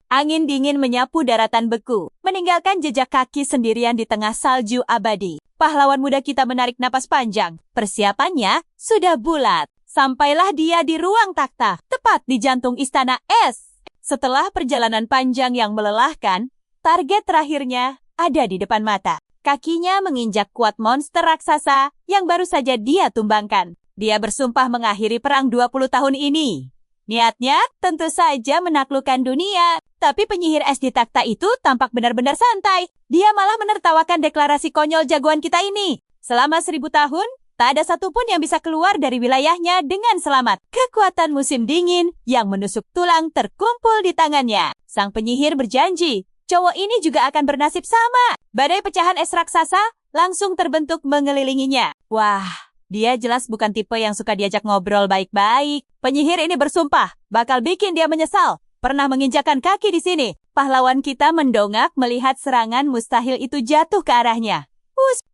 Angin dingin menyapu daratan beku, meninggalkan jejak kaki sendirian di tengah salju abadi. Pahlawan muda kita menarik napas panjang. Persiapannya sudah bulat. Sampailah dia di ruang takhta, tepat di jantung istana es. Setelah perjalanan panjang yang melelahkan, target terakhirnya ada di depan mata. Kakinya menginjak kuat monster raksasa yang baru saja dia tumbangkan. Dia bersumpah mengakhiri perang 20 tahun ini. Niatnya tentu saja menaklukkan dunia. Tapi penyihir es di takhta itu tampak benar-benar santai. Dia malah menertawakan deklarasi konyol jagoan kita ini. Selama 1000 tahun, tak ada satupun yang bisa keluar dari wilayahnya dengan selamat. Kekuatan musim dingin yang menusuk tulang terkumpul di tangannya. Sang penyihir berjanji, cowok ini juga akan bernasib sama. Badai pecahan es raksasa langsung terbentuk mengelilinginya. Wah, dia jelas bukan tipe yang suka diajak ngobrol baik-baik. Penyihir ini bersumpah bakal bikin dia menyesal pernah menginjakan kaki di sini. Pahlawan kita mendongak melihat serangan mustahil itu jatuh ke arahnya.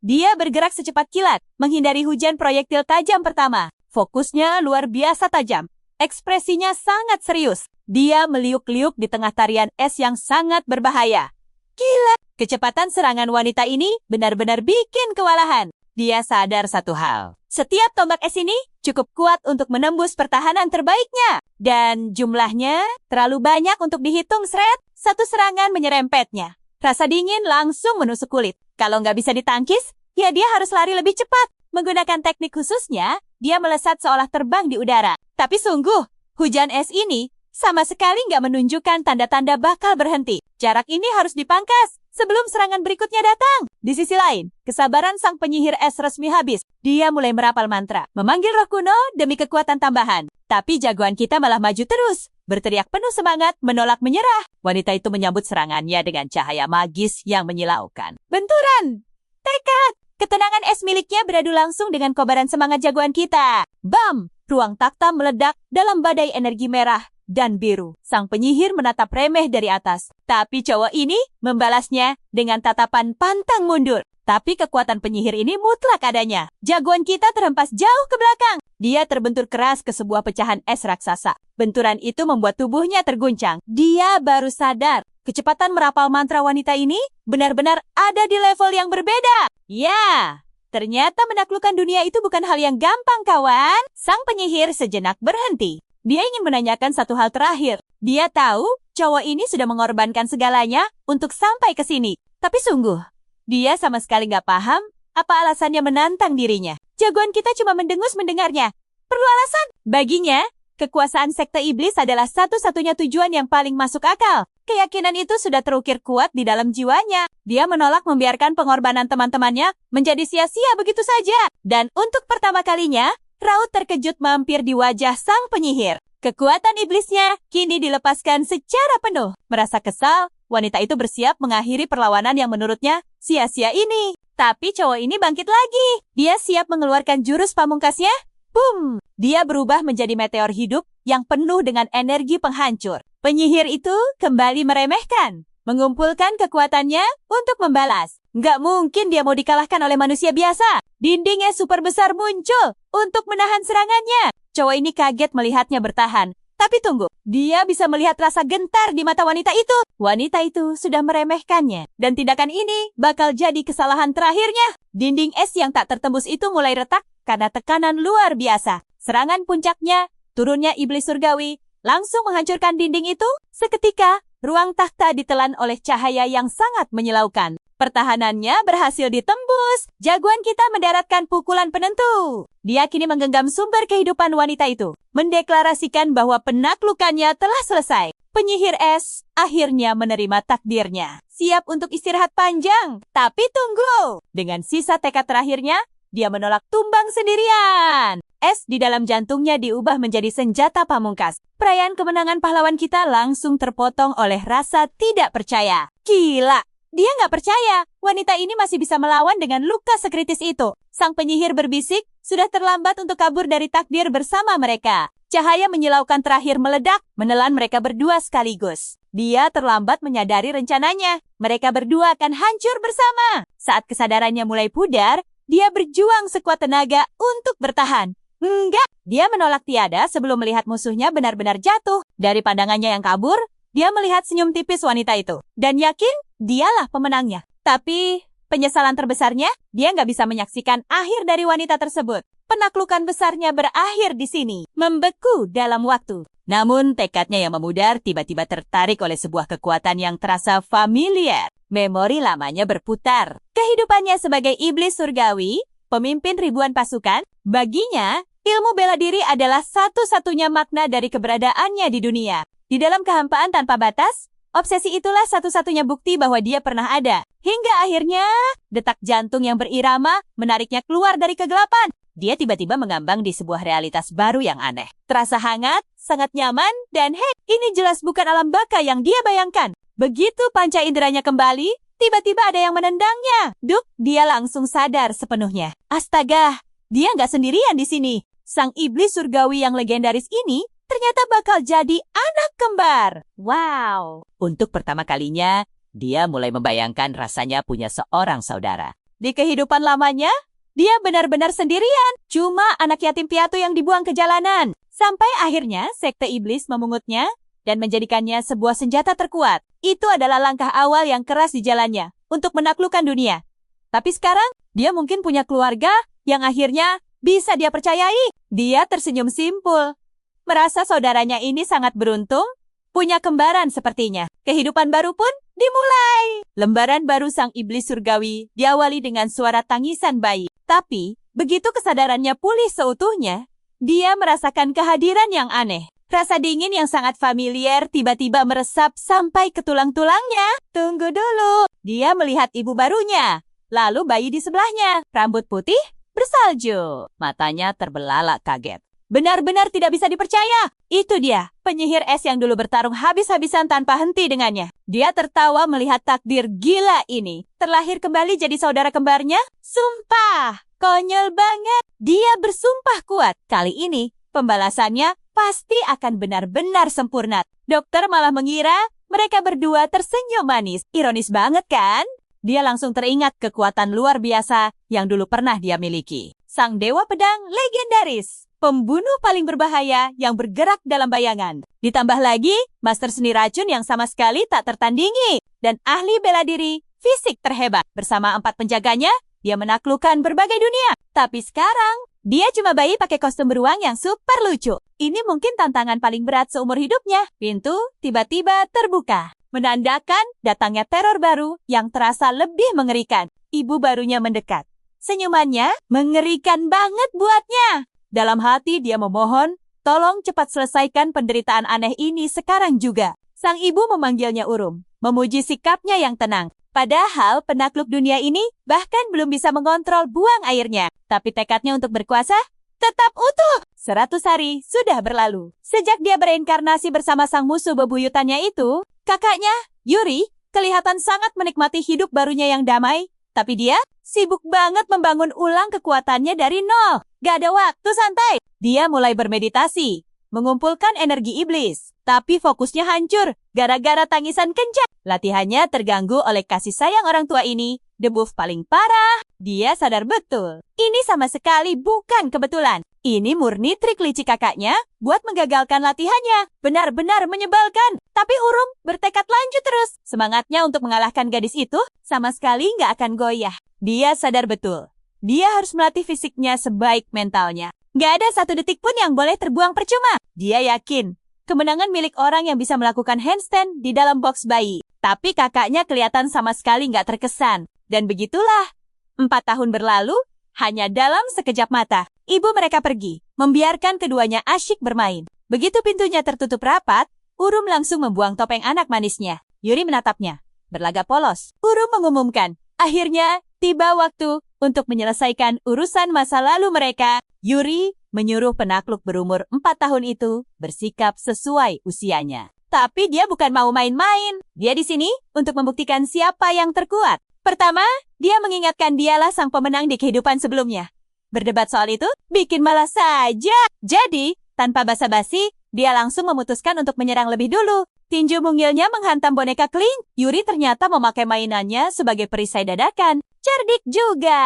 Dia bergerak secepat kilat, menghindari hujan proyektil tajam pertama. Fokusnya luar biasa tajam. Ekspresinya sangat serius. Dia meliuk-liuk di tengah tarian es yang sangat berbahaya. Gila, kecepatan serangan wanita ini benar-benar bikin kewalahan. Dia sadar satu hal. Setiap tombak es ini cukup kuat untuk menembus pertahanan terbaiknya. Dan jumlahnya terlalu banyak untuk dihitung, Sret. Satu serangan menyerempetnya. Rasa dingin langsung menusuk kulit. Kalau nggak bisa ditangkis, ya dia harus lari lebih cepat. Menggunakan teknik khususnya, dia melesat seolah terbang di udara. Tapi sungguh, hujan es ini sama sekali nggak menunjukkan tanda-tanda bakal berhenti. Jarak ini harus dipangkas sebelum serangan berikutnya datang. Di sisi lain, kesabaran sang penyihir es resmi habis. Dia mulai merapal mantra, memanggil roh kuno demi kekuatan tambahan. Tapi jagoan kita malah maju terus, berteriak penuh semangat, menolak menyerah. Wanita itu menyambut serangannya dengan cahaya magis yang menyilaukan. Benturan! Tekad! Ketenangan es miliknya beradu langsung dengan kobaran semangat jagoan kita. Bam! Ruang takhta meledak dalam badai energi merah dan biru. Sang penyihir menatap remeh dari atas. Tapi cowok ini membalasnya dengan tatapan pantang mundur. Tapi kekuatan penyihir ini mutlak adanya. Jagoan kita terhempas jauh ke belakang. Dia terbentur keras ke sebuah pecahan es raksasa. Benturan itu membuat tubuhnya terguncang. Dia baru sadar. Kecepatan merapal mantra wanita ini benar-benar ada di level yang berbeda. Ya, ternyata menaklukkan dunia itu bukan hal yang gampang, kawan. Sang penyihir sejenak berhenti. Dia ingin menanyakan satu hal terakhir. Dia tahu cowok ini sudah mengorbankan segalanya untuk sampai ke sini. Tapi sungguh, dia sama sekali nggak paham apa alasannya menantang dirinya. Jagoan kita cuma mendengus mendengarnya. Perlu alasan? Baginya, kekuasaan sekte iblis adalah satu-satunya tujuan yang paling masuk akal. Keyakinan itu sudah terukir kuat di dalam jiwanya. Dia menolak membiarkan pengorbanan teman-temannya menjadi sia-sia begitu saja. Dan untuk pertama kalinya, raut terkejut mampir di wajah sang penyihir. Kekuatan iblisnya kini dilepaskan secara penuh. Merasa kesal, wanita itu bersiap mengakhiri perlawanan yang menurutnya sia-sia ini. Tapi cowok ini bangkit lagi. Dia siap mengeluarkan jurus pamungkasnya. Boom! Dia berubah menjadi meteor hidup yang penuh dengan energi penghancur. Penyihir itu kembali meremehkan, mengumpulkan kekuatannya untuk membalas. Nggak mungkin dia mau dikalahkan oleh manusia biasa. Dinding es super besar muncul untuk menahan serangannya. Cowok ini kaget melihatnya bertahan. Tapi tunggu, dia bisa melihat rasa gentar di mata wanita itu. Wanita itu sudah meremehkannya. Dan tindakan ini bakal jadi kesalahan terakhirnya. Dinding es yang tak tertembus itu mulai retak karena tekanan luar biasa. Serangan puncaknya, turunnya iblis surgawi, langsung menghancurkan dinding itu. Seketika, ruang takhta ditelan oleh cahaya yang sangat menyilaukan. Pertahanannya berhasil ditembus. Jagoan kita mendaratkan pukulan penentu. Dia kini menggenggam sumber kehidupan wanita itu, mendeklarasikan bahwa penaklukannya telah selesai. Penyihir es akhirnya menerima takdirnya. Siap untuk istirahat panjang. Tapi tunggu. Dengan sisa tekad terakhirnya, dia menolak tumbang sendirian. Es di dalam jantungnya diubah menjadi senjata pamungkas. Perayaan kemenangan pahlawan kita langsung terpotong oleh rasa tidak percaya. Gila! Dia nggak percaya wanita ini masih bisa melawan dengan luka sekritis itu. Sang penyihir berbisik, sudah terlambat untuk kabur dari takdir bersama mereka. Cahaya menyilaukan terakhir meledak, menelan mereka berdua sekaligus. Dia terlambat menyadari rencananya. Mereka berdua akan hancur bersama. Saat kesadarannya mulai pudar, dia berjuang sekuat tenaga untuk bertahan. Enggak, dia menolak tiada sebelum melihat musuhnya benar-benar jatuh. Dari pandangannya yang kabur, Dia melihat senyum tipis wanita itu dan yakin dialah pemenangnya. Tapi penyesalan terbesarnya, dia nggak bisa menyaksikan akhir dari wanita tersebut. Penaklukan besarnya berakhir di sini, membeku dalam waktu. Namun tekadnya yang memudar tiba-tiba tertarik oleh sebuah kekuatan yang terasa familiar. Memori lamanya berputar. Kehidupannya sebagai iblis surgawi, pemimpin ribuan pasukan, baginya ilmu bela diri adalah satu-satunya makna dari keberadaannya di dunia. Di dalam kehampaan tanpa batas, obsesi itulah satu-satunya bukti bahwa dia pernah ada. Hingga akhirnya, detak jantung yang berirama menariknya keluar dari kegelapan. Dia tiba-tiba mengambang di sebuah realitas baru yang aneh. Terasa hangat, sangat nyaman, dan ini jelas bukan alam baka yang dia bayangkan. Begitu panca inderanya kembali, tiba-tiba ada yang menendangnya. Duk, dia langsung sadar sepenuhnya. Astaga, dia nggak sendirian di sini. Sang iblis surgawi yang legendaris ini ternyata bakal jadi anak kembar. Wow. Untuk pertama kalinya, dia mulai membayangkan rasanya punya seorang saudara. Di kehidupan lamanya, dia benar-benar sendirian. Cuma anak yatim piatu yang dibuang ke jalanan. Sampai akhirnya sekte iblis memungutnya dan menjadikannya sebuah senjata terkuat. Itu adalah langkah awal yang keras di jalannya untuk menaklukkan dunia. Tapi sekarang, dia mungkin punya keluarga yang akhirnya bisa dia percayai. Dia tersenyum simpul. Merasa saudaranya ini sangat beruntung, punya kembaran sepertinya. Kehidupan baru pun dimulai. Lembaran baru sang iblis surgawi diawali dengan suara tangisan bayi. Tapi, begitu kesadarannya pulih seutuhnya, dia merasakan kehadiran yang aneh. Rasa dingin yang sangat familiar tiba-tiba meresap sampai ke tulang-tulangnya. Tunggu dulu. Dia melihat ibu barunya. Lalu bayi di sebelahnya. Rambut putih, bersalju. Matanya terbelalak kaget. Benar-benar tidak bisa dipercaya. Itu dia, penyihir es yang dulu bertarung habis-habisan tanpa henti dengannya. Dia tertawa melihat takdir gila ini. Terlahir kembali jadi saudara kembarnya? Sumpah, konyol banget. Dia bersumpah kuat. Kali ini, pembalasannya pasti akan benar-benar sempurna. Dokter malah mengira mereka berdua tersenyum manis. Ironis banget kan? Dia langsung teringat kekuatan luar biasa yang dulu pernah dia miliki. Sang dewa pedang legendaris. Pembunuh paling berbahaya yang bergerak dalam bayangan. Ditambah lagi, master seni racun yang sama sekali tak tertandingi. Dan ahli bela diri fisik terhebat. Bersama 4 penjaganya, dia menaklukkan berbagai dunia. Tapi sekarang, dia cuma bayi pakai kostum beruang yang super lucu. Ini mungkin tantangan paling berat seumur hidupnya. Pintu tiba-tiba terbuka. Menandakan datangnya teror baru yang terasa lebih mengerikan. Ibu barunya mendekat. Senyumannya mengerikan banget buatnya. Dalam hati dia memohon, tolong cepat selesaikan penderitaan aneh ini sekarang juga. Sang ibu memanggilnya Urum, memuji sikapnya yang tenang. Padahal penakluk dunia ini bahkan belum bisa mengontrol buang airnya. Tapi tekadnya untuk berkuasa tetap utuh. 100 hari sudah berlalu. Sejak dia bereinkarnasi bersama sang musuh bebuyutannya itu, kakaknya, Yuri, kelihatan sangat menikmati hidup barunya yang damai. Tapi dia sibuk banget membangun ulang kekuatannya dari nol. Gak ada waktu santai. Dia mulai bermeditasi, mengumpulkan energi iblis. Tapi fokusnya hancur gara-gara tangisan kencang. Latihannya terganggu oleh kasih sayang orang tua ini. Debuff paling parah. Dia sadar betul. Ini sama sekali bukan kebetulan. Ini murni trik licik kakaknya buat menggagalkan latihannya. Benar-benar menyebalkan. Tapi Urum bertekad lanjut terus. Semangatnya untuk mengalahkan gadis itu sama sekali nggak akan goyah. Dia sadar betul. Dia harus melatih fisiknya sebaik mentalnya. Nggak ada 1 detik pun yang boleh terbuang percuma. Dia yakin kemenangan milik orang yang bisa melakukan handstand di dalam box bayi. Tapi kakaknya kelihatan sama sekali nggak terkesan. Dan begitulah, 4 tahun berlalu, hanya dalam sekejap mata. Ibu mereka pergi, membiarkan keduanya asyik bermain. Begitu pintunya tertutup rapat, Urum langsung membuang topeng anak manisnya. Yuri menatapnya, berlagak polos. Urum mengumumkan, akhirnya tiba waktu untuk menyelesaikan urusan masa lalu mereka. Yuri menyuruh penakluk berumur 4 tahun itu bersikap sesuai usianya. Tapi dia bukan mau main-main. Dia di sini untuk membuktikan siapa yang terkuat. Pertama, dia mengingatkan dialah sang pemenang di kehidupan sebelumnya. Berdebat soal itu bikin malas saja. Jadi, tanpa basa-basi, dia langsung memutuskan untuk menyerang lebih dulu. Tinju mungilnya menghantam boneka Kling. Yuri ternyata memakai mainannya sebagai perisai dadakan. Cerdik juga.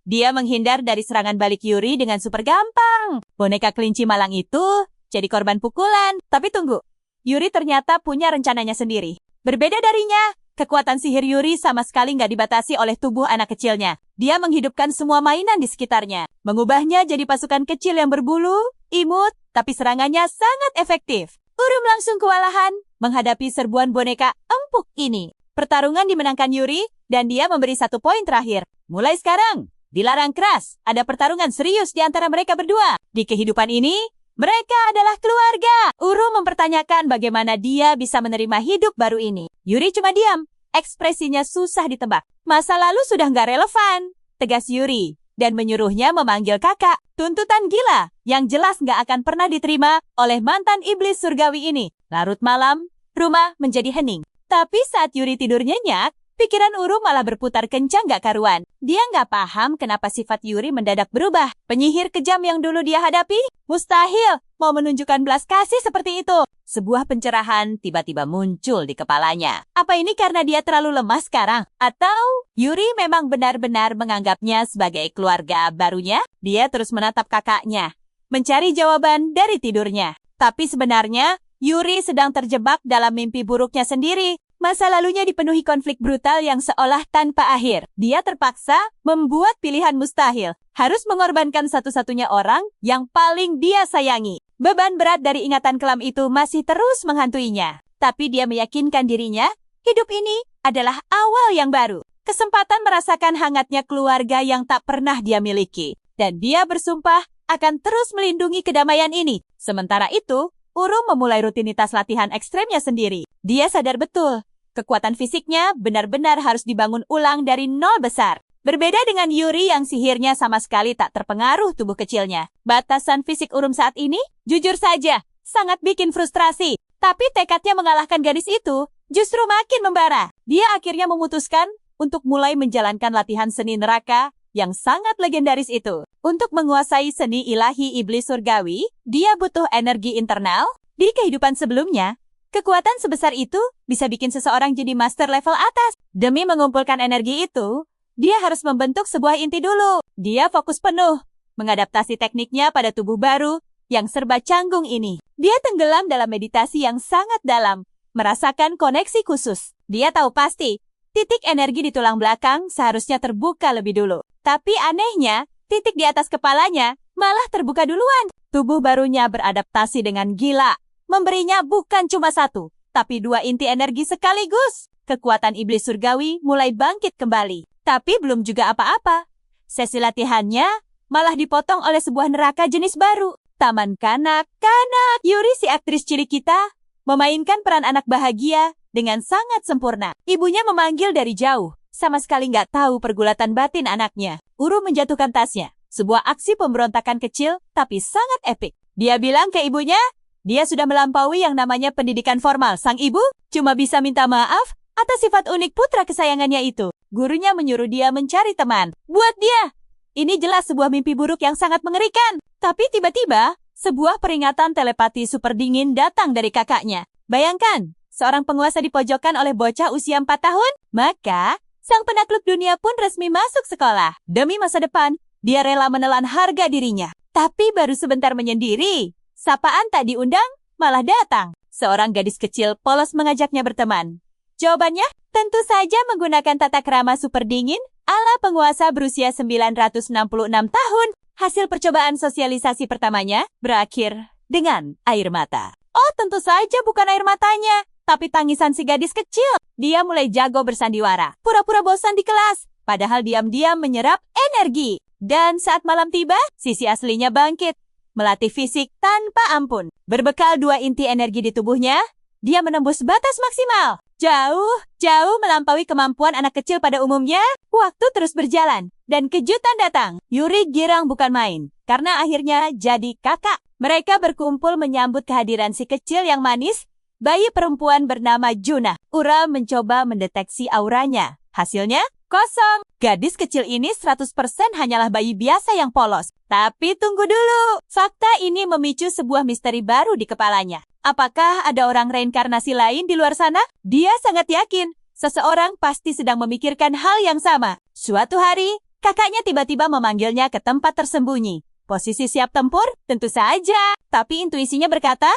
Dia menghindar dari serangan balik Yuri dengan super gampang. Boneka kelinci malang itu jadi korban pukulan. Tapi tunggu, Yuri ternyata punya rencananya sendiri. Berbeda darinya, kekuatan sihir Yuri sama sekali nggak dibatasi oleh tubuh anak kecilnya. Dia menghidupkan semua mainan di sekitarnya, mengubahnya jadi pasukan kecil yang berbulu, imut, tapi serangannya sangat efektif. Urum langsung kewalahan menghadapi serbuan boneka empuk ini. Pertarungan dimenangkan Yuri, dan dia memberi 1 poin terakhir. Mulai sekarang, dilarang keras, ada pertarungan serius di antara mereka berdua. Di kehidupan ini, mereka adalah keluarga. Urum mempertanyakan bagaimana dia bisa menerima hidup baru ini. Yuri cuma diam. Ekspresinya susah ditebak. Masa lalu sudah nggak relevan, tegas Yuri, dan menyuruhnya memanggil kakak. Tuntutan gila yang jelas nggak akan pernah diterima oleh mantan iblis surgawi ini. Larut malam, rumah menjadi hening. Tapi saat Yuri tidur nyenyak, pikiran Urum malah berputar kencang gak karuan. Dia nggak paham kenapa sifat Yuri mendadak berubah. Penyihir kejam yang dulu dia hadapi, mustahil mau menunjukkan belas kasih seperti itu. Sebuah pencerahan tiba-tiba muncul di kepalanya. Apa ini karena dia terlalu lemah sekarang? Atau Yuri memang benar-benar menganggapnya sebagai keluarga barunya? Dia terus menatap kakaknya, mencari jawaban dari tidurnya. Tapi sebenarnya, Yuri sedang terjebak dalam mimpi buruknya sendiri. Masa lalunya dipenuhi konflik brutal yang seolah tanpa akhir. Dia terpaksa membuat pilihan mustahil. Harus mengorbankan satu-satunya orang yang paling dia sayangi. Beban berat dari ingatan kelam itu masih terus menghantuinya. Tapi dia meyakinkan dirinya, hidup ini adalah awal yang baru. Kesempatan merasakan hangatnya keluarga yang tak pernah dia miliki. Dan dia bersumpah akan terus melindungi kedamaian ini. Sementara itu, Urum memulai rutinitas latihan ekstremnya sendiri. Dia sadar betul, kekuatan fisiknya benar-benar harus dibangun ulang dari nol besar. Berbeda dengan Yuri yang sihirnya sama sekali tak terpengaruh tubuh kecilnya. Batasan fisik Urum saat ini, jujur saja, sangat bikin frustrasi. Tapi tekadnya mengalahkan gadis itu justru makin membara. Dia akhirnya memutuskan untuk mulai menjalankan latihan seni neraka yang sangat legendaris itu. Untuk menguasai seni ilahi iblis surgawi, dia butuh energi internal. Di kehidupan sebelumnya, kekuatan sebesar itu bisa bikin seseorang jadi master level atas. Demi mengumpulkan energi itu, dia harus membentuk sebuah inti dulu. Dia fokus penuh mengadaptasi tekniknya pada tubuh baru yang serba canggung ini. Dia tenggelam dalam meditasi yang sangat dalam, merasakan koneksi khusus. Dia tahu pasti, titik energi di tulang belakang seharusnya terbuka lebih dulu. Tapi anehnya, titik di atas kepalanya malah terbuka duluan. Tubuh barunya beradaptasi dengan gila, memberinya bukan cuma 1, tapi 2 inti energi sekaligus. Kekuatan iblis surgawi mulai bangkit kembali. Tapi belum juga apa-apa. Sesi latihannya malah dipotong oleh sebuah neraka jenis baru. Taman kanak-kanak. Yuri si aktris cilik kita memainkan peran anak bahagia dengan sangat sempurna. Ibunya memanggil dari jauh. Sama sekali nggak tahu pergulatan batin anaknya. Urum menjatuhkan tasnya. Sebuah aksi pemberontakan kecil, tapi sangat epik. Dia bilang ke ibunya, dia sudah melampaui yang namanya pendidikan formal. Sang ibu cuma bisa minta maaf atas sifat unik putra kesayangannya itu. Gurunya menyuruh dia mencari teman. Buat dia, ini jelas sebuah mimpi buruk yang sangat mengerikan. Tapi tiba-tiba, sebuah peringatan telepati super dingin datang dari kakaknya. Bayangkan, seorang penguasa dipojokkan oleh bocah usia 4 tahun. Maka, sang penakluk dunia pun resmi masuk sekolah. Demi masa depan, dia rela menelan harga dirinya. Tapi baru sebentar menyendiri, sapaan tak diundang, malah datang. Seorang gadis kecil polos mengajaknya berteman. Jawabannya, tentu saja menggunakan tata krama super dingin ala penguasa berusia 966 tahun. Hasil percobaan sosialisasi pertamanya berakhir dengan air mata. Oh, tentu saja bukan air matanya, tapi tangisan si gadis kecil. Dia mulai jago bersandiwara, pura-pura bosan di kelas, padahal diam-diam menyerap energi. Dan saat malam tiba, sisi aslinya bangkit, melatih fisik tanpa ampun. Berbekal 2 inti energi di tubuhnya, dia menembus batas maksimal. Jauh melampaui kemampuan anak kecil pada umumnya. Waktu terus berjalan, dan kejutan datang. Yuri girang bukan main, karena akhirnya jadi kakak. Mereka berkumpul menyambut kehadiran si kecil yang manis, bayi perempuan bernama Juna. Uram mencoba mendeteksi auranya. Hasilnya, kosong. Gadis kecil ini 100% hanyalah bayi biasa yang polos. Tapi tunggu dulu. Fakta ini memicu sebuah misteri baru di kepalanya. Apakah ada orang reinkarnasi lain di luar sana? Dia sangat yakin seseorang pasti sedang memikirkan hal yang sama. Suatu hari, kakaknya tiba-tiba memanggilnya ke tempat tersembunyi. Posisi siap tempur? Tentu saja. Tapi intuisinya berkata,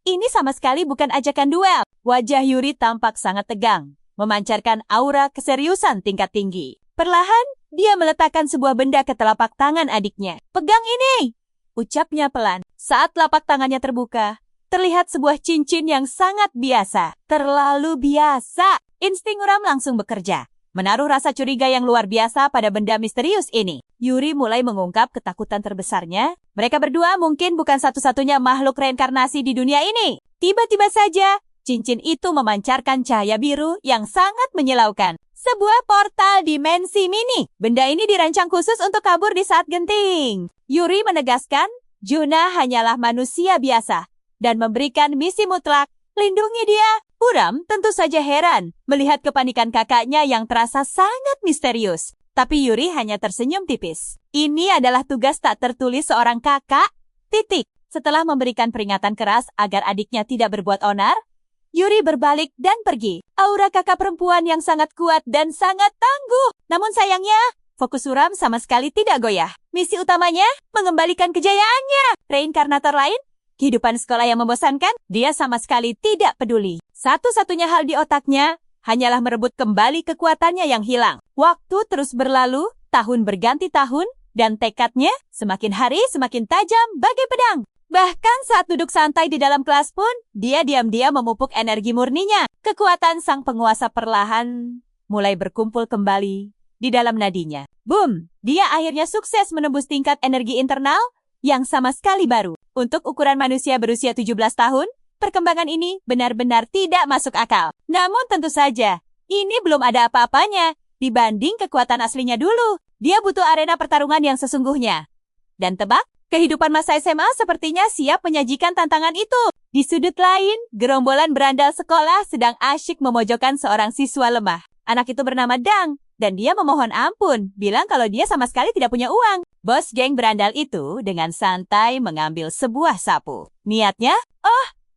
Ini sama sekali bukan ajakan duel. Wajah Yuri tampak sangat tegang, memancarkan aura keseriusan tingkat tinggi. Perlahan, dia meletakkan sebuah benda ke telapak tangan adiknya. "Pegang ini!" ucapnya pelan. Saat telapak tangannya terbuka, terlihat sebuah cincin yang sangat biasa. Terlalu biasa. Insting Uram langsung bekerja, menaruh rasa curiga yang luar biasa pada benda misterius ini. Yuri mulai mengungkap ketakutan terbesarnya. Mereka berdua mungkin bukan satu-satunya makhluk reinkarnasi di dunia ini. Tiba-tiba saja, cincin itu memancarkan cahaya biru yang sangat menyilaukan. Sebuah portal dimensi mini. Benda ini dirancang khusus untuk kabur di saat genting. Yuri menegaskan, Juna hanyalah manusia biasa dan memberikan misi mutlak, lindungi dia. Uram tentu saja heran melihat kepanikan kakaknya yang terasa sangat misterius. Tapi Yuri hanya tersenyum tipis. Ini adalah tugas tak tertulis seorang kakak. Titik. Setelah memberikan peringatan keras agar adiknya tidak berbuat onar, Yuri berbalik dan pergi. Aura kakak perempuan yang sangat kuat dan sangat tangguh. Namun sayangnya, fokus Uram sama sekali tidak goyah. Misi utamanya, mengembalikan kejayaannya. Reinkarnator lain, kehidupan sekolah yang membosankan, dia sama sekali tidak peduli. Satu-satunya hal di otaknya hanyalah merebut kembali kekuatannya yang hilang. Waktu terus berlalu, tahun berganti tahun, dan tekadnya semakin hari semakin tajam bagai pedang. Bahkan saat duduk santai di dalam kelas pun, dia diam-diam memupuk energi murninya. Kekuatan sang penguasa perlahan mulai berkumpul kembali di dalam nadinya. Boom! Dia akhirnya sukses menembus tingkat energi internal yang sama sekali baru. Untuk ukuran manusia berusia 17 tahun, perkembangan ini benar-benar tidak masuk akal. Namun tentu saja, ini belum ada apa-apanya dibanding kekuatan aslinya dulu. Dia butuh arena pertarungan yang sesungguhnya. Dan tebak, kehidupan masa SMA sepertinya siap menyajikan tantangan itu. Di sudut lain, gerombolan berandal sekolah sedang asyik memojokkan seorang siswa lemah. Anak itu bernama Dang, dan dia memohon ampun, bilang kalau dia sama sekali tidak punya uang. Bos geng berandal itu dengan santai mengambil sebuah sapu. Niatnya,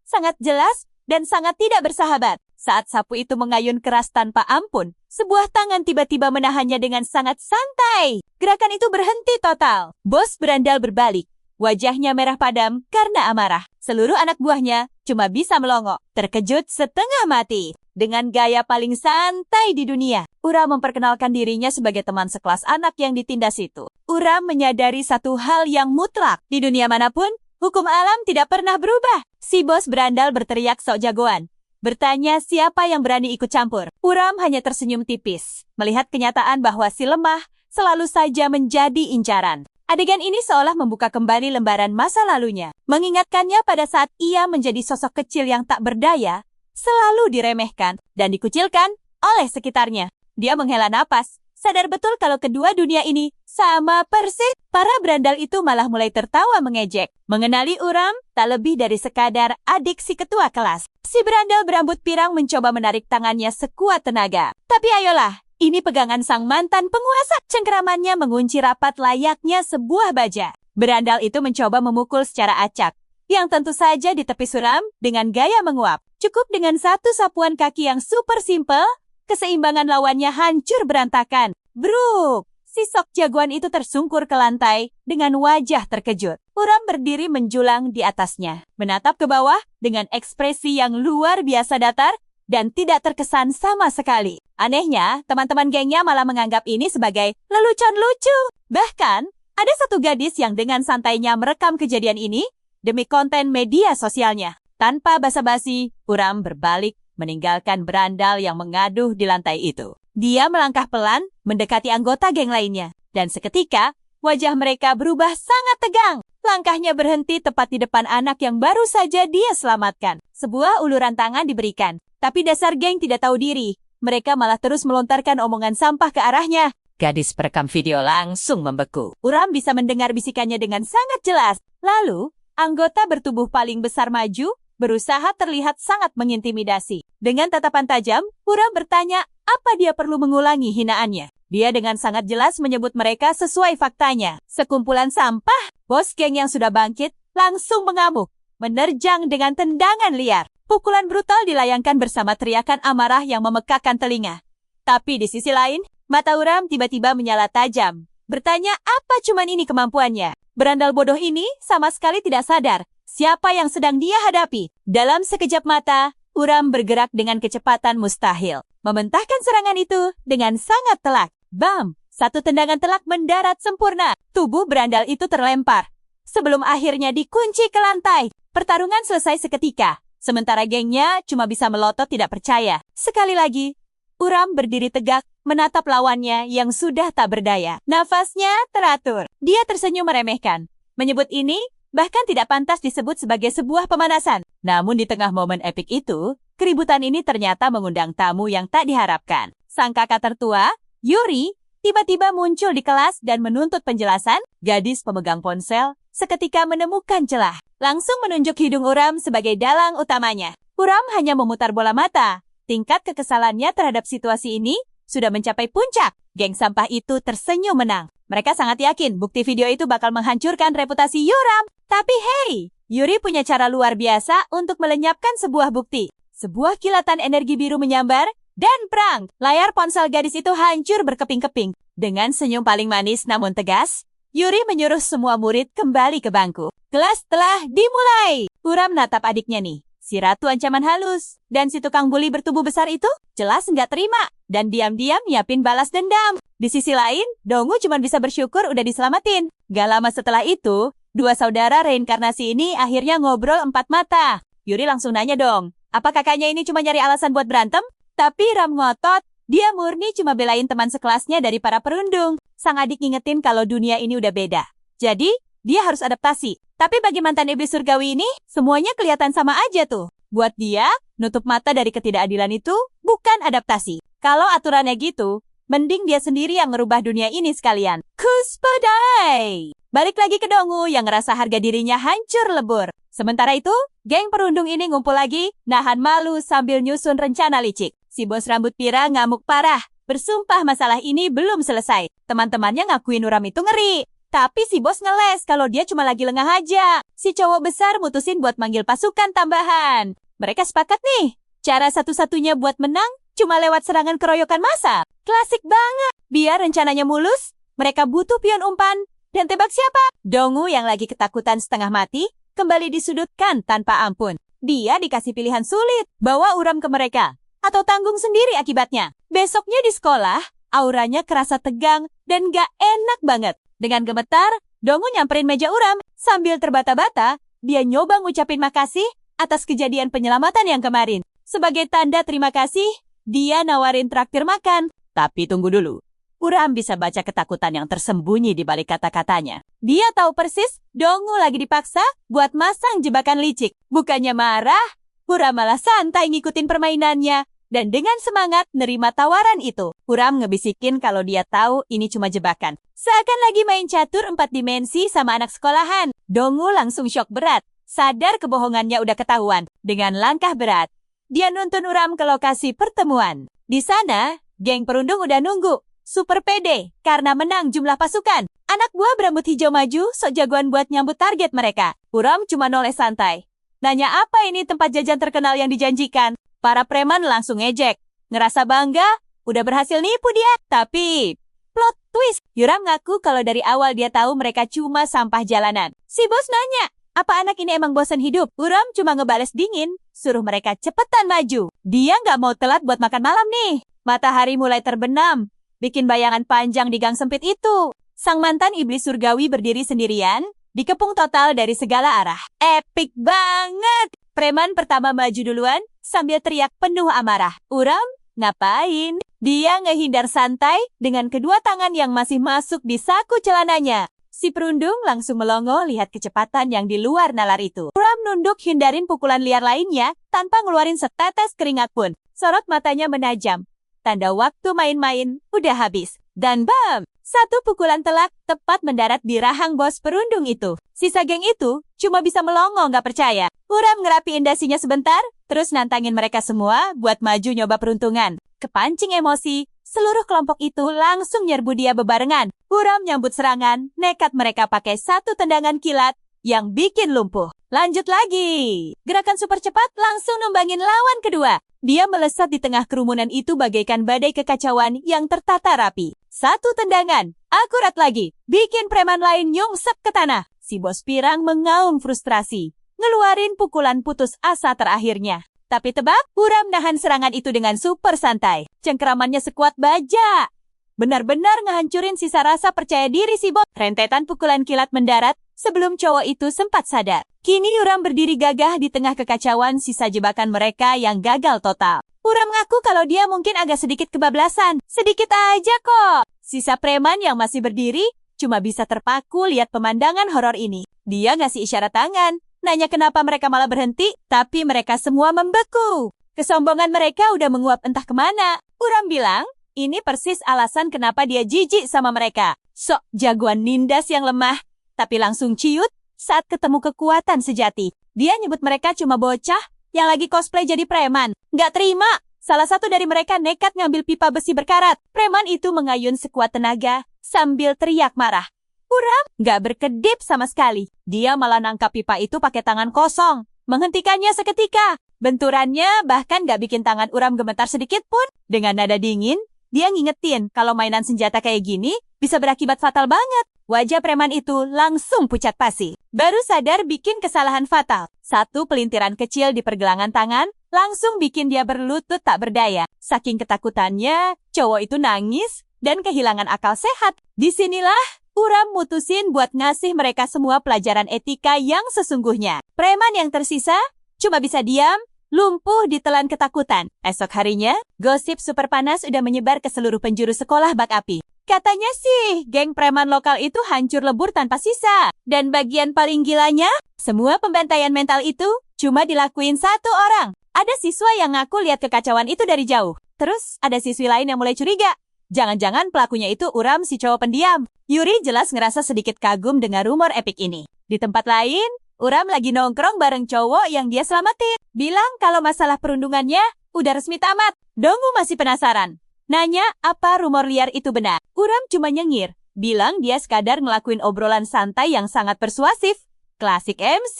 sangat jelas dan sangat tidak bersahabat. Saat sapu itu mengayun keras tanpa ampun, sebuah tangan tiba-tiba menahannya dengan sangat santai. Gerakan itu berhenti total. Bos berandal berbalik. Wajahnya merah padam karena amarah. Seluruh anak buahnya cuma bisa melongo, terkejut setengah mati. Dengan gaya paling santai di dunia, Uram memperkenalkan dirinya sebagai teman sekelas anak yang ditindas itu. Uram menyadari satu hal yang mutlak. Di dunia manapun, hukum alam tidak pernah berubah. Si bos berandal berteriak sok jagoan. Bertanya siapa yang berani ikut campur. Uram hanya tersenyum tipis, melihat kenyataan bahwa si lemah selalu saja menjadi incaran. Adegan ini seolah membuka kembali lembaran masa lalunya, mengingatkannya pada saat ia menjadi sosok kecil yang tak berdaya, selalu diremehkan dan dikucilkan oleh sekitarnya. Dia menghela napas, sadar betul kalau kedua dunia ini sama persis. Para berandal itu malah mulai tertawa mengejek. Mengenali Uram tak lebih dari sekadar adik si ketua kelas. Si berandal berambut pirang mencoba menarik tangannya sekuat tenaga. Tapi ayolah, ini pegangan sang mantan penguasa. Cengkeramannya mengunci rapat layaknya sebuah baja. Berandal itu mencoba memukul secara acak, yang tentu saja ditepis Uram dengan gaya menguap. Cukup dengan satu sapuan kaki yang super simple, keseimbangan lawannya hancur berantakan. Bruk! Si sok jagoan itu tersungkur ke lantai dengan wajah terkejut. Uram berdiri menjulang di atasnya, menatap ke bawah dengan ekspresi yang luar biasa datar dan tidak terkesan sama sekali. Anehnya, teman-teman gengnya malah menganggap ini sebagai lelucon lucu. Bahkan, ada satu gadis yang dengan santainya merekam kejadian ini demi konten media sosialnya. Tanpa basa-basi, Uram berbalik meninggalkan berandal yang mengaduh di lantai itu. Dia melangkah pelan mendekati anggota geng lainnya. Dan seketika, wajah mereka berubah sangat tegang. Langkahnya berhenti tepat di depan anak yang baru saja dia selamatkan. Sebuah uluran tangan diberikan. Tapi dasar geng tidak tahu diri. Mereka malah terus melontarkan omongan sampah ke arahnya. Gadis perekam video langsung membeku. Uram bisa mendengar bisikannya dengan sangat jelas. Lalu, anggota bertubuh paling besar maju, berusaha terlihat sangat mengintimidasi. Dengan tatapan tajam, Uram bertanya apa dia perlu mengulangi hinaannya. Dia dengan sangat jelas menyebut mereka sesuai faktanya. Sekumpulan sampah. Bos geng yang sudah bangkit langsung mengamuk, menerjang dengan tendangan liar. Pukulan brutal dilayangkan bersama teriakan amarah yang memekakkan telinga. Tapi di sisi lain, mata Uram tiba-tiba menyala tajam. Bertanya apa cuman ini kemampuannya. Berandal bodoh ini sama sekali tidak sadar siapa yang sedang dia hadapi. Dalam sekejap mata, Uram bergerak dengan kecepatan mustahil. Membentangkan serangan itu dengan sangat telak. Bam! Satu tendangan telak mendarat sempurna. Tubuh berandal itu terlempar. Sebelum akhirnya dikunci ke lantai. Pertarungan selesai seketika. Sementara gengnya cuma bisa melotot tidak percaya. Sekali lagi, Uram berdiri tegak, menatap lawannya yang sudah tak berdaya. Nafasnya teratur. Dia tersenyum meremehkan. Menyebut ini bahkan tidak pantas disebut sebagai sebuah pemanasan. Namun di tengah momen epik itu, keributan ini ternyata mengundang tamu yang tak diharapkan. Sang kakak tertua, Yuri, tiba-tiba muncul di kelas dan menuntut penjelasan. Gadis pemegang ponsel seketika menemukan celah. Langsung menunjuk hidung Uram sebagai dalang utamanya. Uram hanya memutar bola mata. Tingkat kekesalannya terhadap situasi ini sudah mencapai puncak. Geng sampah itu tersenyum menang. Mereka sangat yakin bukti video itu bakal menghancurkan reputasi Uram. Tapi hey, Yuri punya cara luar biasa untuk melenyapkan sebuah bukti. Sebuah kilatan energi biru menyambar, dan perang. Layar ponsel gadis itu hancur berkeping-keping. Dengan senyum paling manis namun tegas, Yuri menyuruh semua murid kembali ke bangku. Kelas telah dimulai. Uram natap adiknya nih. Si ratu ancaman halus. Dan si tukang buli bertubuh besar itu jelas nggak terima. Dan diam-diam nyiapin balas dendam. Di sisi lain, Dongu cuma bisa bersyukur udah diselamatin. Gak lama setelah itu, dua saudara reinkarnasi ini akhirnya ngobrol empat mata. Yuri langsung nanya dong, apa kakaknya ini cuma nyari alasan buat berantem? Tapi Ram ngotot, dia murni cuma belain teman sekelasnya dari para perundung. Sang adik ngingetin kalau dunia ini udah beda. Jadi, dia harus adaptasi. Tapi bagi mantan iblis surgawi ini, semuanya kelihatan sama aja tuh. Buat dia, nutup mata dari ketidakadilan itu bukan adaptasi. Kalau aturannya gitu, mending dia sendiri yang ngerubah dunia ini sekalian. Kuspadai! Balik lagi ke Dongu yang ngerasa harga dirinya hancur lebur. Sementara itu, geng perundung ini ngumpul lagi, nahan malu sambil nyusun rencana licik. Si bos rambut pirang ngamuk parah. Bersumpah masalah ini belum selesai. Teman-temannya ngakuin Uram itu ngeri. Tapi si bos ngeles kalau dia cuma lagi lengah aja. Si cowok besar mutusin buat manggil pasukan tambahan. Mereka sepakat nih, cara satu-satunya buat menang cuma lewat serangan keroyokan massa. Klasik banget. Biar rencananya mulus, mereka butuh pion umpan. Dan tebak siapa? Dongu yang lagi ketakutan setengah mati, kembali disudutkan tanpa ampun. Dia dikasih pilihan sulit, bawa Uram ke mereka. Atau tanggung sendiri akibatnya. Besoknya di sekolah, auranya kerasa tegang dan gak enak banget. Dengan gemetar, Dongu nyamperin meja Uram. Sambil terbata-bata, dia nyoba ngucapin makasih atas kejadian penyelamatan yang kemarin. Sebagai tanda terima kasih, dia nawarin traktir makan. Tapi tunggu dulu. Uram bisa baca ketakutan yang tersembunyi di balik kata-katanya. Dia tahu persis Dongu lagi dipaksa buat masang jebakan licik. Bukannya marah, Uram malah santai ngikutin permainannya. Dan dengan semangat nerima tawaran itu, Uram ngebisikin kalau dia tahu ini cuma jebakan. Seakan lagi main catur 4 dimensi sama anak sekolahan. Dongu langsung syok berat. Sadar kebohongannya udah ketahuan. Dengan langkah berat, dia nuntun Uram ke lokasi pertemuan. Di sana, geng perundung udah nunggu. Super pede karena menang jumlah pasukan. Anak buah berambut hijau maju sok jagoan buat nyambut target mereka. Uram cuma noleh santai. Nanya apa ini tempat jajan terkenal yang dijanjikan. Para preman langsung ngejek. Ngerasa bangga, udah berhasil nipu dia. Tapi, plot twist. Uram ngaku kalau dari awal dia tahu mereka cuma sampah jalanan. Si bos nanya, apa anak ini emang bosan hidup? Uram cuma ngebales dingin, suruh mereka cepetan maju. Dia nggak mau telat buat makan malam nih. Matahari mulai terbenam, bikin bayangan panjang di gang sempit itu. Sang mantan iblis surgawi berdiri sendirian, dikepung total dari segala arah. Epic banget! Preman pertama maju duluan, sambil teriak penuh amarah. Uram, ngapain? Dia ngehindar santai dengan kedua tangan yang masih masuk di saku celananya. Si perundung langsung melongo lihat kecepatan yang di luar nalar itu. Uram nunduk hindarin pukulan liar lainnya tanpa ngeluarin setetes keringat pun. Sorot matanya menajam. Tanda waktu main-main udah habis. Dan bam! Satu pukulan telak tepat mendarat di rahang bos perundung itu. Sisa geng itu cuma bisa melongo nggak percaya. Uram ngerapiin dasinya sebentar, terus nantangin mereka semua buat maju nyoba peruntungan. Kepancing emosi, seluruh kelompok itu langsung nyerbu dia bebarengan. Uram nyambut serangan, nekat mereka pakai satu tendangan kilat yang bikin lumpuh. Lanjut lagi. Gerakan super cepat langsung numbangin lawan kedua. Dia melesat di tengah kerumunan itu bagaikan badai kekacauan yang tertata rapi. Satu tendangan, Akurat lagi, bikin preman lain nyungsep ke tanah. Si bos pirang mengaum frustrasi, ngeluarin pukulan putus asa terakhirnya. Tapi tebak, Uram nahan serangan itu dengan super santai. Cengkeramannya sekuat baja. Benar-benar ngehancurin sisa rasa percaya diri si bos. Rentetan pukulan kilat mendarat sebelum cowok itu sempat sadar. Kini Uram berdiri gagah di tengah kekacauan sisa jebakan mereka yang gagal total. Uram ngaku kalau dia mungkin agak sedikit kebablasan. Sedikit aja kok. Sisa preman yang masih berdiri cuma bisa terpaku lihat pemandangan horor ini. Dia ngasih isyarat tangan, nanya kenapa mereka malah berhenti, tapi mereka semua membeku. Kesombongan mereka udah menguap entah kemana. Uram bilang, ini persis alasan kenapa dia jijik sama mereka. Sok jagoan nindas yang lemah, tapi langsung ciut saat ketemu kekuatan sejati. Dia nyebut mereka cuma bocah yang lagi cosplay jadi preman. Nggak terima. Salah satu dari mereka nekat ngambil pipa besi berkarat. Preman itu mengayun sekuat tenaga sambil teriak marah. Uram nggak berkedip sama sekali. Dia malah nangkap pipa itu pakai tangan kosong. Menghentikannya seketika. Benturannya bahkan nggak bikin tangan Uram gemetar sedikit pun. Dengan nada dingin, dia ngingetin kalau mainan senjata kayak gini bisa berakibat fatal banget. Wajah preman itu langsung pucat pasi. Baru sadar bikin kesalahan fatal. Satu pelintiran kecil di pergelangan tangan langsung bikin dia berlutut tak berdaya. Saking ketakutannya, cowok itu nangis dan kehilangan akal sehat. Disinilah Uram mutusin buat ngasih mereka semua pelajaran etika yang sesungguhnya. Preman yang tersisa cuma bisa diam, lumpuh ditelan ketakutan. Esok harinya, gosip super panas udah menyebar ke seluruh penjuru sekolah bak api. Katanya sih, geng preman lokal itu hancur lebur tanpa sisa. Dan bagian paling gilanya, semua pembantaian mental itu cuma dilakuin satu orang. Ada siswa yang ngaku lihat kekacauan itu dari jauh. Terus ada siswi lain yang mulai curiga. Jangan-jangan pelakunya itu Uram si cowok pendiam. Yuri jelas ngerasa sedikit kagum dengan rumor epik ini. Di tempat lain, Uram lagi nongkrong bareng cowok yang dia selamatin. Bilang kalau masalah perundungannya udah resmi tamat. Donggu masih penasaran. Nanya apa rumor liar itu benar. Uram cuma nyengir. Bilang dia sekadar ngelakuin obrolan santai yang sangat persuasif. Klasik MC.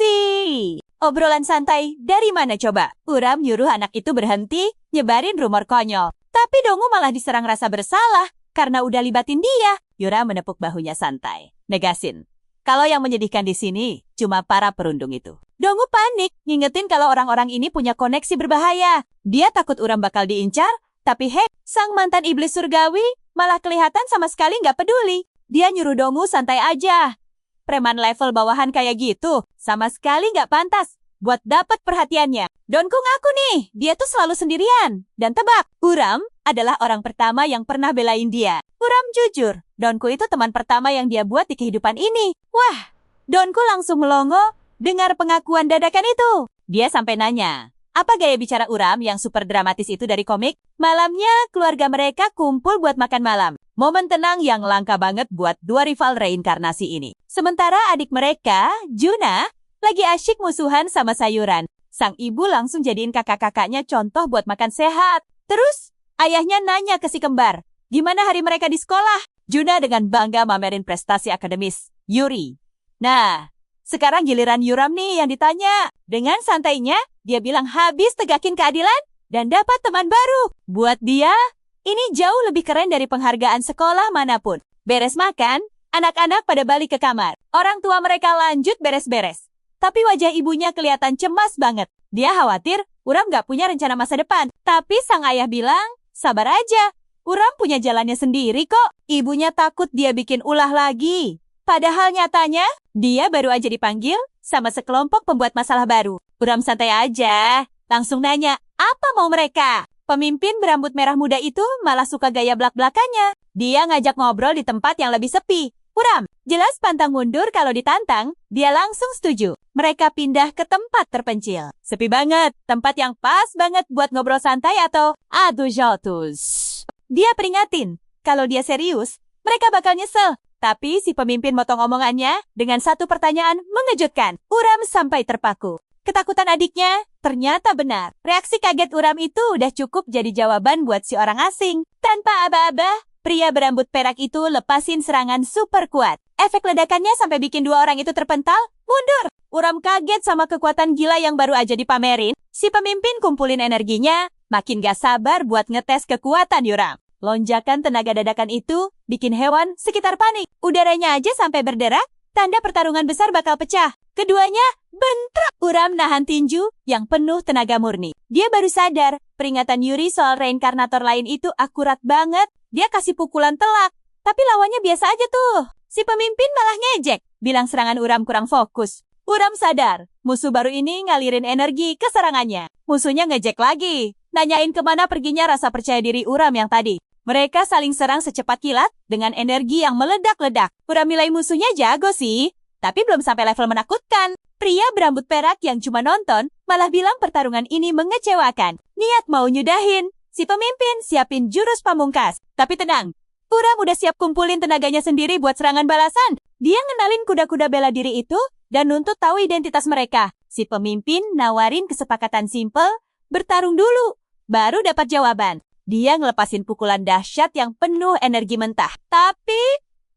Obrolan santai dari mana coba? Uram nyuruh anak itu berhenti nyebarin rumor konyol. Tapi Donggu malah diserang rasa bersalah karena udah libatin dia. Yura menepuk bahunya santai. Negasin. Kalau yang menyedihkan di sini cuma para perundung itu. Donggu panik, ngingetin kalau orang-orang ini punya koneksi berbahaya. Dia takut Uram bakal diincar, tapi sang mantan iblis surgawi malah kelihatan sama sekali nggak peduli. Dia nyuruh Donggu santai aja. Preman level bawahan kayak gitu, sama sekali nggak pantas buat dapat perhatiannya. Donggu ngaku nih, dia tuh selalu sendirian. Dan tebak, Uram adalah orang pertama yang pernah belain dia. Uram jujur, Donggu itu teman pertama yang dia buat di kehidupan ini. Wah, Donggu langsung melongo dengar pengakuan dadakan itu. Dia sampai nanya, apa gaya bicara Uram yang super dramatis itu dari komik? Malamnya, keluarga mereka kumpul buat makan malam. Momen tenang yang langka banget buat dua rival reinkarnasi ini. Sementara adik mereka, Juna, lagi asyik musuhan sama sayuran. Sang ibu langsung jadiin kakak-kakaknya contoh buat makan sehat. Terus, ayahnya nanya ke si kembar, gimana hari mereka di sekolah? Juna dengan bangga mamerin prestasi akademis, Yuri. Nah, sekarang giliran Uram nih yang ditanya. Dengan santainya, dia bilang habis tegakin keadilan dan dapat teman baru. Buat dia, ini jauh lebih keren dari penghargaan sekolah manapun. Beres makan, anak-anak pada balik ke kamar. Orang tua mereka lanjut beres-beres. Tapi wajah ibunya kelihatan cemas banget. Dia khawatir Uram gak punya rencana masa depan. Tapi sang ayah bilang, sabar aja. Uram punya jalannya sendiri kok. Ibunya takut dia bikin ulah lagi. Padahal nyatanya, dia baru aja dipanggil sama sekelompok pembuat masalah baru. Uram santai aja. Langsung nanya, apa mau mereka? Pemimpin berambut merah muda itu malah suka gaya blak-blakannya. Dia ngajak ngobrol di tempat yang lebih sepi. Uram, jelas pantang mundur kalau ditantang, dia langsung setuju. Mereka pindah ke tempat terpencil. Sepi banget, tempat yang pas banget buat ngobrol santai atau adu jotos. Dia peringatin, kalau dia serius, mereka bakal nyesel. Tapi si pemimpin motong omongannya dengan satu pertanyaan mengejutkan. Uram sampai terpaku. Ketakutan adiknya ternyata benar. Reaksi kaget Uram itu udah cukup jadi jawaban buat si orang asing. Tanpa aba-aba, pria berambut perak itu lepasin serangan super kuat. Efek ledakannya sampai bikin dua orang itu terpental, mundur. Uram kaget sama kekuatan gila yang baru aja dipamerin. Si pemimpin kumpulin energinya, makin gak sabar buat ngetes kekuatan Uram. Lonjakan tenaga dadakan itu bikin hewan sekitar panik. Udaranya aja sampai berderak, tanda pertarungan besar bakal pecah. Keduanya bentrok. Uram nahan tinju yang penuh tenaga murni. Dia baru sadar, peringatan Yuri soal reinkarnator lain itu akurat banget. Dia kasih pukulan telak, tapi lawannya biasa aja tuh. Si pemimpin malah ngejek, bilang serangan Uram kurang fokus. Uram sadar, musuh baru ini ngalirin energi ke serangannya. Musuhnya ngejek lagi, nanyain kemana perginya rasa percaya diri Uram yang tadi. Mereka saling serang secepat kilat dengan energi yang meledak-ledak. Uram nilai musuhnya jago sih, tapi belum sampai level menakutkan. Pria berambut perak yang cuma nonton malah bilang pertarungan ini mengecewakan. Niat mau nyudahin, si pemimpin siapin jurus pamungkas. Tapi tenang, Uram udah siap kumpulin tenaganya sendiri buat serangan balasan. Dia ngenalin kuda-kuda bela diri itu dan nuntut tahu identitas mereka. Si pemimpin nawarin kesepakatan simpel, bertarung dulu, baru dapat jawaban. Dia ngelepasin pukulan dahsyat yang penuh energi mentah. Tapi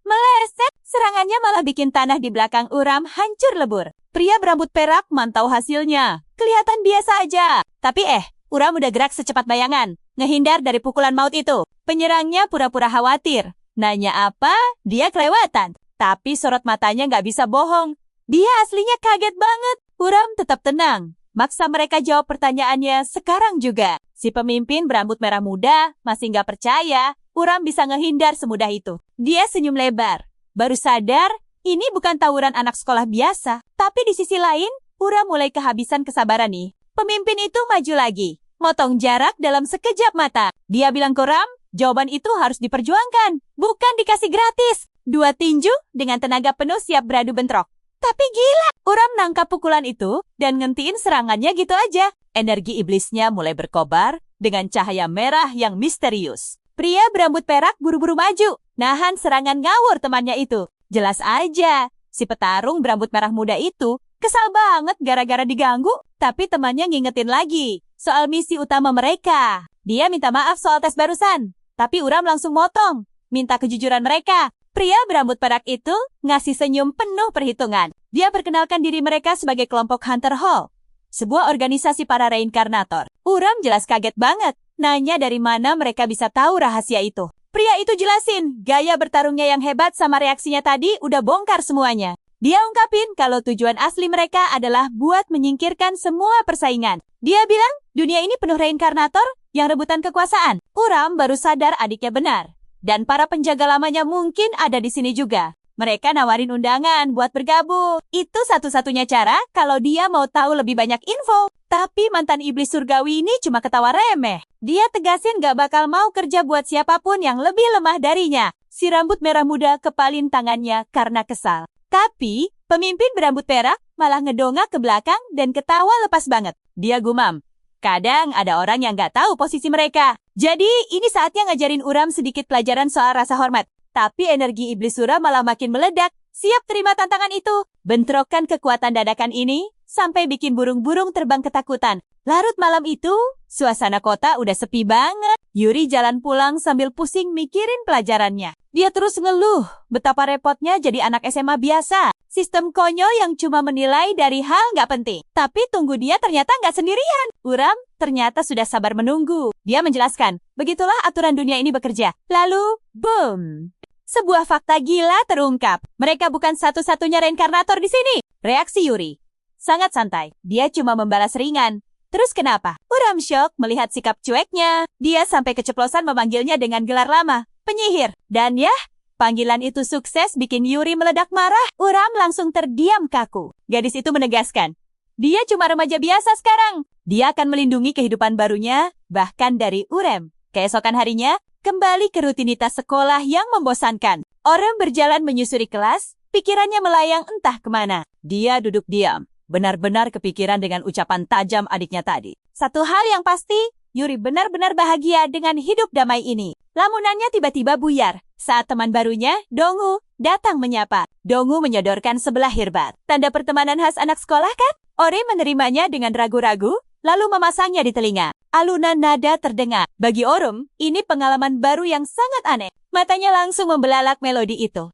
meleset, serangannya malah bikin tanah di belakang Uram hancur lebur. Pria berambut perak mantau hasilnya. Kelihatan biasa aja. Tapi Uram udah gerak secepat bayangan. Ngehindar dari pukulan maut itu. Penyerangnya pura-pura khawatir. Nanya apa, dia kelewatan. Tapi sorot matanya nggak bisa bohong. Dia aslinya kaget banget. Uram tetap tenang. Maksa mereka jawab pertanyaannya sekarang juga. Si pemimpin berambut merah muda masih nggak percaya Uram bisa ngehindar semudah itu. Dia senyum lebar. Baru sadar, ini bukan tawuran anak sekolah biasa. Tapi di sisi lain, Uram mulai kehabisan kesabaran nih. Pemimpin itu maju lagi. Motong jarak dalam sekejap mata. Dia bilang ke Uram, jawaban itu harus diperjuangkan. Bukan dikasih gratis. Dua tinju dengan tenaga penuh siap beradu bentrok. Tapi gila, Uram nangkap pukulan itu dan ngentiin serangannya gitu aja. Energi iblisnya mulai berkobar dengan cahaya merah yang misterius. Pria berambut perak buru-buru maju, nahan serangan ngawur temannya itu. Jelas aja, si petarung berambut merah muda itu kesal banget gara-gara diganggu. Tapi temannya ngingetin lagi soal misi utama mereka. Dia minta maaf soal tes barusan, tapi Uram langsung motong, minta kejujuran mereka. Pria berambut perak itu ngasih senyum penuh perhitungan. Dia perkenalkan diri mereka sebagai kelompok Hunter Hall, sebuah organisasi para reinkarnator. Uram jelas kaget banget. Nanya dari mana mereka bisa tahu rahasia itu. Pria itu jelasin, gaya bertarungnya yang hebat sama reaksinya tadi udah bongkar semuanya. Dia ungkapin kalau tujuan asli mereka adalah buat menyingkirkan semua persaingan. Dia bilang, dunia ini penuh reinkarnator yang rebutan kekuasaan. Uram baru sadar adiknya benar. Dan para penjaga lamanya mungkin ada di sini juga. Mereka nawarin undangan buat bergabung. Itu satu-satunya cara kalau dia mau tahu lebih banyak info. Tapi mantan iblis surgawi ini cuma ketawa remeh. Dia tegasin gak bakal mau kerja buat siapapun yang lebih lemah darinya. Si rambut merah muda kepalin tangannya karena kesal. Tapi pemimpin berambut perak malah ngedongak ke belakang dan ketawa lepas banget. Dia gumam. Kadang ada orang yang gak tahu posisi mereka. Jadi ini saatnya ngajarin Uram sedikit pelajaran soal rasa hormat. Tapi energi iblis Uram malah makin meledak. Siap terima tantangan itu. Bentrokan kekuatan dadakan ini sampai bikin burung-burung terbang ketakutan. Larut malam itu, suasana kota udah sepi banget. Yuri jalan pulang sambil pusing mikirin pelajarannya. Dia terus ngeluh betapa repotnya jadi anak SMA biasa. Sistem konyol yang cuma menilai dari hal nggak penting. Tapi tunggu, dia ternyata nggak sendirian. Uram ternyata sudah sabar menunggu. Dia menjelaskan, begitulah aturan dunia ini bekerja. Lalu, boom! Sebuah fakta gila terungkap. Mereka bukan satu-satunya reinkarnator di sini. Reaksi Yuri sangat santai. Dia cuma membalas ringan. Terus kenapa? Uram syok melihat sikap cueknya. Dia sampai keceplosan memanggilnya dengan gelar lama, penyihir. Dan ya, panggilan itu sukses bikin Yuri meledak marah. Uram langsung terdiam kaku. Gadis itu menegaskan, dia cuma remaja biasa sekarang. Dia akan melindungi kehidupan barunya, bahkan dari Uram. Keesokan harinya, kembali ke rutinitas sekolah yang membosankan. Uram berjalan menyusuri kelas, pikirannya melayang entah kemana. Dia duduk diam, benar-benar kepikiran dengan ucapan tajam adiknya tadi. Satu hal yang pasti, Yuri benar-benar bahagia dengan hidup damai ini. Lamunannya tiba-tiba buyar saat teman barunya, Dongu, datang menyapa. Dongu menyodorkan sebelah hirbat. Tanda pertemanan khas anak sekolah kan? Ore menerimanya dengan ragu-ragu, lalu memasangnya di telinga. Alunan nada terdengar. Bagi Orum, ini pengalaman baru yang sangat aneh. Matanya langsung membelalak melodi itu.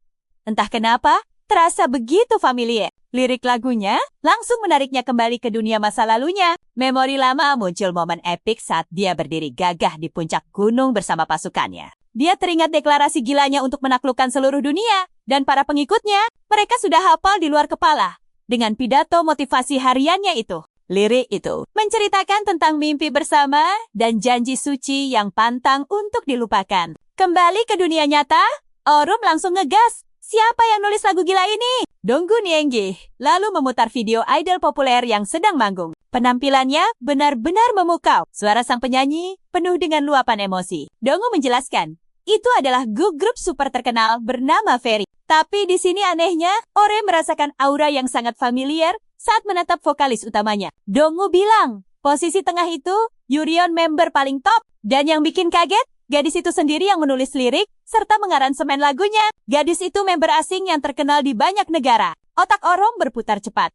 Entah kenapa, terasa begitu familiar. Lirik lagunya langsung menariknya kembali ke dunia masa lalunya. Memori lama muncul momen epik saat dia berdiri gagah di puncak gunung bersama pasukannya. Dia teringat deklarasi gilanya untuk menaklukkan seluruh dunia, dan para pengikutnya, mereka sudah hafal di luar kepala. Dengan pidato motivasi hariannya itu, lirik itu menceritakan tentang mimpi bersama dan janji suci yang pantang untuk dilupakan. Kembali ke dunia nyata, Orum langsung ngegas. Siapa yang nulis lagu gila ini? Donggu Nienggih lalu memutar video idol populer yang sedang manggung. Penampilannya benar-benar memukau. Suara sang penyanyi penuh dengan luapan emosi. Donggu menjelaskan, itu adalah grup super terkenal bernama Ferry. Tapi di sini anehnya, Ore merasakan aura yang sangat familiar saat menatap vokalis utamanya. Donggu bilang, posisi tengah itu Yurion member paling top. Dan yang bikin kaget, gadis itu sendiri yang menulis lirik serta mengaransemen lagunya. Gadis itu member asing yang terkenal di banyak negara. Otak Orom berputar cepat.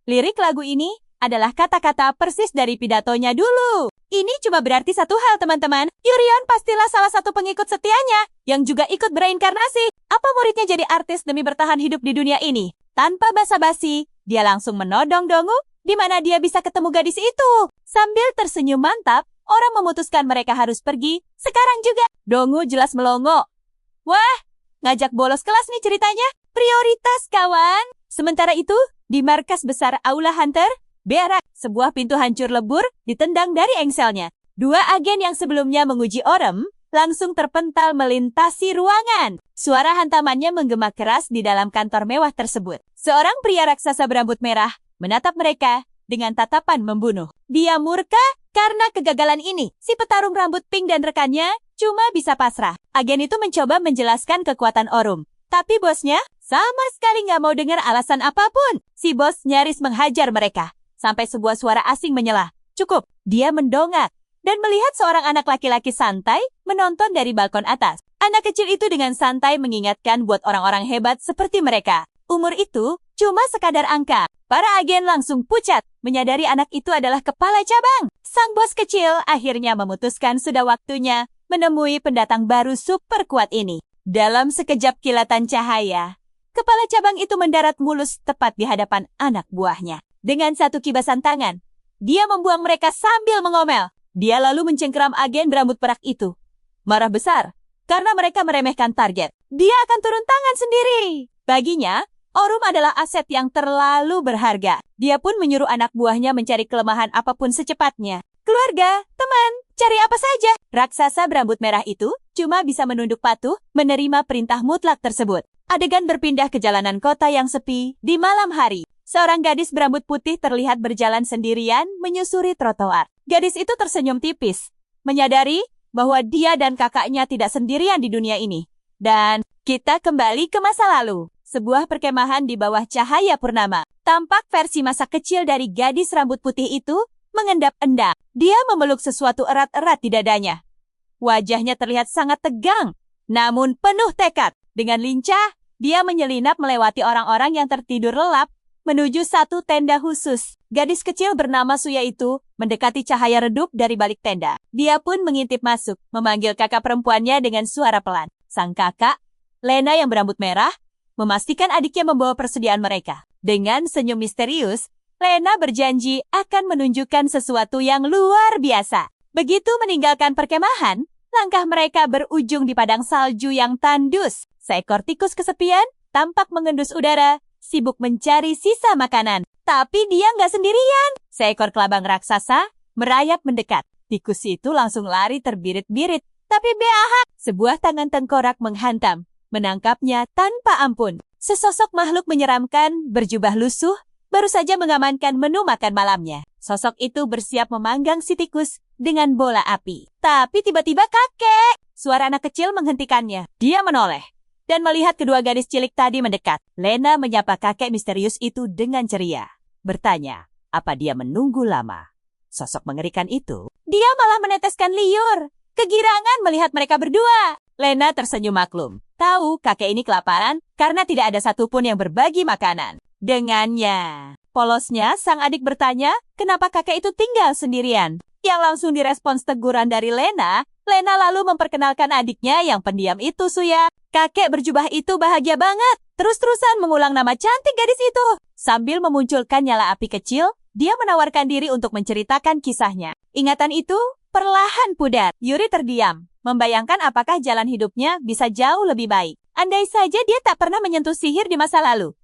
Lirik lagu ini adalah kata-kata persis dari pidatonya dulu. Ini cuma berarti satu hal, teman-teman. Yurion pastilah salah satu pengikut setianya yang juga ikut bereinkarnasi. Apa muridnya jadi artis demi bertahan hidup di dunia ini? Tanpa basa-basi, dia langsung menodong Donggu di mana dia bisa ketemu gadis itu. Sambil tersenyum mantap, orang memutuskan mereka harus pergi sekarang juga. Donggu jelas melongo. Wah, ngajak bolos kelas nih ceritanya. Prioritas, kawan. Sementara itu, di markas besar Aula Hunter, berak, sebuah pintu hancur lebur ditendang dari engselnya. Dua agen yang sebelumnya menguji Orem langsung terpental melintasi ruangan. Suara hantamannya menggema keras di dalam kantor mewah tersebut. Seorang pria raksasa berambut merah menatap mereka dengan tatapan membunuh. Dia murka karena kegagalan ini. Si petarung rambut pink dan rekannya cuma bisa pasrah. Agen itu mencoba menjelaskan kekuatan Orum. Tapi bosnya sama sekali nggak mau dengar alasan apapun. Si bos nyaris menghajar mereka. Sampai sebuah suara asing menyela. Cukup, dia mendongak dan melihat seorang anak laki-laki santai menonton dari balkon atas. Anak kecil itu dengan santai mengingatkan buat orang-orang hebat seperti mereka. Umur itu cuma sekadar angka. Para agen langsung pucat, menyadari anak itu adalah kepala cabang. Sang bos kecil akhirnya memutuskan sudah waktunya menemui pendatang baru super kuat ini. Dalam sekejap kilatan cahaya, kepala cabang itu mendarat mulus tepat di hadapan anak buahnya. Dengan satu kibasan tangan, dia membuang mereka sambil mengomel. Dia lalu mencengkeram agen berambut perak itu. Marah besar, karena mereka meremehkan target. Dia akan turun tangan sendiri. Baginya, Orum adalah aset yang terlalu berharga. Dia pun menyuruh anak buahnya mencari kelemahan apapun secepatnya. Keluarga, teman, cari apa saja. Raksasa berambut merah itu cuma bisa menunduk patuh menerima perintah mutlak tersebut. Adegan berpindah ke jalanan kota yang sepi di malam hari. Seorang gadis berambut putih terlihat berjalan sendirian menyusuri trotoar. Gadis itu tersenyum tipis, menyadari bahwa dia dan kakaknya tidak sendirian di dunia ini. Dan kita kembali ke masa lalu. Sebuah perkemahan di bawah cahaya purnama. Tampak versi masa kecil dari gadis rambut putih itu mengendap-endap. Dia memeluk sesuatu erat-erat di dadanya. Wajahnya terlihat sangat tegang, namun penuh tekad. Dengan lincah, dia menyelinap melewati orang-orang yang tertidur lelap menuju satu tenda khusus. Gadis kecil bernama Suya itu mendekati cahaya redup dari balik tenda. Dia pun mengintip masuk, memanggil kakak perempuannya dengan suara pelan. Sang kakak, Lena yang berambut merah, memastikan adiknya membawa persediaan mereka. Dengan senyum misterius, Lena berjanji akan menunjukkan sesuatu yang luar biasa. Begitu meninggalkan perkemahan, langkah mereka berujung di padang salju yang tandus. Seekor tikus kesepian tampak mengendus udara, sibuk mencari sisa makanan. Tapi dia nggak sendirian. Seekor kelabang raksasa merayap mendekat. Tikus itu langsung lari terbirit-birit. Tapi sebuah tangan tengkorak menghantam, menangkapnya tanpa ampun. Sesosok makhluk menyeramkan, berjubah lusuh, baru saja mengamankan menu makan malamnya. Sosok itu bersiap memanggang si tikus dengan bola api. Tapi tiba-tiba kakek. Suara anak kecil menghentikannya. Dia menoleh dan melihat kedua gadis cilik tadi mendekat. Lena menyapa kakek misterius itu dengan ceria. Bertanya, apa dia menunggu lama? Sosok mengerikan itu, dia malah meneteskan liur. Kegirangan melihat mereka berdua. Lena tersenyum maklum. Tahu kakek ini kelaparan karena tidak ada satupun yang berbagi makanan dengannya. Polosnya, sang adik bertanya, kenapa kakek itu tinggal sendirian? Yang langsung direspons teguran dari Lena, Lena lalu memperkenalkan adiknya yang pendiam itu, Suya. Kakek berjubah itu bahagia banget. Terus-terusan mengulang nama cantik gadis itu. Sambil memunculkan nyala api kecil, dia menawarkan diri untuk menceritakan kisahnya. Ingatan itu perlahan pudar. Yuri terdiam, membayangkan apakah jalan hidupnya bisa jauh lebih baik. Andai saja dia tak pernah menyentuh sihir di masa lalu.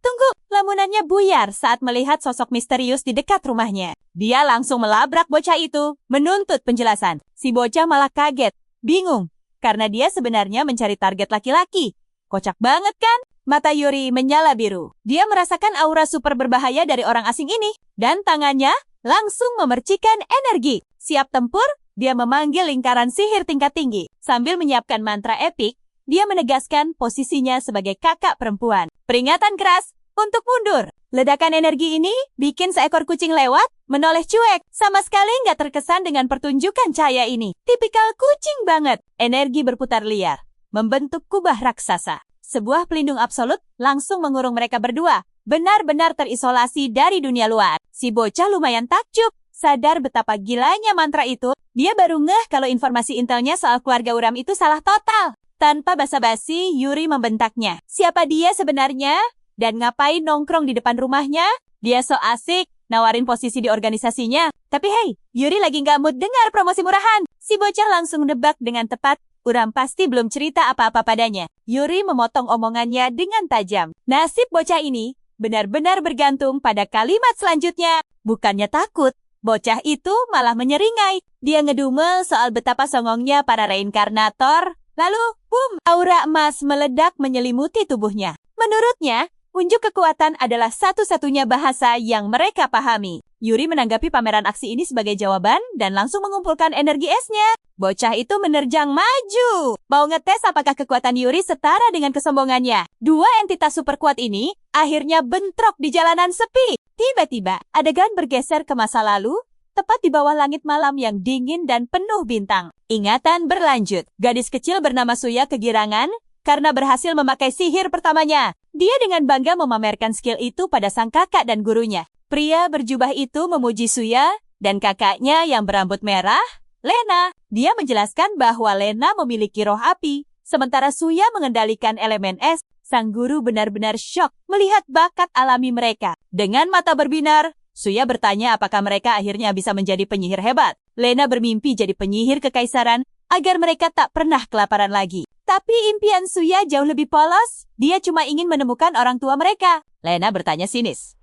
Tunggu, lamunannya buyar saat melihat sosok misterius di dekat rumahnya. Dia langsung melabrak bocah itu, menuntut penjelasan. Si bocah malah kaget, bingung, karena dia sebenarnya mencari target laki-laki. Kocak banget kan? Mata Yuri menyala biru. Dia merasakan aura super berbahaya dari orang asing ini, dan tangannya langsung memercikan energi. Siap tempur, dia memanggil lingkaran sihir tingkat tinggi. Sambil menyiapkan mantra epik, dia menegaskan posisinya sebagai kakak perempuan. Peringatan keras untuk mundur. Ledakan energi ini bikin seekor kucing lewat, menoleh cuek. Sama sekali nggak terkesan dengan pertunjukan cahaya ini. Tipikal kucing banget. Energi berputar liar, membentuk kubah raksasa. Sebuah pelindung absolut langsung mengurung mereka berdua. Benar-benar terisolasi dari dunia luar. Si bocah lumayan takjub. Sadar betapa gilanya mantra itu, dia baru ngeh kalau informasi intelnya soal keluarga Uram itu salah total. Tanpa basa-basi, Yuri membentaknya. Siapa dia sebenarnya? Dan ngapain nongkrong di depan rumahnya? Dia so asik, nawarin posisi di organisasinya. Tapi hey, Yuri lagi nggak mood dengar promosi murahan. Si bocah langsung nebak dengan tepat. Uram pasti belum cerita apa-apa padanya. Yuri memotong omongannya dengan tajam. Nasib bocah ini benar-benar bergantung pada kalimat selanjutnya. Bukannya takut, bocah itu malah menyeringai. Dia ngedumel soal betapa songongnya para reinkarnator. Lalu, boom, aura emas meledak menyelimuti tubuhnya. Menurutnya, unjuk kekuatan adalah satu-satunya bahasa yang mereka pahami. Yuri menanggapi pameran aksi ini sebagai jawaban dan langsung mengumpulkan energi esnya. Bocah itu menerjang maju. Mau ngetes apakah kekuatan Yuri setara dengan kesombongannya. Dua entitas super kuat ini akhirnya bentrok di jalanan sepi. Tiba-tiba, adegan bergeser ke masa lalu, tepat di bawah langit malam yang dingin dan penuh bintang. Ingatan berlanjut. Gadis kecil bernama Suya kegirangan karena berhasil memakai sihir pertamanya. Dia dengan bangga memamerkan skill itu pada sang kakak dan gurunya. Pria berjubah itu memuji Suya dan kakaknya yang berambut merah, Lena. Dia menjelaskan bahwa Lena memiliki roh api, sementara Suya mengendalikan elemen es. Sang guru benar-benar syok melihat bakat alami mereka. Dengan mata berbinar, Suya bertanya apakah mereka akhirnya bisa menjadi penyihir hebat. Lena bermimpi jadi penyihir kekaisaran agar mereka tak pernah kelaparan lagi. Tapi impian Suya jauh lebih polos. Dia cuma ingin menemukan orang tua mereka. Lena bertanya sinis.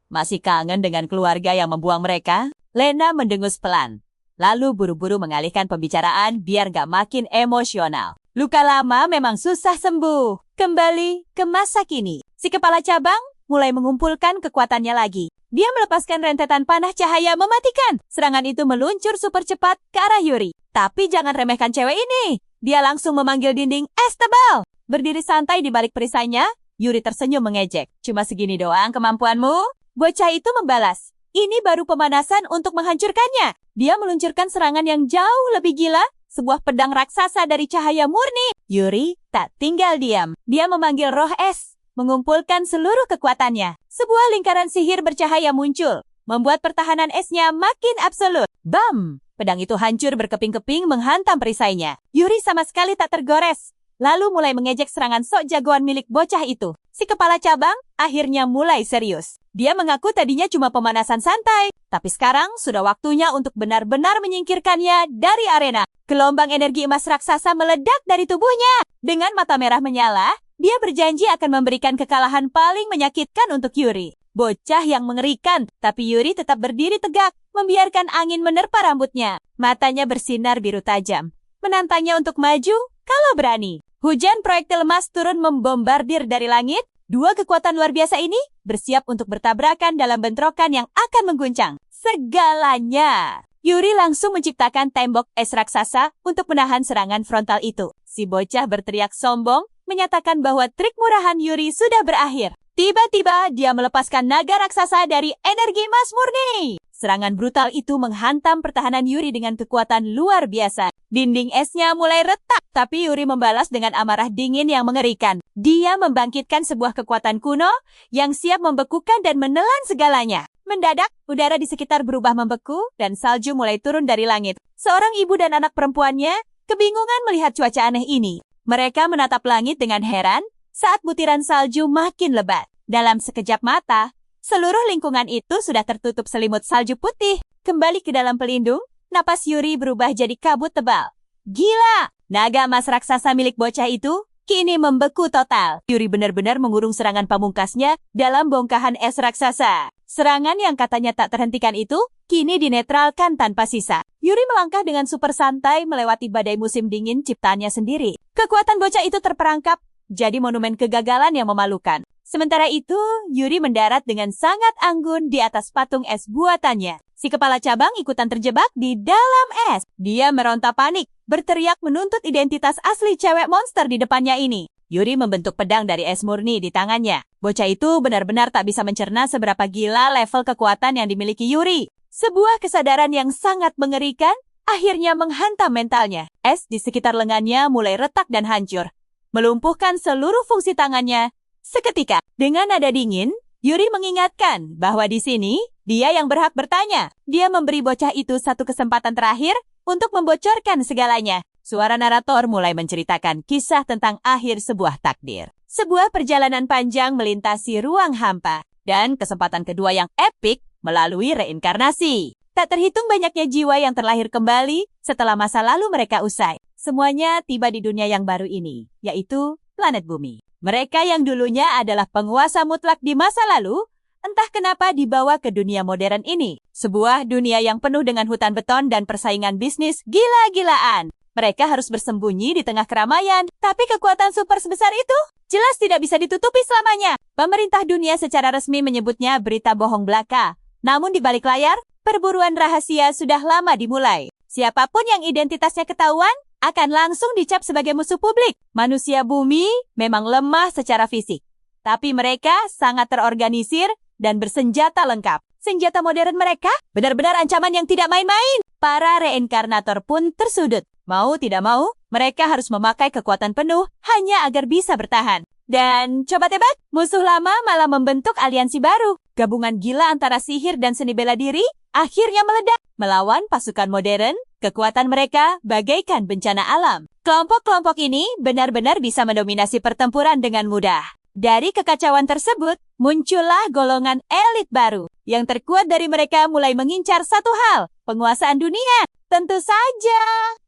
Masih kangen dengan keluarga yang membuang mereka? Lena mendengus pelan. Lalu buru-buru mengalihkan pembicaraan biar gak makin emosional. Luka lama memang susah sembuh. Kembali ke masa kini. Si kepala cabang mulai mengumpulkan kekuatannya lagi. Dia melepaskan rentetan panah cahaya mematikan. Serangan itu meluncur super cepat ke arah Yuri. Tapi jangan remehkan cewek ini. Dia langsung memanggil dinding es tebal. Berdiri santai di balik perisainya, Yuri tersenyum mengejek. Cuma segini doang kemampuanmu? Bocah itu membalas. Ini baru pemanasan untuk menghancurkannya. Dia meluncurkan serangan yang jauh lebih gila. Sebuah pedang raksasa dari cahaya murni. Yuri tak tinggal diam. Dia memanggil roh es, mengumpulkan seluruh kekuatannya. Sebuah lingkaran sihir bercahaya muncul, membuat pertahanan esnya makin absolut. Bam! Pedang itu hancur berkeping-keping menghantam perisainya. Yuri sama sekali tak tergores. Lalu mulai mengejek serangan sok jagoan milik bocah itu. Si kepala cabang akhirnya mulai serius. Dia mengaku tadinya cuma pemanasan santai, tapi sekarang sudah waktunya untuk benar-benar menyingkirkannya dari arena. Gelombang energi emas raksasa meledak dari tubuhnya. Dengan mata merah menyala, dia berjanji akan memberikan kekalahan paling menyakitkan untuk Yuri. Bocah yang mengerikan, tapi Yuri tetap berdiri tegak, membiarkan angin menerpa rambutnya. Matanya bersinar biru tajam, menantangnya untuk maju kalau berani. Hujan proyektil emas turun membombardir dari langit. Dua kekuatan luar biasa ini bersiap untuk bertabrakan dalam bentrokan yang akan mengguncang segalanya. Yuri langsung menciptakan tembok es raksasa untuk menahan serangan frontal itu. Si bocah berteriak sombong, menyatakan bahwa trik murahan Yuri sudah berakhir. Tiba-tiba dia melepaskan naga raksasa dari energi emas murni. Serangan brutal itu menghantam pertahanan Yuri dengan kekuatan luar biasa. Dinding esnya mulai retak, tapi Yuri membalas dengan amarah dingin yang mengerikan. Dia membangkitkan sebuah kekuatan kuno yang siap membekukan dan menelan segalanya. Mendadak, udara di sekitar berubah membeku dan salju mulai turun dari langit. Seorang ibu dan anak perempuannya kebingungan melihat cuaca aneh ini. Mereka menatap langit dengan heran saat butiran salju makin lebat. Dalam sekejap mata, seluruh lingkungan itu sudah tertutup selimut salju putih. Kembali ke dalam pelindung, napas Yuri berubah jadi kabut tebal. Gila! Naga emas raksasa milik bocah itu kini membeku total. Yuri benar-benar mengurung serangan pamungkasnya dalam bongkahan es raksasa. Serangan yang katanya tak terhentikan itu kini dinetralkan tanpa sisa. Yuri melangkah dengan super santai melewati badai musim dingin ciptaannya sendiri. Kekuatan bocah itu terperangkap jadi monumen kegagalan yang memalukan. Sementara itu, Yuri mendarat dengan sangat anggun di atas patung es buatannya. Si kepala cabang ikutan terjebak di dalam es. Dia meronta panik, berteriak menuntut identitas asli cewek monster di depannya ini. Yuri membentuk pedang dari es murni di tangannya. Bocah itu benar-benar tak bisa mencerna seberapa gila level kekuatan yang dimiliki Yuri. Sebuah kesadaran yang sangat mengerikan akhirnya menghantam mentalnya. Es di sekitar lengannya mulai retak dan hancur, melumpuhkan seluruh fungsi tangannya. Seketika, dengan nada dingin, Yuri mengingatkan bahwa di sini, dia yang berhak bertanya. Dia memberi bocah itu satu kesempatan terakhir untuk membocorkan segalanya. Suara narator mulai menceritakan kisah tentang akhir sebuah takdir. Sebuah perjalanan panjang melintasi ruang hampa. Dan kesempatan kedua yang epik melalui reinkarnasi. Tak terhitung banyaknya jiwa yang terlahir kembali setelah masa lalu mereka usai. Semuanya tiba di dunia yang baru ini, yaitu planet bumi. Mereka yang dulunya adalah penguasa mutlak di masa lalu, entah kenapa dibawa ke dunia modern ini. Sebuah dunia yang penuh dengan hutan beton dan persaingan bisnis gila-gilaan. Mereka harus bersembunyi di tengah keramaian, tapi kekuatan super sebesar itu jelas tidak bisa ditutupi selamanya. Pemerintah dunia secara resmi menyebutnya berita bohong belaka. Namun di balik layar, perburuan rahasia sudah lama dimulai. Siapapun yang identitasnya ketahuan akan langsung dicap sebagai musuh publik. Manusia bumi memang lemah secara fisik, tapi mereka sangat terorganisir dan bersenjata lengkap. Senjata modern mereka benar-benar ancaman yang tidak main-main. Para reinkarnator pun tersudut. Mau tidak mau, mereka harus memakai kekuatan penuh hanya agar bisa bertahan. Dan coba tebak, musuh lama malah membentuk aliansi baru. Gabungan gila antara sihir dan seni bela diri akhirnya meledak. Melawan pasukan modern, kekuatan mereka bagaikan bencana alam. Kelompok-kelompok ini benar-benar bisa mendominasi pertempuran dengan mudah. Dari kekacauan tersebut, muncullah golongan elit baru. Yang terkuat dari mereka mulai mengincar satu hal, penguasaan dunia. Tentu saja,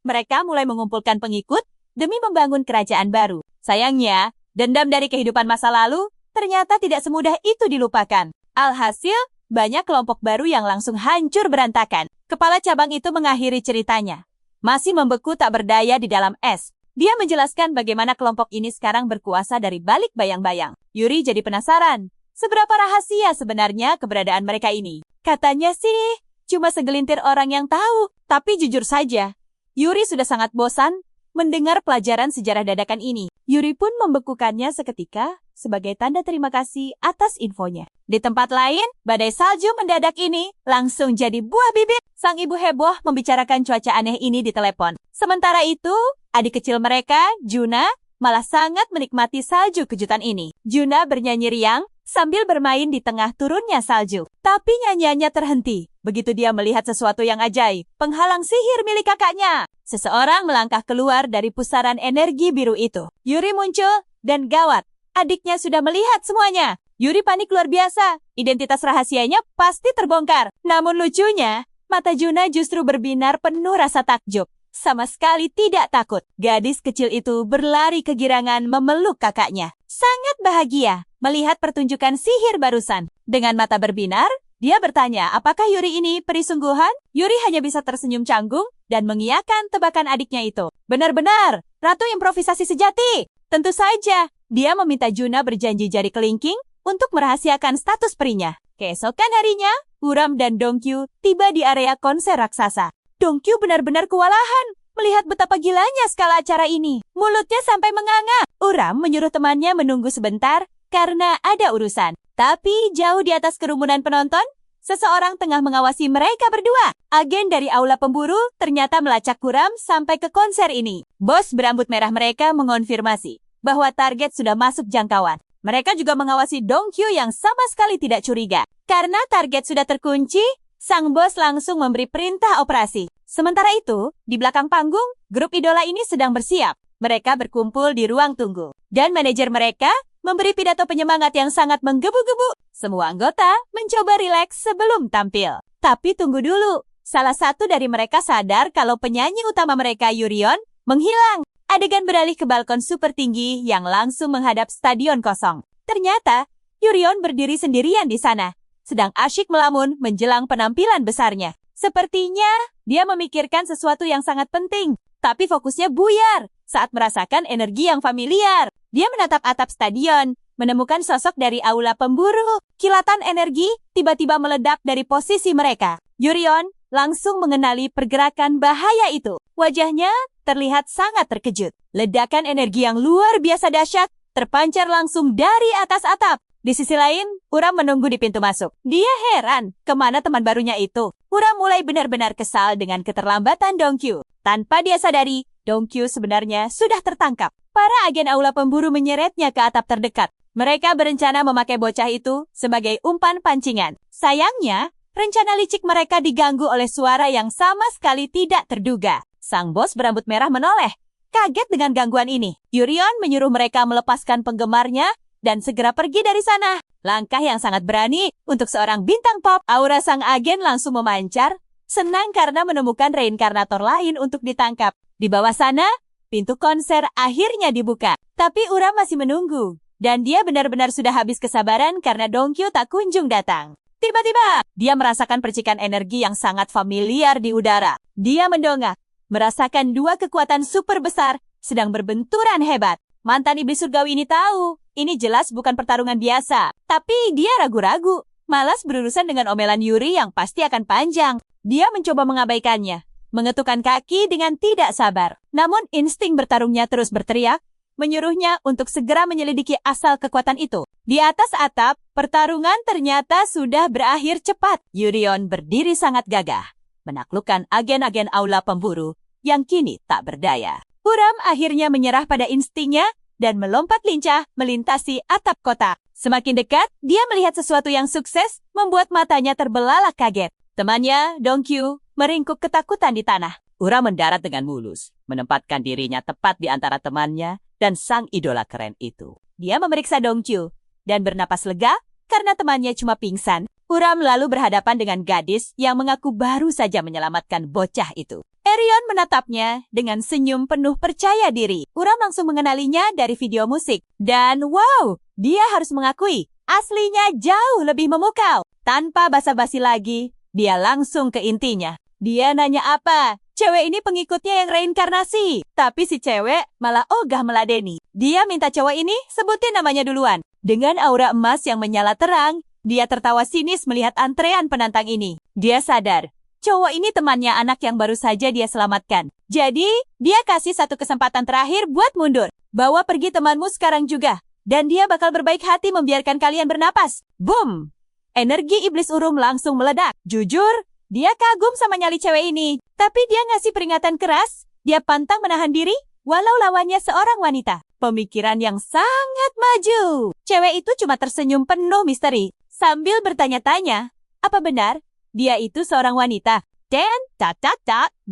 mereka mulai mengumpulkan pengikut demi membangun kerajaan baru. Sayangnya, dendam dari kehidupan masa lalu ternyata tidak semudah itu dilupakan. Alhasil, banyak kelompok baru yang langsung hancur berantakan. Kepala cabang itu mengakhiri ceritanya. Masih membeku tak berdaya di dalam es. Dia menjelaskan bagaimana kelompok ini sekarang berkuasa dari balik bayang-bayang. Yuri jadi penasaran, seberapa rahasia sebenarnya keberadaan mereka ini. Katanya sih, cuma segelintir orang yang tahu. Tapi jujur saja, Yuri sudah sangat bosan mendengar pelajaran sejarah dadakan ini. Yuri pun membekukannya seketika sebagai tanda terima kasih atas infonya. Di tempat lain, badai salju mendadak ini langsung jadi buah bibit. Sang ibu heboh membicarakan cuaca aneh ini di telepon. Sementara itu, adik kecil mereka, Juna, malah sangat menikmati salju kejutan ini. Juna bernyanyi riang sambil bermain di tengah turunnya salju. Tapi nyanyiannya terhenti begitu dia melihat sesuatu yang ajaib, penghalang sihir milik kakaknya. Seseorang melangkah keluar dari pusaran energi biru itu. Yuri muncul dan gawat, adiknya sudah melihat semuanya. Yuri panik luar biasa, identitas rahasianya pasti terbongkar. Namun lucunya, mata Juna justru berbinar penuh rasa takjub. Sama sekali tidak takut. Gadis kecil itu berlari kegirangan memeluk kakaknya. Sangat bahagia melihat pertunjukan sihir barusan. Dengan mata berbinar, dia bertanya apakah Yuri ini peri sungguhan. Yuri hanya bisa tersenyum canggung dan mengiyakan tebakan adiknya itu. Benar-benar, ratu improvisasi sejati. Tentu saja, dia meminta Juna berjanji jari kelingking untuk merahasiakan status perinya. Keesokan harinya, Uram dan Dongkyu tiba di area konser raksasa. Dongkyu benar-benar kewalahan melihat betapa gilanya skala acara ini. Mulutnya sampai menganga. Uram menyuruh temannya menunggu sebentar karena ada urusan. Tapi jauh di atas kerumunan penonton, seseorang tengah mengawasi mereka berdua. Agen dari aula pemburu ternyata melacak Uram sampai ke konser ini. Bos berambut merah mereka mengonfirmasi bahwa target sudah masuk jangkauan. Mereka juga mengawasi Dongkyu yang sama sekali tidak curiga. Karena target sudah terkunci, sang bos langsung memberi perintah operasi. Sementara itu, di belakang panggung, grup idola ini sedang bersiap. Mereka berkumpul di ruang tunggu. Dan manajer mereka memberi pidato penyemangat yang sangat menggebu-gebu. Semua anggota mencoba rileks sebelum tampil. Tapi tunggu dulu, salah satu dari mereka sadar kalau penyanyi utama mereka, Yurion, menghilang. Adegan beralih ke balkon super tinggi yang langsung menghadap stadion kosong. Ternyata, Yurion berdiri sendirian di sana, sedang asyik melamun menjelang penampilan besarnya. Sepertinya, dia memikirkan sesuatu yang sangat penting, tapi fokusnya buyar saat merasakan energi yang familiar. Dia menatap atap stadion, menemukan sosok dari aula pemburu. Kilatan energi tiba-tiba meledak dari posisi mereka. Yurion langsung mengenali pergerakan bahaya itu. Wajahnya terlihat sangat terkejut. Ledakan energi yang luar biasa dahsyat terpancar langsung dari atas atap. Di sisi lain, Uram menunggu di pintu masuk. Dia heran kemana teman barunya itu. Uram mulai benar-benar kesal dengan keterlambatan Dongkyu. Tanpa dia sadari, Dongkyu sebenarnya sudah tertangkap. Para agen aula pemburu menyeretnya ke atap terdekat. Mereka berencana memakai bocah itu sebagai umpan pancingan. Sayangnya, rencana licik mereka diganggu oleh suara yang sama sekali tidak terduga. Sang bos berambut merah menoleh, kaget dengan gangguan ini. Yurion menyuruh mereka melepaskan penggemarnya dan segera pergi dari sana. Langkah yang sangat berani untuk seorang bintang pop. Aura sang agen langsung memancar, senang karena menemukan reinkarnator lain untuk ditangkap. Di bawah sana, pintu konser akhirnya dibuka. Tapi Uram masih menunggu. Dan dia benar-benar sudah habis kesabaran karena Dongkyu tak kunjung datang. Tiba-tiba, dia merasakan percikan energi yang sangat familiar di udara. Dia mendongak, merasakan dua kekuatan super besar sedang berbenturan hebat. Mantan iblis surgawi ini tahu, ini jelas bukan pertarungan biasa. Tapi dia ragu-ragu, malas berurusan dengan omelan Yuri yang pasti akan panjang. Dia mencoba mengabaikannya, mengetukkan kaki dengan tidak sabar. Namun insting bertarungnya terus berteriak, menyuruhnya untuk segera menyelidiki asal kekuatan itu. Di atas atap, pertarungan ternyata sudah berakhir cepat. Yurion berdiri sangat gagah, menaklukkan agen-agen aula pemburu yang kini tak berdaya. Uram akhirnya menyerah pada instingnya dan melompat lincah melintasi atap kota. Semakin dekat, dia melihat sesuatu yang sukses membuat matanya terbelalak kaget. Temannya, Dongkyu, meringkuk ketakutan di tanah. Uram mendarat dengan mulus, menempatkan dirinya tepat di antara temannya dan sang idola keren itu. Dia memeriksa Dongkyu dan bernapas lega karena temannya cuma pingsan. Uram lalu berhadapan dengan gadis yang mengaku baru saja menyelamatkan bocah itu. Erion menatapnya dengan senyum penuh percaya diri. Uram langsung mengenalinya dari video musik. Dan wow, dia harus mengakui, aslinya jauh lebih memukau. Tanpa basa-basi lagi, dia langsung ke intinya. Dia nanya apa? Cewek ini pengikutnya yang reinkarnasi. Tapi si cewek malah ogah meladeni. Dia minta cowok ini sebutin namanya duluan. Dengan aura emas yang menyala terang, dia tertawa sinis melihat antrean penantang ini. Dia sadar, cowok ini temannya anak yang baru saja dia selamatkan. Jadi, dia kasih satu kesempatan terakhir buat mundur. Bawa pergi temanmu sekarang juga. Dan dia bakal berbaik hati membiarkan kalian bernapas. Boom! Energi iblis Urum langsung meledak. Jujur, dia kagum sama nyali cewek ini. Tapi dia ngasih peringatan keras. Dia pantang menahan diri, walau lawannya seorang wanita. Pemikiran yang sangat maju. Cewek itu cuma tersenyum penuh misteri, sambil bertanya-tanya, apa benar dia itu seorang wanita? Dan,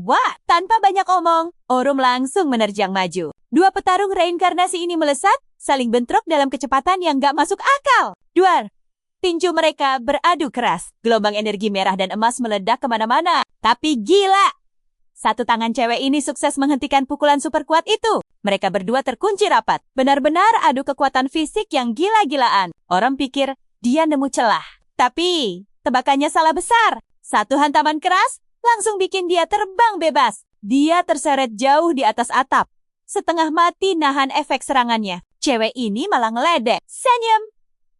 wah, tanpa banyak omong, Urum langsung menerjang maju. Dua petarung reinkarnasi ini melesat, saling bentrok dalam kecepatan yang gak masuk akal. Duar, tinju mereka beradu keras. Gelombang energi merah dan emas meledak kemana-mana. Tapi gila! Satu tangan cewek ini sukses menghentikan pukulan super kuat itu. Mereka berdua terkunci rapat. Benar-benar adu kekuatan fisik yang gila-gilaan. Orang pikir dia nemu celah. Tapi, tebakannya salah besar. Satu hantaman keras langsung bikin dia terbang bebas. Dia terseret jauh di atas atap. Setengah mati nahan efek serangannya. Cewek ini malah ngeledek. Senyum.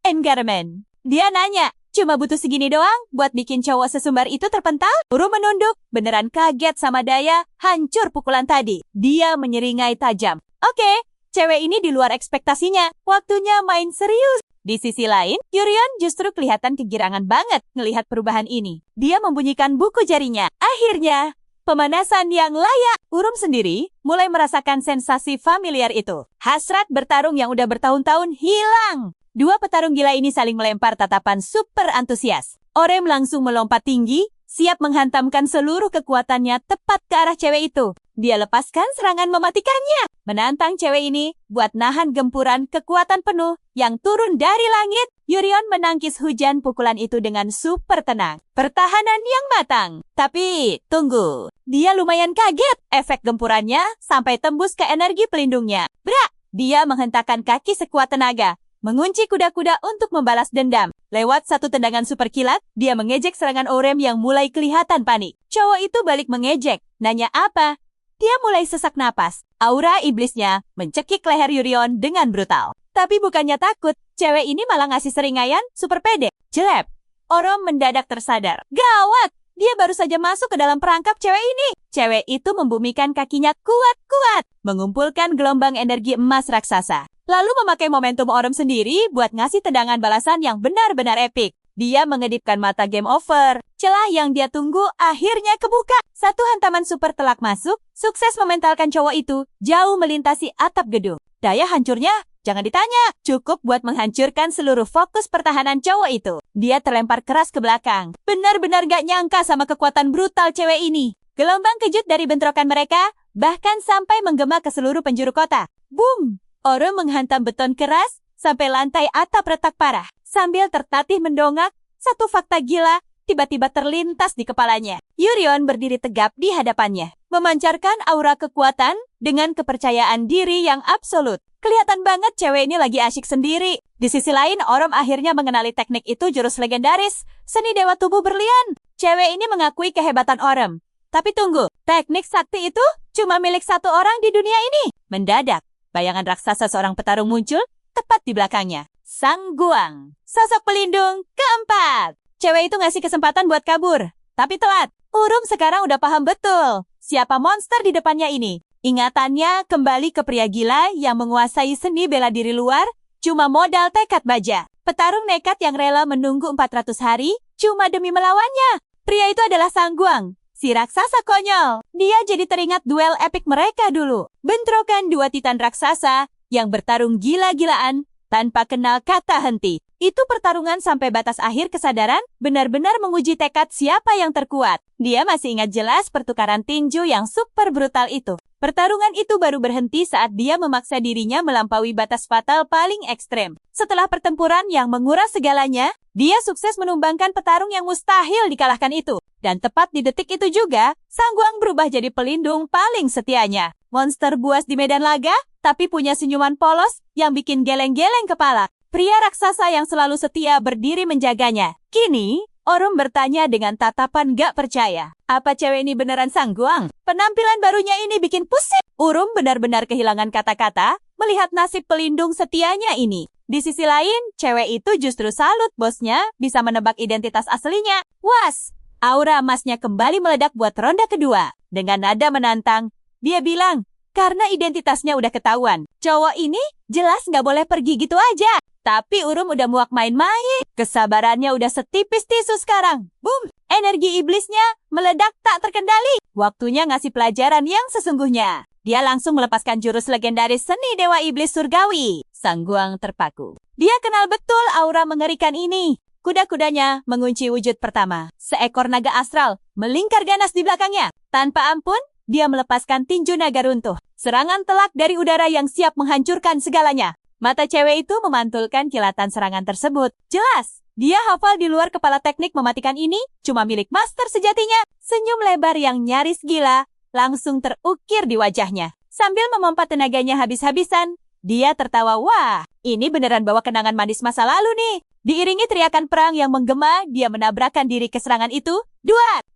Engagement. Dia nanya, cuma butuh segini doang buat bikin cowok sesumbar itu terpental? Urum menunduk, beneran kaget sama daya, hancur pukulan tadi. Dia menyeringai tajam. Oke, cewek ini di luar ekspektasinya. Waktunya main serius. Di sisi lain, Yurion justru kelihatan kegirangan banget ngelihat perubahan ini. Dia membunyikan buku jarinya. Akhirnya, pemanasan yang layak. Urum sendiri mulai merasakan sensasi familiar itu. Hasrat bertarung yang udah bertahun-tahun hilang. Dua petarung gila ini saling melempar tatapan super antusias. Orem langsung melompat tinggi siap menghantamkan seluruh kekuatannya tepat ke arah cewek itu. Dia lepaskan serangan mematikannya, menantang cewek ini buat nahan gempuran kekuatan penuh yang turun dari langit. Yurion menangkis hujan pukulan itu dengan super tenang. Pertahanan yang matang. Tapi, tunggu. Dia lumayan kaget. Efek gempurannya sampai tembus ke energi pelindungnya. Brak! Dia menghentakkan kaki sekuat tenaga, mengunci kuda-kuda untuk membalas dendam. Lewat satu tendangan super kilat, dia mengejek serangan Orem yang mulai kelihatan panik. Cowok itu balik mengejek. Nanya apa? Dia mulai sesak napas. Aura iblisnya mencekik leher Yurion dengan brutal. Tapi bukannya takut, cewek ini malah ngasih seringayan super pede. Jelep. Orem mendadak tersadar. Gawat! Dia baru saja masuk ke dalam perangkap cewek ini. Cewek itu membumikan kakinya kuat-kuat, mengumpulkan gelombang energi emas raksasa. Lalu memakai momentum Orem sendiri buat ngasih tendangan balasan yang benar-benar epik. Dia mengedipkan mata game over. Celah yang dia tunggu akhirnya kebuka. Satu hantaman super telak masuk, sukses mementalkan cowok itu jauh melintasi atap gedung. Daya hancurnya jangan ditanya, cukup buat menghancurkan seluruh fokus pertahanan cowok itu. Dia terlempar keras ke belakang. Benar-benar gak nyangka sama kekuatan brutal cewek ini. Gelombang kejut dari bentrokan mereka bahkan sampai menggema ke seluruh penjuru kota. Boom! Orem menghantam beton keras sampai lantai atap retak parah. Sambil tertatih mendongak, satu fakta gila tiba-tiba terlintas di kepalanya. Yurion berdiri tegap di hadapannya, memancarkan aura kekuatan dengan kepercayaan diri yang absolut. Kelihatan banget cewek ini lagi asyik sendiri. Di sisi lain, Orem akhirnya mengenali teknik itu jurus legendaris, seni dewa tubuh berlian. Cewek ini mengakui kehebatan Orem. Tapi tunggu, teknik sakti itu cuma milik satu orang di dunia ini. Mendadak, bayangan raksasa seorang petarung muncul tepat di belakangnya. Sang Guang, sosok pelindung keempat. Cewek itu ngasih kesempatan buat kabur, tapi telat. Urum sekarang udah paham betul siapa monster di depannya ini. Ingatannya kembali ke pria gila yang menguasai seni bela diri luar, cuma modal tekad baja. Petarung nekat yang rela menunggu 400 hari cuma demi melawannya. Pria itu adalah Sang Guang, si raksasa konyol. Dia jadi teringat duel epik mereka dulu. Bentrokan dua titan raksasa yang bertarung gila-gilaan tanpa kenal kata henti. Itu pertarungan sampai batas akhir kesadaran, benar-benar menguji tekad siapa yang terkuat. Dia masih ingat jelas pertukaran tinju yang super brutal itu. Pertarungan itu baru berhenti saat dia memaksa dirinya melampaui batas fatal paling ekstrem. Setelah pertempuran yang menguras segalanya, dia sukses menumbangkan petarung yang mustahil dikalahkan itu. Dan tepat di detik itu juga, Sang Guang berubah jadi pelindung paling setianya. Monster buas di medan laga, tapi punya senyuman polos yang bikin geleng-geleng kepala. Pria raksasa yang selalu setia berdiri menjaganya. Kini, Orem bertanya dengan tatapan gak percaya. Apa cewek ini beneran Sang Guang? Penampilan barunya ini bikin pusing. Orem benar-benar kehilangan kata-kata melihat nasib pelindung setianya ini. Di sisi lain, cewek itu justru salut bosnya bisa menebak identitas aslinya. Was! Aura emasnya kembali meledak buat ronde kedua. Dengan nada menantang, dia bilang, karena identitasnya udah ketahuan. Cowok ini jelas nggak boleh pergi gitu aja. Tapi Urum udah muak main-main. Kesabarannya udah setipis tisu sekarang. Boom! Energi iblisnya meledak tak terkendali. Waktunya ngasih pelajaran yang sesungguhnya. Dia langsung melepaskan jurus legendaris seni Dewa Iblis Surgawi. Sang Guang terpaku. Dia kenal betul aura mengerikan ini. Kuda-kudanya mengunci wujud pertama. Seekor naga astral melingkar ganas di belakangnya. Tanpa ampun, dia melepaskan tinju naga runtuh. Serangan telak dari udara yang siap menghancurkan segalanya. Mata cewek itu memantulkan kilatan serangan tersebut. Jelas, dia hafal di luar kepala teknik mematikan ini cuma milik master sejatinya. Senyum lebar yang nyaris gila langsung terukir di wajahnya. Sambil memompa tenaganya habis-habisan, dia tertawa, wah, ini beneran bawa kenangan manis masa lalu nih. Diiringi teriakan perang yang menggema, dia menabrakkan diri ke serangan itu.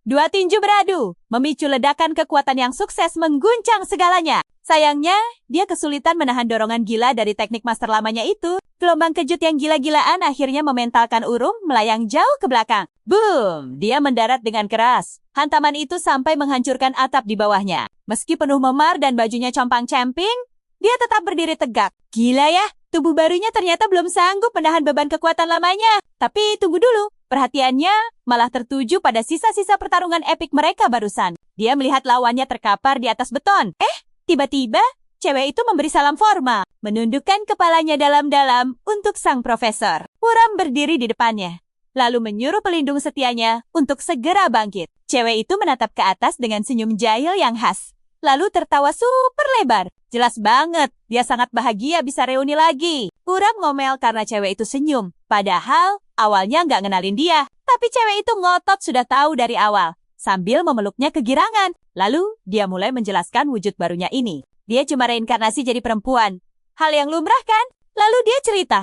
Dua tinju beradu, memicu ledakan kekuatan yang sukses mengguncang segalanya. Sayangnya, dia kesulitan menahan dorongan gila dari teknik master lamanya itu. Gelombang kejut yang gila-gilaan akhirnya mementalkan Urum melayang jauh ke belakang. Boom! Dia mendarat dengan keras. Hantaman itu sampai menghancurkan atap di bawahnya. Meski penuh memar dan bajunya compang-camping, dia tetap berdiri tegak. Gila ya, tubuh barunya ternyata belum sanggup menahan beban kekuatan lamanya. Tapi tunggu dulu, perhatiannya malah tertuju pada sisa-sisa pertarungan epik mereka barusan. Dia melihat lawannya terkapar di atas beton. Tiba-tiba, cewek itu memberi salam formal, menundukkan kepalanya dalam-dalam untuk sang profesor. Uram berdiri di depannya. lalu menyuruh pelindung setianya untuk segera bangkit. Cewek itu menatap ke atas dengan senyum jahil yang khas, lalu tertawa super lebar. Jelas banget, dia sangat bahagia bisa reuni lagi. Uram ngomel karena cewek itu senyum, padahal awalnya nggak ngenalin dia. Tapi cewek itu ngotot sudah tahu dari awal, sambil memeluknya kegirangan. Lalu, dia mulai menjelaskan wujud barunya ini. Dia cuma reinkarnasi jadi perempuan. Hal yang lumrah kan? Lalu dia cerita,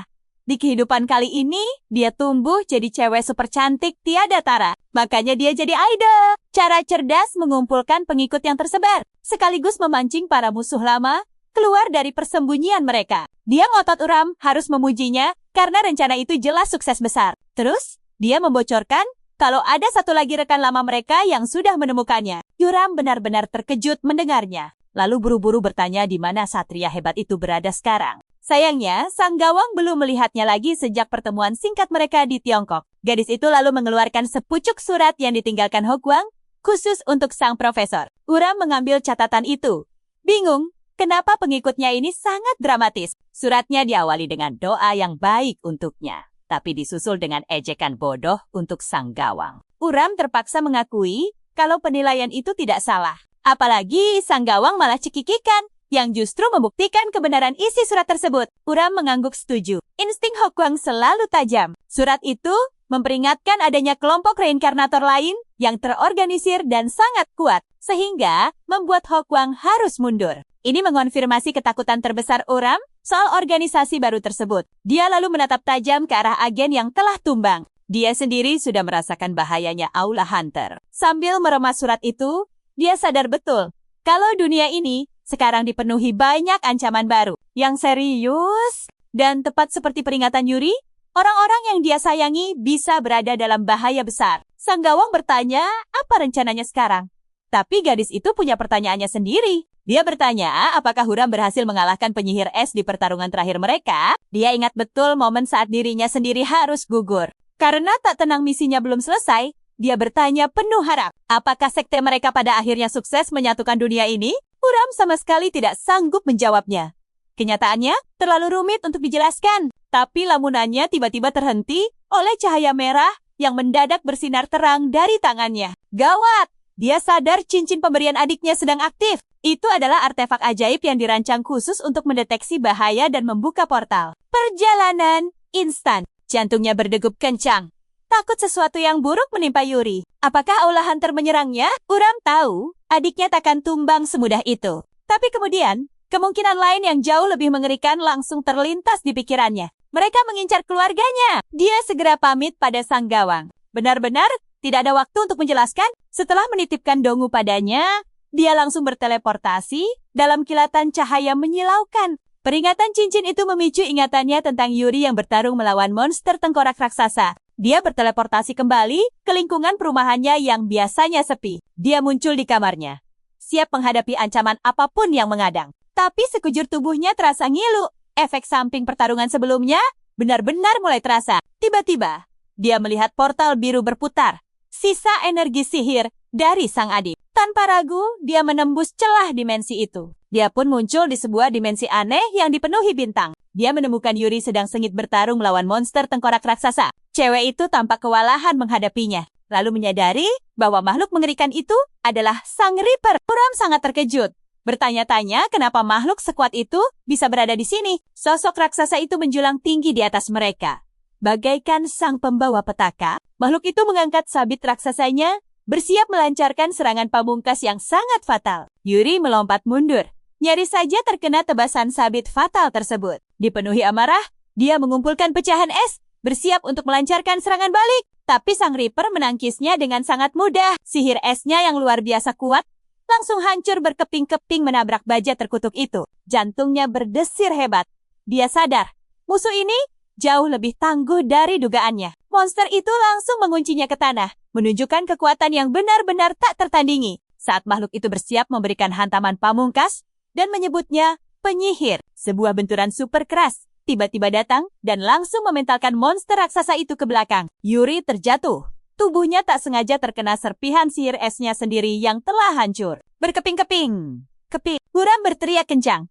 di kehidupan kali ini, dia tumbuh jadi cewek super cantik tiada tara. Makanya dia jadi idol. Cara cerdas mengumpulkan pengikut yang tersebar, sekaligus memancing para musuh lama keluar dari persembunyian mereka. Dia ngotot Uram harus memujinya karena rencana itu jelas sukses besar. Terus, dia membocorkan kalau ada satu lagi rekan lama mereka yang sudah menemukannya. Uram benar-benar terkejut mendengarnya. Lalu buru-buru bertanya di mana satria hebat itu berada sekarang. Sayangnya, Sang Gawang belum melihatnya lagi sejak pertemuan singkat mereka di Tiongkok. Gadis itu lalu mengeluarkan sepucuk surat yang ditinggalkan Hokwang, khusus untuk sang profesor. Uram mengambil catatan itu. Bingung, kenapa pengikutnya ini sangat dramatis. Suratnya diawali dengan doa yang baik untuknya, tapi disusul dengan ejekan bodoh untuk Sang Gawang. Uram terpaksa mengakui kalau penilaian itu tidak salah. Apalagi Sang Gawang malah cekikikan, yang justru membuktikan kebenaran isi surat tersebut. Uram mengangguk setuju. Insting Hokwang selalu tajam. Surat itu memperingatkan adanya kelompok reinkarnator lain yang terorganisir dan sangat kuat, sehingga membuat Hokwang harus mundur. Ini mengonfirmasi ketakutan terbesar Uram soal organisasi baru tersebut. Dia lalu menatap tajam ke arah agen yang telah tumbang. Dia sendiri sudah merasakan bahayanya Aula Hunter. Sambil meremas surat itu, dia sadar betul kalau dunia ini sekarang dipenuhi banyak ancaman baru yang serius. Dan tepat seperti peringatan Yuri, orang-orang yang dia sayangi bisa berada dalam bahaya besar. Sang Gawang bertanya apa rencananya sekarang. Tapi gadis itu punya pertanyaannya sendiri. Dia bertanya apakah Uram berhasil mengalahkan penyihir es di pertarungan terakhir mereka. Dia ingat betul momen saat dirinya sendiri harus gugur. Karena tak tenang misinya belum selesai, dia bertanya penuh harap, apakah sekte mereka pada akhirnya sukses menyatukan dunia ini? Uram sama sekali tidak sanggup menjawabnya. Kenyataannya terlalu rumit untuk dijelaskan, tapi lamunannya tiba-tiba terhenti oleh cahaya merah yang mendadak bersinar terang dari tangannya. Gawat! Dia sadar cincin pemberian adiknya sedang aktif. Itu adalah artefak ajaib yang dirancang khusus untuk mendeteksi bahaya dan membuka portal. Perjalanan instan. Jantungnya berdegup kencang. Takut sesuatu yang buruk menimpa Yuri. Apakah Aula Hunter menyerangnya? Uram tahu adiknya takkan tumbang semudah itu. Tapi kemudian, kemungkinan lain yang jauh lebih mengerikan langsung terlintas di pikirannya. Mereka mengincar keluarganya. Dia segera pamit pada Sang Gawang. Benar-benar tidak ada waktu untuk menjelaskan. Setelah menitipkan dongu padanya, dia langsung berteleportasi dalam kilatan cahaya menyilaukan. Peringatan cincin itu memicu ingatannya tentang Yuri yang bertarung melawan monster tengkorak raksasa. Dia berteleportasi kembali ke lingkungan perumahannya yang biasanya sepi. Dia muncul di kamarnya, siap menghadapi ancaman apapun yang mengadang. Tapi sekujur tubuhnya terasa ngilu. Efek samping pertarungan sebelumnya benar-benar mulai terasa. Tiba-tiba, dia melihat portal biru berputar. Sisa energi sihir dari sang adik. Tanpa ragu, dia menembus celah dimensi itu. Dia pun muncul di sebuah dimensi aneh yang dipenuhi bintang. Dia menemukan Yuri sedang sengit bertarung melawan monster tengkorak raksasa. Cewek itu tampak kewalahan menghadapinya, lalu menyadari bahwa makhluk mengerikan itu adalah Sang Reaper. Uram sangat terkejut, bertanya-tanya kenapa makhluk sekuat itu bisa berada di sini. Sosok raksasa itu menjulang tinggi di atas mereka. Bagaikan sang pembawa petaka, makhluk itu mengangkat sabit raksasanya, bersiap melancarkan serangan pamungkas yang sangat fatal. Yuri melompat mundur, nyaris saja terkena tebasan sabit fatal tersebut. Dipenuhi amarah, dia mengumpulkan pecahan es, bersiap untuk melancarkan serangan balik. Tapi Sang Reaper menangkisnya dengan sangat mudah. Sihir esnya yang luar biasa kuat langsung hancur berkeping-keping menabrak baja terkutuk itu. Jantungnya berdesir hebat. Dia sadar, musuh ini jauh lebih tangguh dari dugaannya. Monster itu langsung menguncinya ke tanah, menunjukkan kekuatan yang benar-benar tak tertandingi. Saat makhluk itu bersiap memberikan hantaman pamungkas dan menyebutnya penyihir, sebuah benturan super keras tiba-tiba datang dan langsung mementalkan monster raksasa itu ke belakang. Yuri terjatuh. Tubuhnya tak sengaja terkena serpihan sihir esnya sendiri yang telah hancur. Berkeping-keping. Keping. Uram berteriak kencang.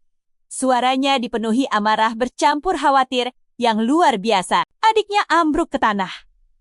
Suaranya dipenuhi amarah bercampur khawatir yang luar biasa. Adiknya ambruk ke tanah.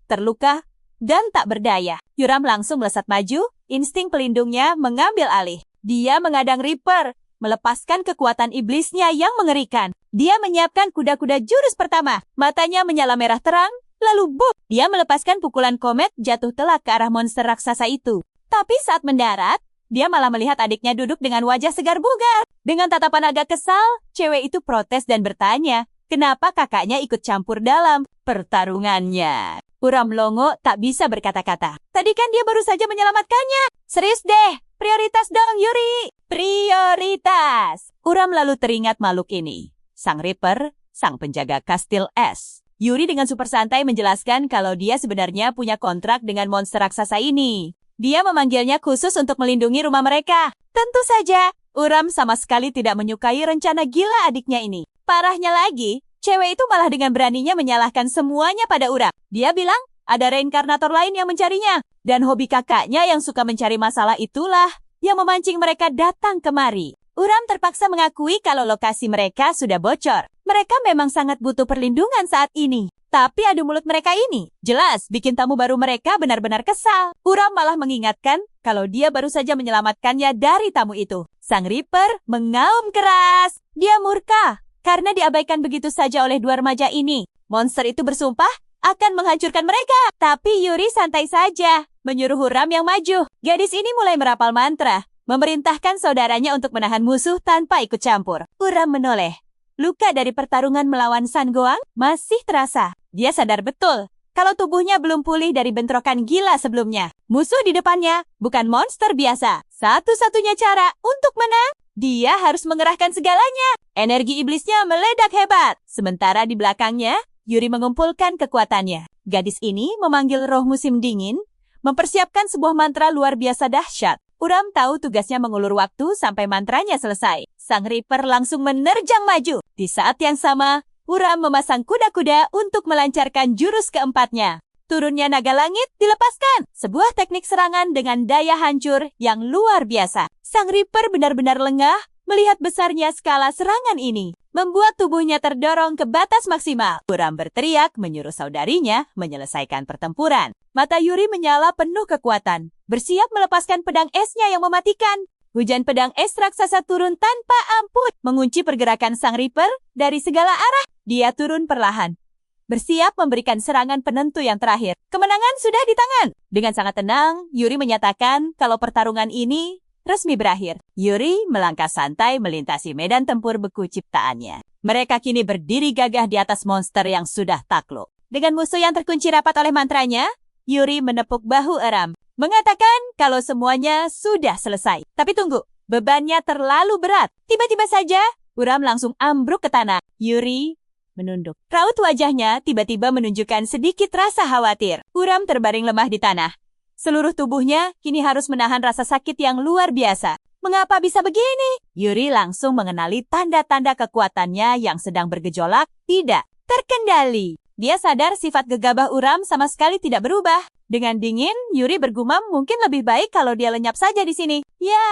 terluka, dan tak berdaya. Yuram langsung melesat maju, insting pelindungnya mengambil alih. Dia mengadang Reaper, melepaskan kekuatan iblisnya yang mengerikan. Dia menyiapkan kuda-kuda jurus pertama. Matanya menyala merah terang, lalu boom! Dia melepaskan pukulan komet jatuh telak ke arah monster raksasa itu. Tapi saat mendarat, dia malah melihat adiknya duduk dengan wajah segar bugar. Dengan tatapan agak kesal, cewek itu protes dan bertanya, kenapa kakaknya ikut campur dalam pertarungannya. Uram Longo tak bisa berkata-kata. Tadi kan dia baru saja menyelamatkannya. Serius deh, prioritas dong Yuri. Prioritas. Uram lalu teringat makhluk ini. Sang Reaper, sang penjaga kastil es. Yuri dengan super santai menjelaskan kalau dia sebenarnya punya kontrak dengan monster raksasa ini. Dia memanggilnya khusus untuk melindungi rumah mereka. Tentu saja, Uram sama sekali tidak menyukai rencana gila adiknya ini. Parahnya lagi, cewek itu malah dengan beraninya menyalahkan semuanya pada Uram. Dia bilang, ada reinkarnator lain yang mencarinya. Dan hobi kakaknya yang suka mencari masalah itulah yang memancing mereka datang kemari. Uram terpaksa mengakui kalau lokasi mereka sudah bocor. Mereka memang sangat butuh perlindungan saat ini. Tapi adu mulut mereka ini jelas bikin tamu baru mereka benar-benar kesal. Uram malah mengingatkan kalau dia baru saja menyelamatkannya dari tamu itu. Sang Reaper mengaum keras. Dia murka karena diabaikan begitu saja oleh dua remaja ini. Monster itu bersumpah akan menghancurkan mereka. Tapi Yuri santai saja, menyuruh Uram yang maju. Gadis ini mulai merapal mantra, memerintahkan saudaranya untuk menahan musuh tanpa ikut campur. Uram menoleh. Luka dari pertarungan melawan San Goang masih terasa. Dia sadar betul kalau tubuhnya belum pulih dari bentrokan gila sebelumnya. Musuh di depannya bukan monster biasa. Satu-satunya cara untuk menang, dia harus mengerahkan segalanya. Energi iblisnya meledak hebat. Sementara di belakangnya, Yuri mengumpulkan kekuatannya. Gadis ini memanggil roh musim dingin, mempersiapkan sebuah mantra luar biasa dahsyat. Uram tahu tugasnya mengulur waktu sampai mantranya selesai. Sang Reaper langsung menerjang maju. Di saat yang sama, Uram memasang kuda-kuda untuk melancarkan jurus keempatnya. Turunnya naga langit dilepaskan. Sebuah teknik serangan dengan daya hancur yang luar biasa. Sang Reaper benar-benar lengah melihat besarnya skala serangan ini. Membuat tubuhnya terdorong ke batas maksimal. Uram berteriak menyuruh saudarinya menyelesaikan pertempuran. Mata Yuri menyala penuh kekuatan. Bersiap melepaskan pedang esnya yang mematikan. Hujan pedang es raksasa turun tanpa ampun. Mengunci pergerakan Sang Reaper dari segala arah. Dia turun perlahan. Bersiap memberikan serangan penentu yang terakhir. Kemenangan sudah di tangan. Dengan sangat tenang, Yuri menyatakan kalau pertarungan ini resmi berakhir. Yuri melangkah santai melintasi medan tempur beku ciptaannya. Mereka kini berdiri gagah di atas monster yang sudah takluk. Dengan musuh yang terkunci rapat oleh mantranya, Yuri menepuk bahu Uram, mengatakan kalau semuanya sudah selesai. Tapi tunggu, bebannya terlalu berat. Tiba-tiba saja, Uram langsung ambruk ke tanah. Yuri menunduk. Raut wajahnya tiba-tiba menunjukkan sedikit rasa khawatir. Uram terbaring lemah di tanah. Seluruh tubuhnya kini harus menahan rasa sakit yang luar biasa. Mengapa bisa begini? Yuri langsung mengenali tanda-tanda kekuatannya yang sedang bergejolak tidak terkendali. Dia sadar sifat gegabah Uram sama sekali tidak berubah. Dengan dingin, Yuri bergumam mungkin lebih baik kalau dia lenyap saja di sini. Ya,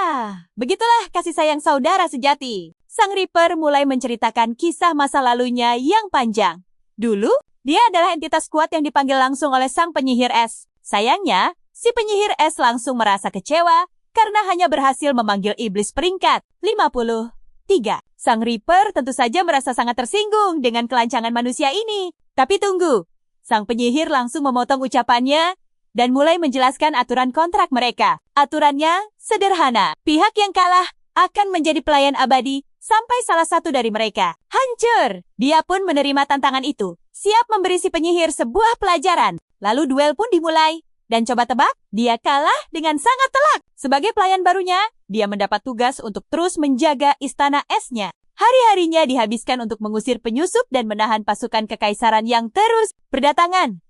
begitulah kasih sayang saudara sejati. Sang Reaper mulai menceritakan kisah masa lalunya yang panjang. Dulu, dia adalah entitas kuat yang dipanggil langsung oleh sang penyihir es. Sayangnya, si penyihir es langsung merasa kecewa karena hanya berhasil memanggil iblis peringkat 53. Sang Reaper tentu saja merasa sangat tersinggung dengan kelancangan manusia ini. Tapi tunggu, sang penyihir langsung memotong ucapannya dan mulai menjelaskan aturan kontrak mereka. Aturannya sederhana. Pihak yang kalah akan menjadi pelayan abadi sampai salah satu dari mereka hancur. Dia pun menerima tantangan itu, siap memberi si penyihir sebuah pelajaran. Lalu duel pun dimulai. Dan coba tebak, dia kalah dengan sangat telak. Sebagai pelayan barunya, dia mendapat tugas untuk terus menjaga istana esnya. Hari-harinya dihabiskan untuk mengusir penyusup dan menahan pasukan kekaisaran yang terus berdatangan.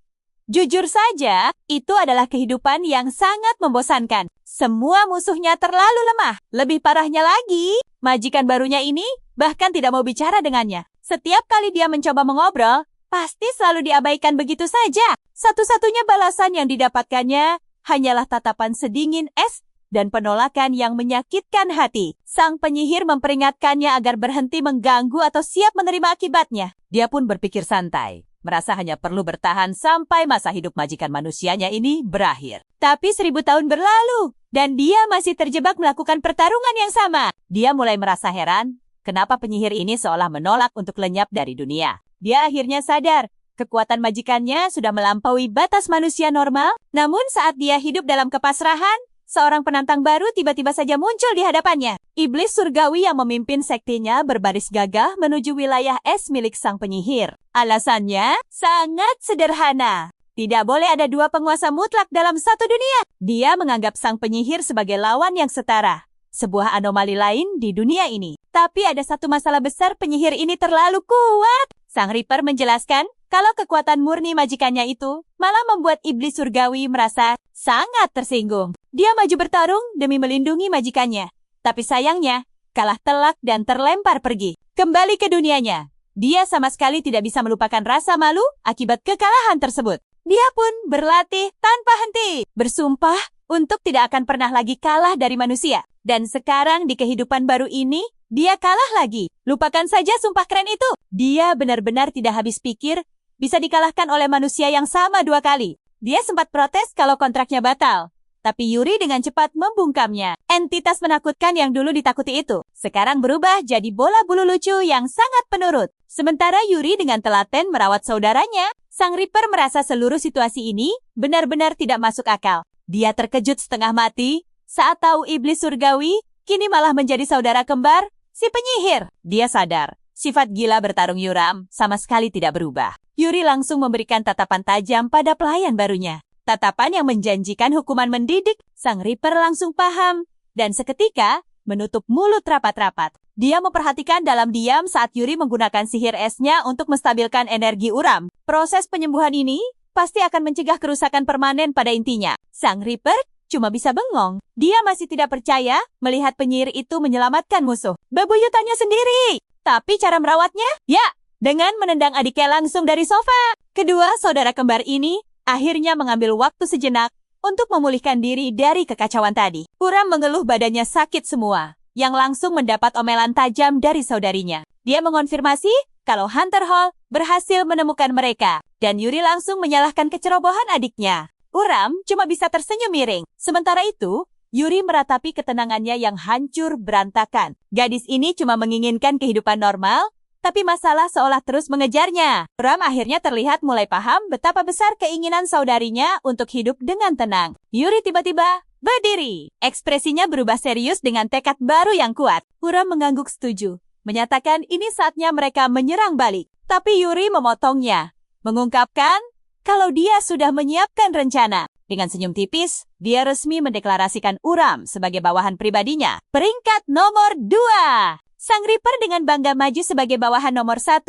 Jujur saja, itu adalah kehidupan yang sangat membosankan. Semua musuhnya terlalu lemah. Lebih parahnya lagi, majikan barunya ini bahkan tidak mau bicara dengannya. Setiap kali dia mencoba mengobrol, pasti selalu diabaikan begitu saja. Satu-satunya balasan yang didapatkannya hanyalah tatapan sedingin es dan penolakan yang menyakitkan hati. Sang penyihir memperingatkannya agar berhenti mengganggu atau siap menerima akibatnya. Dia pun berpikir santai. merasa hanya perlu bertahan sampai masa hidup majikan manusianya ini berakhir. Tapi 1000 tahun berlalu, dan dia masih terjebak melakukan pertarungan yang sama. Dia mulai merasa heran, kenapa penyihir ini seolah menolak untuk lenyap dari dunia. Dia akhirnya sadar, kekuatan majikannya sudah melampaui batas manusia normal. Namun saat dia hidup dalam kepasrahan, seorang penantang baru tiba-tiba saja muncul di hadapannya. Iblis surgawi yang memimpin sektinya berbaris gagah menuju wilayah es milik sang penyihir. Alasannya sangat sederhana. Tidak boleh ada dua penguasa mutlak dalam satu dunia. Dia menganggap sang penyihir sebagai lawan yang setara. Sebuah anomali lain di dunia ini. Tapi ada satu masalah besar, penyihir ini terlalu kuat. Sang Reaper menjelaskan kalau kekuatan murni majikannya itu malah membuat iblis surgawi merasa sangat tersinggung. Dia maju bertarung demi melindungi majikannya. Tapi sayangnya, kalah telak dan terlempar pergi. Kembali ke dunianya. Dia sama sekali tidak bisa melupakan rasa malu akibat kekalahan tersebut. Dia pun berlatih tanpa henti. Bersumpah untuk tidak akan pernah lagi kalah dari manusia. Dan sekarang di kehidupan baru ini, dia kalah lagi. Lupakan saja sumpah keren itu. Dia benar-benar tidak habis pikir bisa dikalahkan oleh manusia yang sama 2 kali. Dia sempat protes kalau kontraknya batal. Tapi Yuri dengan cepat membungkamnya. Entitas menakutkan yang dulu ditakuti itu sekarang berubah jadi bola bulu lucu yang sangat penurut. Sementara Yuri dengan telaten merawat saudaranya, Sang Reaper merasa seluruh situasi ini benar-benar tidak masuk akal. Dia terkejut setengah mati saat tahu iblis surgawi kini malah menjadi saudara kembar si penyihir. Dia sadar, sifat gila bertarung Yuram sama sekali tidak berubah. Yuri langsung memberikan tatapan tajam pada pelayan barunya. Tatapan yang menjanjikan hukuman mendidik. Sang Reaper langsung paham dan seketika menutup mulut rapat-rapat. Dia memperhatikan dalam diam saat Yuri menggunakan sihir esnya untuk menstabilkan energi Uram. Proses penyembuhan ini pasti akan mencegah kerusakan permanen pada intinya. Sang Reaper cuma bisa bengong. Dia masih tidak percaya melihat penyihir itu menyelamatkan musuh bebuyutannya sendiri. Tapi cara merawatnya? Ya, dengan menendang adiknya langsung dari sofa. Kedua saudara kembar ini akhirnya mengambil waktu sejenak untuk memulihkan diri dari kekacauan tadi. Uram mengeluh badannya sakit semua, yang langsung mendapat omelan tajam dari saudarinya. Dia mengonfirmasi kalau Hunter Hall berhasil menemukan mereka, dan Yuri langsung menyalahkan kecerobohan adiknya. Uram cuma bisa tersenyum miring. Sementara itu, Yuri meratapi ketenangannya yang hancur berantakan. Gadis ini cuma menginginkan kehidupan normal, tapi masalah seolah terus mengejarnya. Uram akhirnya terlihat mulai paham betapa besar keinginan saudarinya untuk hidup dengan tenang. Yuri tiba-tiba berdiri. Ekspresinya berubah serius dengan tekad baru yang kuat. Uram mengangguk setuju, menyatakan ini saatnya mereka menyerang balik. Tapi Yuri memotongnya, mengungkapkan kalau dia sudah menyiapkan rencana. Dengan senyum tipis, dia resmi mendeklarasikan Uram sebagai bawahan pribadinya. Peringkat nomor 2. Sang Reaper dengan bangga maju sebagai bawahan nomor 1,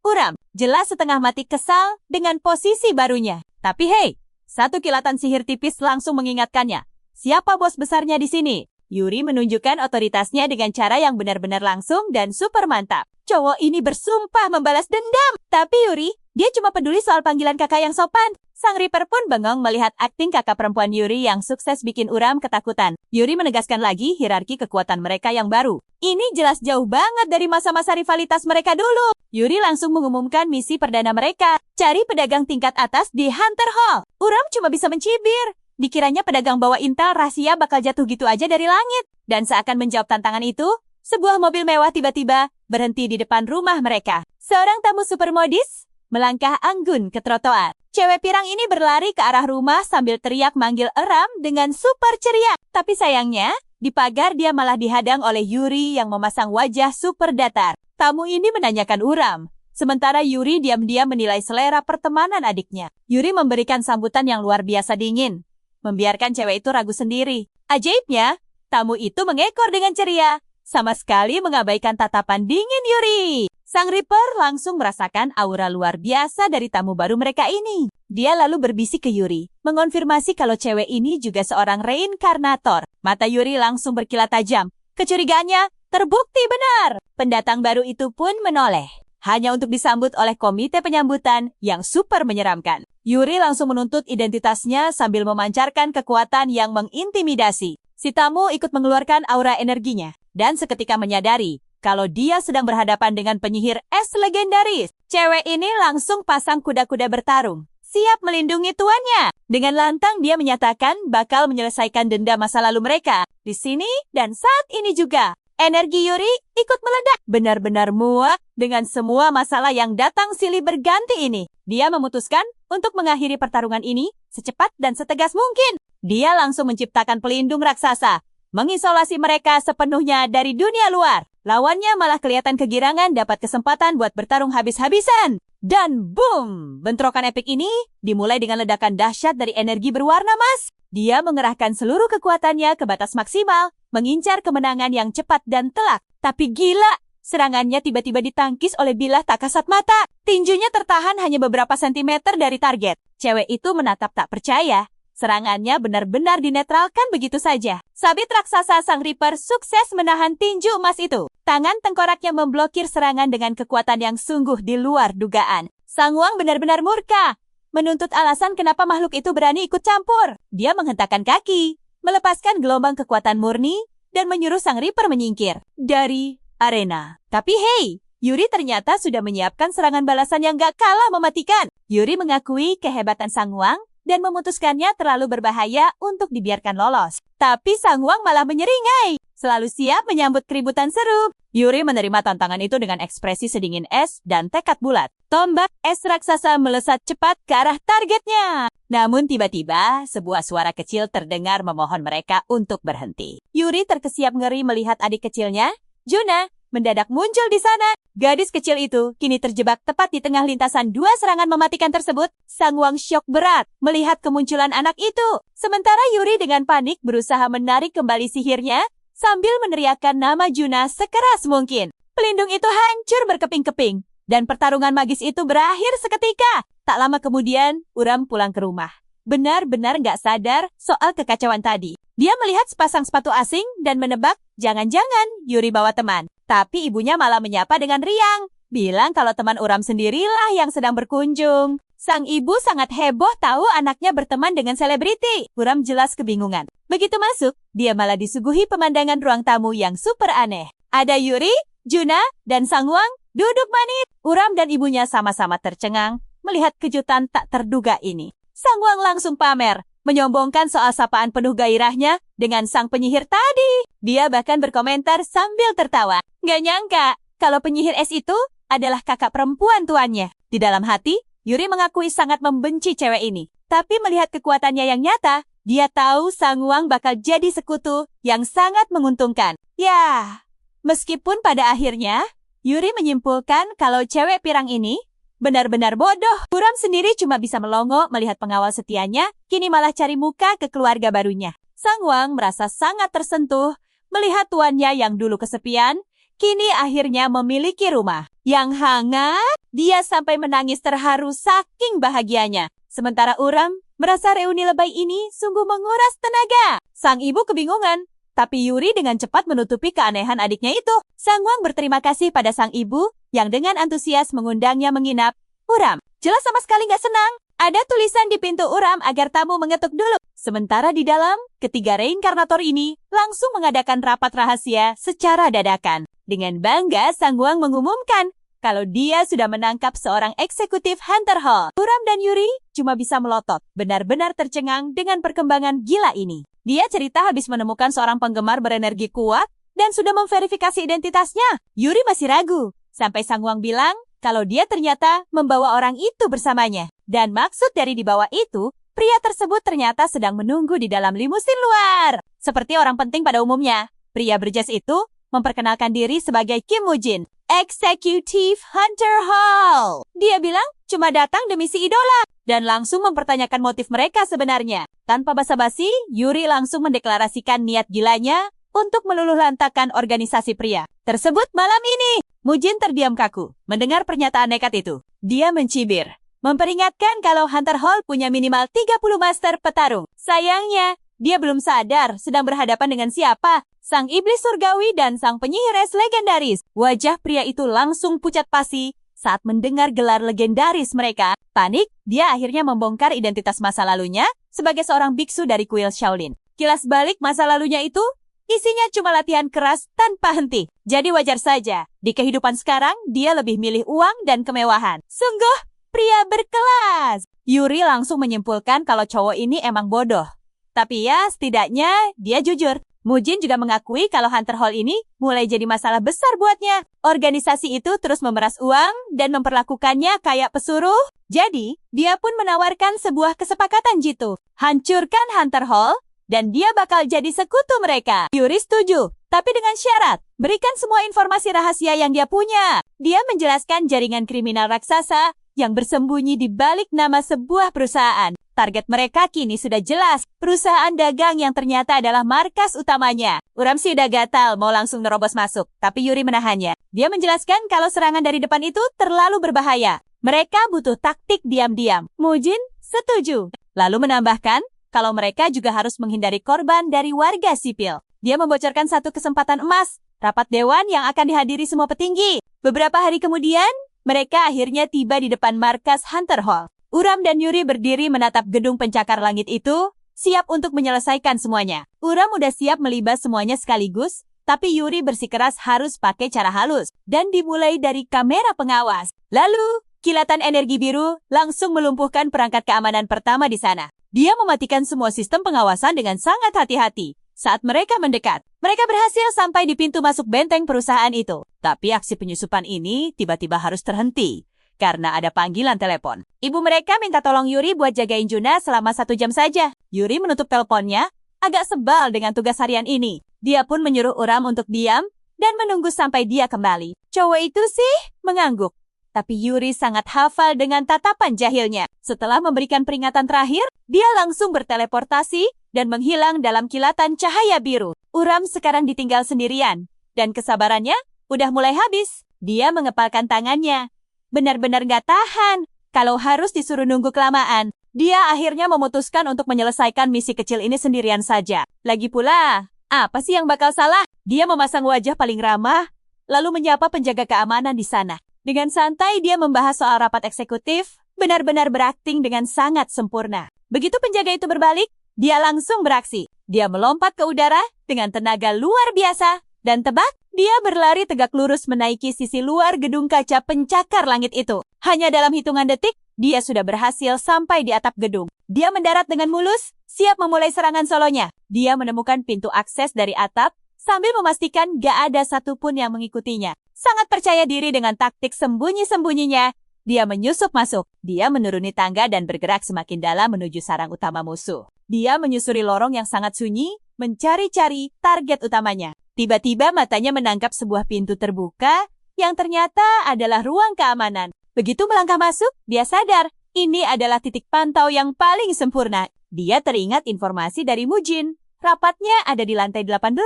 Uram jelas setengah mati kesal dengan posisi barunya. Tapi hei, satu kilatan sihir tipis langsung mengingatkannya. Siapa bos besarnya di sini? Yuri menunjukkan otoritasnya dengan cara yang benar-benar langsung dan super mantap. Cowok ini bersumpah membalas dendam. Tapi Yuri, dia cuma peduli soal panggilan kakak yang sopan. Sang Reaper pun bengong melihat akting kakak perempuan Yuri yang sukses bikin Uram ketakutan. Yuri menegaskan lagi hierarki kekuatan mereka yang baru. Ini jelas jauh banget dari masa-masa rivalitas mereka dulu. Yuri langsung mengumumkan misi perdana mereka. Cari pedagang tingkat atas di Hunter Hall. Uram cuma bisa mencibir. Dikiranya pedagang bawa intel rahasia bakal jatuh gitu aja dari langit. Dan seakan menjawab tantangan itu, sebuah mobil mewah tiba-tiba berhenti di depan rumah mereka. Seorang tamu supermodis melangkah anggun ke trotoar. Cewek pirang ini berlari ke arah rumah sambil teriak manggil Uram dengan super ceria. Tapi sayangnya, di pagar dia malah dihadang oleh Yuri yang memasang wajah super datar. Tamu ini menanyakan Uram, sementara Yuri diam-diam menilai selera pertemanan adiknya. Yuri memberikan sambutan yang luar biasa dingin, membiarkan cewek itu ragu sendiri. Ajaibnya, tamu itu mengekor dengan ceria, sama sekali mengabaikan tatapan dingin Yuri. Sang Reaper langsung merasakan aura luar biasa dari tamu baru mereka ini. Dia lalu berbisik ke Yuri, mengonfirmasi kalau cewek ini juga seorang reinkarnator. Mata Yuri langsung berkilat tajam. Kecurigaannya terbukti benar. Pendatang baru itu pun menoleh, hanya untuk disambut oleh komite penyambutan yang super menyeramkan. Yuri langsung menuntut identitasnya sambil memancarkan kekuatan yang mengintimidasi. Si tamu ikut mengeluarkan aura energinya, dan seketika menyadari kalau dia sedang berhadapan dengan penyihir es legendaris. Cewek ini langsung pasang kuda-kuda bertarung, siap melindungi tuannya. Dengan lantang dia menyatakan bakal menyelesaikan denda masa lalu mereka. Di sini dan saat ini juga. Energi Yuri ikut meledak. Benar-benar muak dengan semua masalah yang datang silih berganti ini. Dia memutuskan untuk mengakhiri pertarungan ini secepat dan setegas mungkin. Dia langsung menciptakan pelindung raksasa, mengisolasi mereka sepenuhnya dari dunia luar. Lawannya malah kelihatan kegirangan dapat kesempatan buat bertarung habis-habisan. Dan boom! Bentrokan epik ini dimulai dengan ledakan dahsyat dari energi berwarna emas. Dia mengerahkan seluruh kekuatannya ke batas maksimal, mengincar kemenangan yang cepat dan telak. Tapi gila, serangannya tiba-tiba ditangkis oleh bilah tak kasat mata. Tinjunya tertahan hanya beberapa sentimeter dari target. Cewek itu menatap tak percaya. Serangannya benar-benar dinetralkan begitu saja. Sabit raksasa Sang Reaper sukses menahan tinju emas itu. Tangan tengkoraknya memblokir serangan dengan kekuatan yang sungguh di luar dugaan. Sang Wang benar-benar murka, menuntut alasan kenapa makhluk itu berani ikut campur. Dia menghentakkan kaki, melepaskan gelombang kekuatan murni, dan menyuruh Sang Reaper menyingkir dari arena. Tapi hey, Yuri ternyata sudah menyiapkan serangan balasan yang gak kalah mematikan. Yuri mengakui kehebatan Sang Wang, dan memutuskannya terlalu berbahaya untuk dibiarkan lolos. Tapi Sang Wang malah menyeringai, selalu siap menyambut keributan seru. Yuri menerima tantangan itu dengan ekspresi sedingin es dan tekad bulat. Tombak es raksasa melesat cepat ke arah targetnya. Namun tiba-tiba, sebuah suara kecil terdengar memohon mereka untuk berhenti. Yuri terkesiap ngeri melihat adik kecilnya, Juna, mendadak muncul di sana. Gadis kecil itu kini terjebak tepat di tengah lintasan dua serangan mematikan tersebut. Sang Wang syok berat melihat kemunculan anak itu. Sementara Yuri dengan panik berusaha menarik kembali sihirnya sambil meneriakkan nama Juna sekeras mungkin. Pelindung itu hancur berkeping-keping dan pertarungan magis itu berakhir seketika. Tak lama kemudian, Uram pulang ke rumah. Benar-benar gak sadar soal kekacauan tadi. Dia melihat sepasang sepatu asing dan menebak jangan-jangan Yuri bawa teman. Tapi ibunya malah menyapa dengan riang, bilang kalau teman Uram sendirilah yang sedang berkunjung. Sang ibu sangat heboh tahu anaknya berteman dengan selebriti. Uram jelas kebingungan. Begitu masuk, dia malah disuguhi pemandangan ruang tamu yang super aneh. Ada Yuri, Juna, dan Sang Wang duduk manis. Uram dan ibunya sama-sama tercengang melihat kejutan tak terduga ini. Sang Wang langsung pamer, menyombongkan soal sapaan penuh gairahnya dengan sang penyihir tadi. Dia bahkan berkomentar sambil tertawa. Gak nyangka kalau penyihir es itu adalah kakak perempuan tuannya. Di dalam hati, Yuri mengakui sangat membenci cewek ini. Tapi melihat kekuatannya yang nyata, dia tahu Sang Wang bakal jadi sekutu yang sangat menguntungkan. Ya, meskipun pada akhirnya, Yuri menyimpulkan kalau cewek pirang ini benar-benar bodoh. Uram sendiri cuma bisa melongo melihat pengawal setianya, kini malah cari muka ke keluarga barunya. Sang Wang merasa sangat tersentuh melihat tuannya yang dulu kesepian, kini akhirnya memiliki rumah yang hangat. Dia sampai menangis terharu saking bahagianya. Sementara Uram merasa reuni lebay ini sungguh menguras tenaga. Sang ibu kebingungan, tapi Yuri dengan cepat menutupi keanehan adiknya itu. Sang Wang berterima kasih pada sang ibu yang dengan antusias mengundangnya menginap. Uram jelas sama sekali gak senang. Ada tulisan di pintu Uram agar tamu mengetuk dulu. Sementara di dalam, ketiga reinkarnator ini langsung mengadakan rapat rahasia secara dadakan. Dengan bangga, Sang Wang mengumumkan kalau dia sudah menangkap seorang eksekutif Hunter Hall. Uram dan Yuri cuma bisa melotot, benar-benar tercengang dengan perkembangan gila ini. Dia cerita habis menemukan seorang penggemar berenergi kuat dan sudah memverifikasi identitasnya. Yuri masih ragu, sampai Sang Wang bilang kalau dia ternyata membawa orang itu bersamanya. Dan maksud dari dibawa itu, pria tersebut ternyata sedang menunggu di dalam limusin luar. Seperti orang penting pada umumnya, pria berjas itu memperkenalkan diri sebagai Kim Woo-jin, Executive Hunter Hall. Dia bilang cuma datang demi si idola dan langsung mempertanyakan motif mereka sebenarnya. Tanpa basa-basi, Yuri langsung mendeklarasikan niat gilanya untuk meluluhlantakkan organisasi pria tersebut malam ini. Woo-jin terdiam kaku mendengar pernyataan nekat itu. Dia mencibir, memperingatkan kalau Hunter Hall punya minimal 30 master petarung. Sayangnya, dia belum sadar sedang berhadapan dengan siapa. Sang iblis surgawi dan sang penyihir es legendaris. Wajah pria itu langsung pucat pasi saat mendengar gelar legendaris mereka. Panik, dia akhirnya membongkar identitas masa lalunya sebagai seorang biksu dari kuil Shaolin. Kilas balik masa lalunya itu Isinya cuma latihan keras tanpa henti. Jadi wajar saja, di kehidupan sekarang dia lebih milih uang dan kemewahan. Sungguh, pria berkelas. Yuri langsung menyimpulkan kalau cowok ini emang bodoh. Tapi ya, setidaknya dia jujur. Mujin juga mengakui kalau Hunter Hall ini mulai jadi masalah besar buatnya. Organisasi itu terus memeras uang dan memperlakukannya kayak pesuruh. Jadi, dia pun menawarkan sebuah kesepakatan jitu. Hancurkan Hunter Hall, dan dia bakal jadi sekutu mereka. Yuri setuju, tapi dengan syarat, berikan semua informasi rahasia yang dia punya. Dia menjelaskan jaringan kriminal raksasa yang bersembunyi di balik nama sebuah perusahaan. Target mereka kini sudah jelas, perusahaan dagang yang ternyata adalah markas utamanya. Uram sih udah gatal mau langsung nerobos masuk, tapi Yuri menahannya. Dia menjelaskan kalau serangan dari depan itu terlalu berbahaya. Mereka butuh taktik diam-diam. Mujin setuju. Lalu menambahkan, kalau mereka juga harus menghindari korban dari warga sipil. Dia membocorkan satu kesempatan emas, rapat dewan yang akan dihadiri semua petinggi. Beberapa hari kemudian, mereka akhirnya tiba di depan markas Hunter Hall. Uram dan Yuri berdiri menatap gedung pencakar langit itu, siap untuk menyelesaikan semuanya. Uram udah siap melibas semuanya sekaligus, tapi Yuri bersikeras harus pakai cara halus, dan dimulai dari kamera pengawas. Lalu, kilatan energi biru langsung melumpuhkan perangkat keamanan pertama di sana. Dia mematikan semua sistem pengawasan dengan sangat hati-hati. Saat mereka mendekat, mereka berhasil sampai di pintu masuk benteng perusahaan itu. Tapi aksi penyusupan ini tiba-tiba harus terhenti karena ada panggilan telepon. Ibu mereka minta tolong Yuri buat jagain Juna selama 1 jam saja. Yuri menutup teleponnya, agak sebal dengan tugas harian ini. Dia pun menyuruh Uram untuk diam dan menunggu sampai dia kembali. Cowok itu sih mengangguk. Tapi Yuri sangat hafal dengan tatapan jahilnya. Setelah memberikan peringatan terakhir, dia langsung berteleportasi dan menghilang dalam kilatan cahaya biru. Uram sekarang ditinggal sendirian, dan kesabarannya udah mulai habis. Dia mengepalkan tangannya. Benar-benar gak tahan. Kalau harus disuruh nunggu kelamaan, dia akhirnya memutuskan untuk menyelesaikan misi kecil ini sendirian saja. Lagi pula, apa sih yang bakal salah? Dia memasang wajah paling ramah, lalu menyapa penjaga keamanan di sana. Dengan santai dia membahas soal rapat eksekutif, benar-benar berakting dengan sangat sempurna. Begitu penjaga itu berbalik, dia langsung beraksi. Dia melompat ke udara dengan tenaga luar biasa, dan tebak, dia berlari tegak lurus menaiki sisi luar gedung kaca pencakar langit itu. Hanya dalam hitungan detik, dia sudah berhasil sampai di atap gedung. Dia mendarat dengan mulus, siap memulai serangan solonya. Dia menemukan pintu akses dari atap, sambil memastikan gak ada satupun yang mengikutinya. Sangat percaya diri dengan taktik sembunyi-sembunyinya, dia menyusup masuk. Dia menuruni tangga dan bergerak semakin dalam menuju sarang utama musuh. Dia menyusuri lorong yang sangat sunyi, mencari-cari target utamanya. Tiba-tiba matanya menangkap sebuah pintu terbuka yang ternyata adalah ruang keamanan. Begitu melangkah masuk, dia sadar ini adalah titik pantau yang paling sempurna. Dia teringat informasi dari Mujin. Rapatnya ada di lantai 18.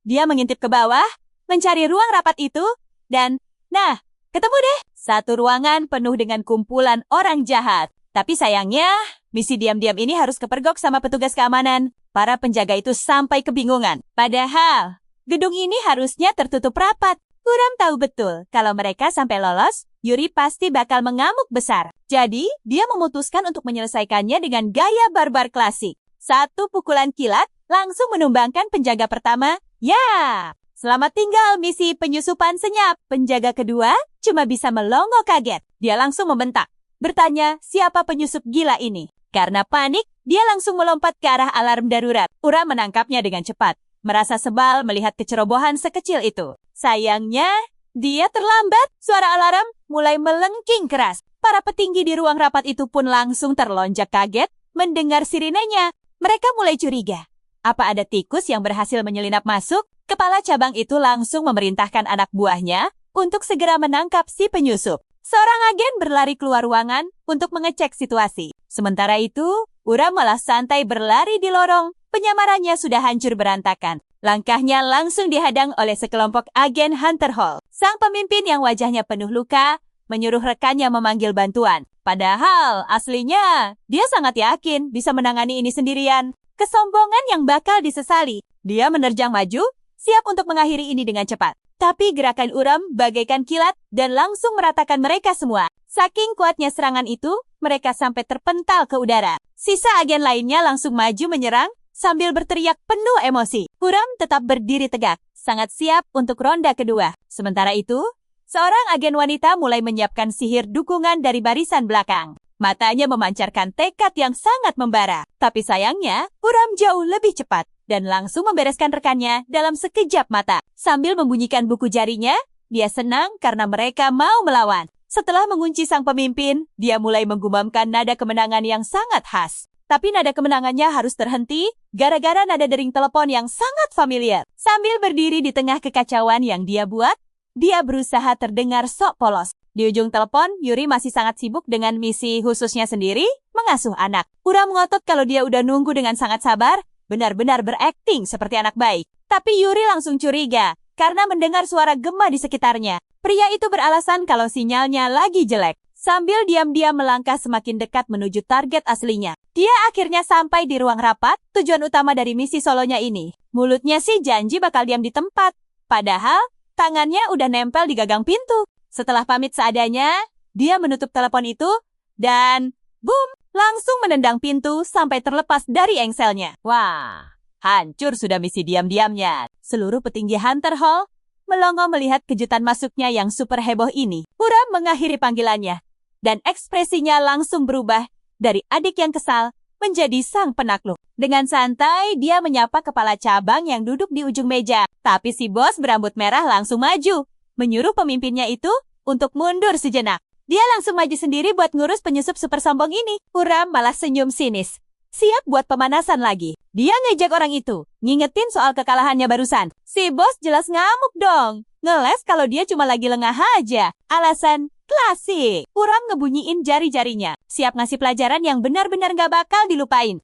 Dia mengintip ke bawah, mencari ruang rapat itu, dan, nah, ketemu deh. Satu ruangan penuh dengan kumpulan orang jahat. Tapi sayangnya, misi diam-diam ini harus kepergok sama petugas keamanan. Para penjaga itu sampai kebingungan. Padahal, gedung ini harusnya tertutup rapat. Uram tahu betul, kalau mereka sampai lolos, Yuri pasti bakal mengamuk besar. Jadi, dia memutuskan untuk menyelesaikannya dengan gaya barbar klasik. Satu pukulan kilat, langsung menumbangkan penjaga pertama. Ya! Selamat tinggal misi penyusupan senyap. Penjaga kedua cuma bisa melongo kaget. Dia langsung membentak. Bertanya siapa penyusup gila ini. Karena panik, dia langsung melompat ke arah alarm darurat. Uram menangkapnya dengan cepat. Merasa sebal melihat kecerobohan sekecil itu. Sayangnya, dia terlambat. Suara alarm mulai melengking keras. Para petinggi di ruang rapat itu pun langsung terlonjak kaget mendengar sirenenya. Mereka mulai curiga. Apa ada tikus yang berhasil menyelinap masuk? Kepala cabang itu langsung memerintahkan anak buahnya untuk segera menangkap si penyusup. Seorang agen berlari keluar ruangan untuk mengecek situasi. Sementara itu, Uram malah santai berlari di lorong. Penyamarannya sudah hancur berantakan. Langkahnya langsung dihadang oleh sekelompok agen Hunter Hall. Sang pemimpin yang wajahnya penuh luka menyuruh rekannya memanggil bantuan. Padahal aslinya dia sangat yakin bisa menangani ini sendirian. Kesombongan yang bakal disesali. Dia menerjang maju, siap untuk mengakhiri ini dengan cepat. Tapi gerakan Uram bagaikan kilat dan langsung meratakan mereka semua. Saking kuatnya serangan itu, mereka sampai terpental ke udara. Sisa agen lainnya langsung maju menyerang, sambil berteriak penuh emosi. Huram tetap berdiri tegak, sangat siap untuk ronda kedua. Sementara itu, seorang agen wanita mulai menyiapkan sihir dukungan dari barisan belakang. Matanya memancarkan tekad yang sangat membara. Tapi sayangnya, Huram jauh lebih cepat dan langsung membereskan rekannya dalam sekejap mata. Sambil membunyikan buku jarinya, dia senang karena mereka mau melawan. Setelah mengunci sang pemimpin, dia mulai menggumamkan nada kemenangan yang sangat khas. Tapi nada kemenangannya harus terhenti gara-gara nada dering telepon yang sangat familiar. Sambil berdiri di tengah kekacauan yang dia buat, dia berusaha terdengar sok polos. Di ujung telepon, Yuri masih sangat sibuk dengan misi khususnya sendiri, mengasuh anak. Huram ngotot kalau dia udah nunggu dengan sangat sabar, benar-benar berakting seperti anak baik. Tapi Yuri langsung curiga karena mendengar suara gema di sekitarnya. Pria itu beralasan kalau sinyalnya lagi jelek. Sambil diam-diam melangkah semakin dekat menuju target aslinya. Dia akhirnya sampai di ruang rapat, tujuan utama dari misi solonya ini. Mulutnya sih janji bakal diam di tempat. Padahal, tangannya udah nempel di gagang pintu. Setelah pamit seadanya, dia menutup telepon itu, dan boom, langsung menendang pintu sampai terlepas dari engselnya. Wah, hancur sudah misi diam-diamnya. Seluruh petinggi Hunter Hall melongo melihat kejutan masuknya yang super heboh ini. Huram mengakhiri panggilannya, dan ekspresinya langsung berubah dari adik yang kesal menjadi sang penakluk. Dengan santai, dia menyapa kepala cabang yang duduk di ujung meja. Tapi si bos berambut merah langsung maju, menyuruh pemimpinnya itu untuk mundur sejenak. Dia langsung maju sendiri buat ngurus penyusup super sombong ini. Huram malah senyum sinis. Siap buat pemanasan lagi. Dia ngejek orang itu, ngingetin soal kekalahannya barusan. Si bos jelas ngamuk dong. Ngeles kalau dia cuma lagi lengah aja. Alasan klasik. Huram ngebunyiin jari-jarinya. Siap ngasih pelajaran yang benar-benar gak bakal dilupain.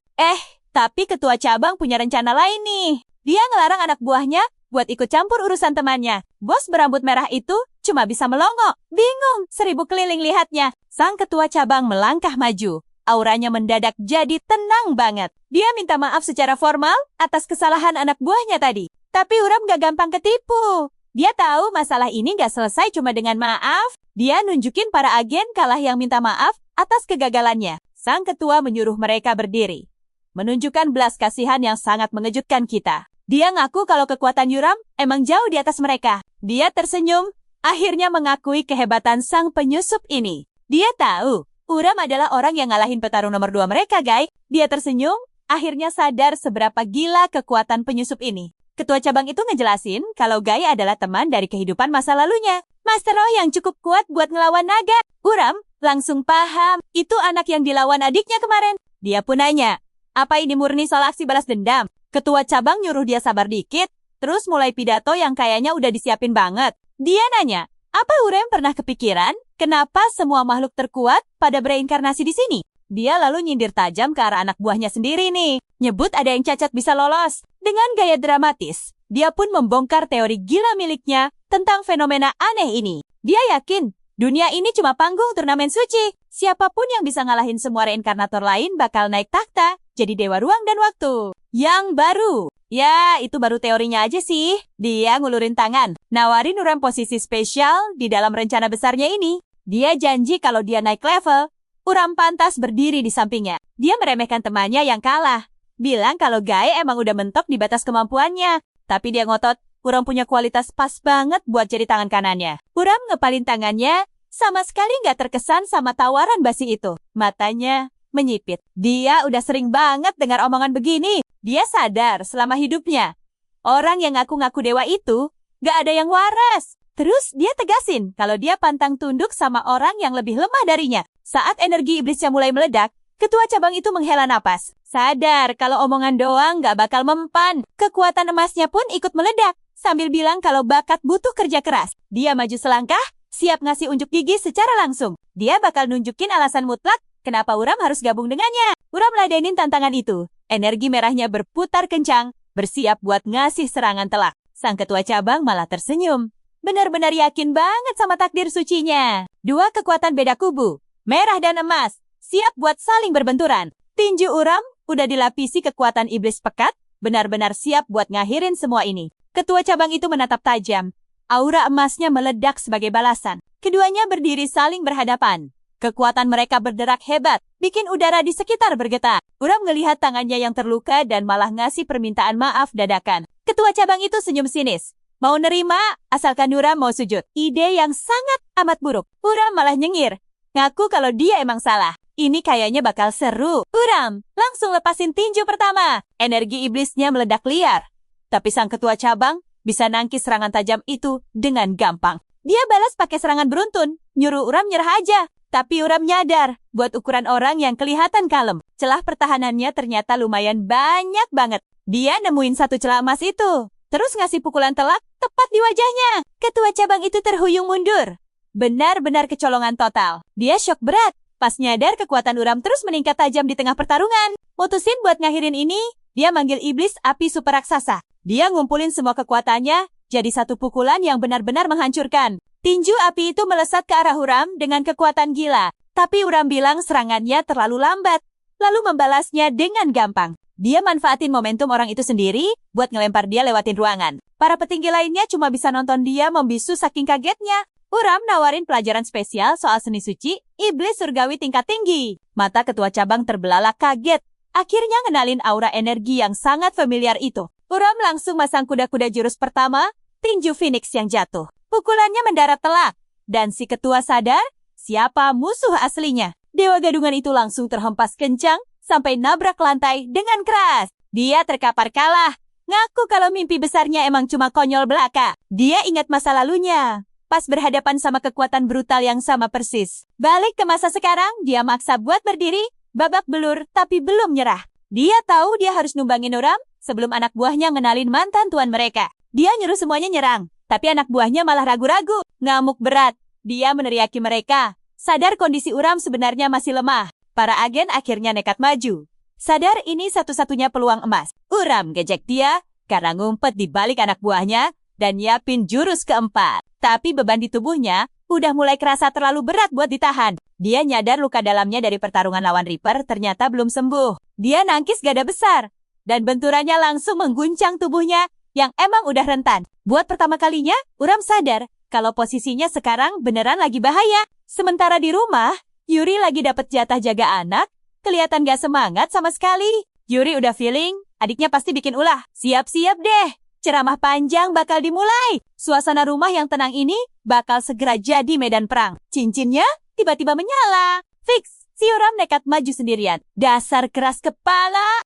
Tapi ketua cabang punya rencana lain nih. Dia ngelarang anak buahnya buat ikut campur urusan temannya. Bos berambut merah itu cuma bisa melongo. Bingung, 1000 keliling lihatnya. Sang ketua cabang melangkah maju. Auranya mendadak jadi tenang banget. Dia minta maaf secara formal atas kesalahan anak buahnya tadi. Tapi Huram gak gampang ketipu. Dia tahu masalah ini gak selesai cuma dengan maaf. Dia nunjukin para agen kalah yang minta maaf atas kegagalannya. Sang ketua menyuruh mereka berdiri, menunjukkan belas kasihan yang sangat mengejutkan kita. Dia ngaku kalau kekuatan Huram emang jauh di atas mereka. Dia tersenyum, akhirnya mengakui kehebatan sang penyusup ini. Dia tahu Huram adalah orang yang ngalahin petarung nomor 2 mereka, guys. Dia tersenyum, akhirnya sadar seberapa gila kekuatan penyusup ini. Ketua cabang itu ngejelasin kalau Gai adalah teman dari kehidupan masa lalunya. Master roh yang cukup kuat buat ngelawan naga. Huram langsung paham, itu anak yang dilawan adiknya kemarin. Dia pun nanya, apa ini murni soal aksi balas dendam? Ketua cabang nyuruh dia sabar dikit, terus mulai pidato yang kayaknya udah disiapin banget. Dia nanya, apa Huram pernah kepikiran kenapa semua makhluk terkuat pada bereinkarnasi di sini? Dia lalu nyindir tajam ke arah anak buahnya sendiri nih. Nyebut ada yang cacat bisa lolos. Dengan gaya dramatis, dia pun membongkar teori gila miliknya tentang fenomena aneh ini. Dia yakin dunia ini cuma panggung turnamen suci. Siapapun yang bisa ngalahin semua reinkarnator lain bakal naik takhta, jadi dewa ruang dan waktu. Yang baru. Ya, itu baru teorinya aja sih. Dia ngulurin tangan, nawarin Huram posisi spesial di dalam rencana besarnya ini. Dia janji kalau dia naik level, Huram pantas berdiri di sampingnya. Dia meremehkan temannya yang kalah. Bilang kalau Gai emang udah mentok di batas kemampuannya. Tapi dia ngotot, Huram punya kualitas pas banget buat jadi tangan kanannya. Huram ngepalin tangannya, sama sekali nggak terkesan sama tawaran basi itu. Matanya menyipit. Dia udah sering banget dengar omongan begini. Dia sadar selama hidupnya, orang yang ngaku-ngaku dewa itu gak ada yang waras. Terus dia tegasin kalau dia pantang tunduk sama orang yang lebih lemah darinya. Saat energi iblisnya mulai meledak, ketua cabang itu menghela napas. Sadar kalau omongan doang gak bakal mempan. Kekuatan emasnya pun ikut meledak. Sambil bilang kalau bakat butuh kerja keras. Dia maju selangkah, siap ngasih unjuk gigi secara langsung. Dia bakal nunjukin alasan mutlak kenapa Huram harus gabung dengannya. Huram ladenin tantangan itu. Energi merahnya berputar kencang, bersiap buat ngasih serangan telak. Sang ketua cabang malah tersenyum. Benar-benar yakin banget sama takdir sucinya. Dua kekuatan beda kubu, merah dan emas, siap buat saling berbenturan. Tinju Huram udah dilapisi kekuatan iblis pekat, benar-benar siap buat ngakhirin semua ini. Ketua cabang itu menatap tajam. Aura emasnya meledak sebagai balasan. Keduanya berdiri saling berhadapan. Kekuatan mereka berderak hebat, bikin udara di sekitar bergetar. Uram melihat tangannya yang terluka dan malah ngasih permintaan maaf dadakan. Ketua cabang itu senyum sinis. Mau nerima, asalkan Uram mau sujud. Ide yang sangat amat buruk. Uram malah nyengir. Ngaku kalau dia emang salah. Ini kayaknya bakal seru. Uram, langsung lepasin tinju pertama. Energi iblisnya meledak liar. Tapi sang ketua cabang bisa nangkis serangan tajam itu dengan gampang. Dia balas pakai serangan beruntun, nyuruh Uram nyerah aja. Tapi Uram nyadar, buat ukuran orang yang kelihatan kalem, celah pertahanannya ternyata lumayan banyak banget. Dia nemuin satu celah emas itu, terus ngasih pukulan telak tepat di wajahnya. Ketua cabang itu terhuyung mundur. Benar-benar kecolongan total. Dia syok berat. Pas nyadar kekuatan Uram terus meningkat tajam di tengah pertarungan. Mutusin buat ngakhirin ini, dia manggil iblis api super raksasa. Dia ngumpulin semua kekuatannya, jadi satu pukulan yang benar-benar menghancurkan. Tinju api itu melesat ke arah Uram dengan kekuatan gila. Tapi Uram bilang serangannya terlalu lambat, lalu membalasnya dengan gampang. Dia manfaatin momentum orang itu sendiri buat ngelempar dia lewatin ruangan. Para petinggi lainnya cuma bisa nonton dia membisu saking kagetnya. Uram nawarin pelajaran spesial soal seni suci, iblis surgawi tingkat tinggi. Mata ketua cabang terbelalak kaget. Akhirnya ngenalin aura energi yang sangat familiar itu. Uram langsung masang kuda-kuda jurus pertama, tinju Phoenix yang jatuh. Pukulannya mendarat telak, dan si ketua sadar siapa musuh aslinya. Dewa gadungan itu langsung terhempas kencang sampai nabrak lantai dengan keras. Dia terkapar kalah, ngaku kalau mimpi besarnya emang cuma konyol belaka. Dia ingat masa lalunya, pas berhadapan sama kekuatan brutal yang sama persis. Balik ke masa sekarang, dia maksa buat berdiri, babak belur tapi belum nyerah. Dia tahu dia harus numbangin Uram sebelum anak buahnya ngenalin mantan tuan mereka. Dia nyuruh semuanya nyerang. Tapi anak buahnya malah ragu-ragu, ngamuk berat. Dia meneriaki mereka. Sadar kondisi Uram sebenarnya masih lemah. Para agen akhirnya nekat maju. Sadar ini satu-satunya peluang emas. Uram gejek dia karena ngumpet di balik anak buahnya dan nyiapin jurus keempat. Tapi beban di tubuhnya udah mulai kerasa terlalu berat buat ditahan. Dia nyadar luka dalamnya dari pertarungan lawan Reaper ternyata belum sembuh. Dia nangkis gada besar dan benturannya langsung mengguncang tubuhnya yang emang udah rentan. Buat pertama kalinya, Uram sadar kalau posisinya sekarang beneran lagi bahaya. Sementara di rumah, Yuri lagi dapet jatah jaga anak, kelihatan gak semangat sama sekali. Yuri udah feeling, adiknya pasti bikin ulah. Siap-siap deh, ceramah panjang bakal dimulai. Suasana rumah yang tenang ini bakal segera jadi medan perang. Cincinnya tiba-tiba menyala. Fix, si Uram nekat maju sendirian. Dasar keras kepala.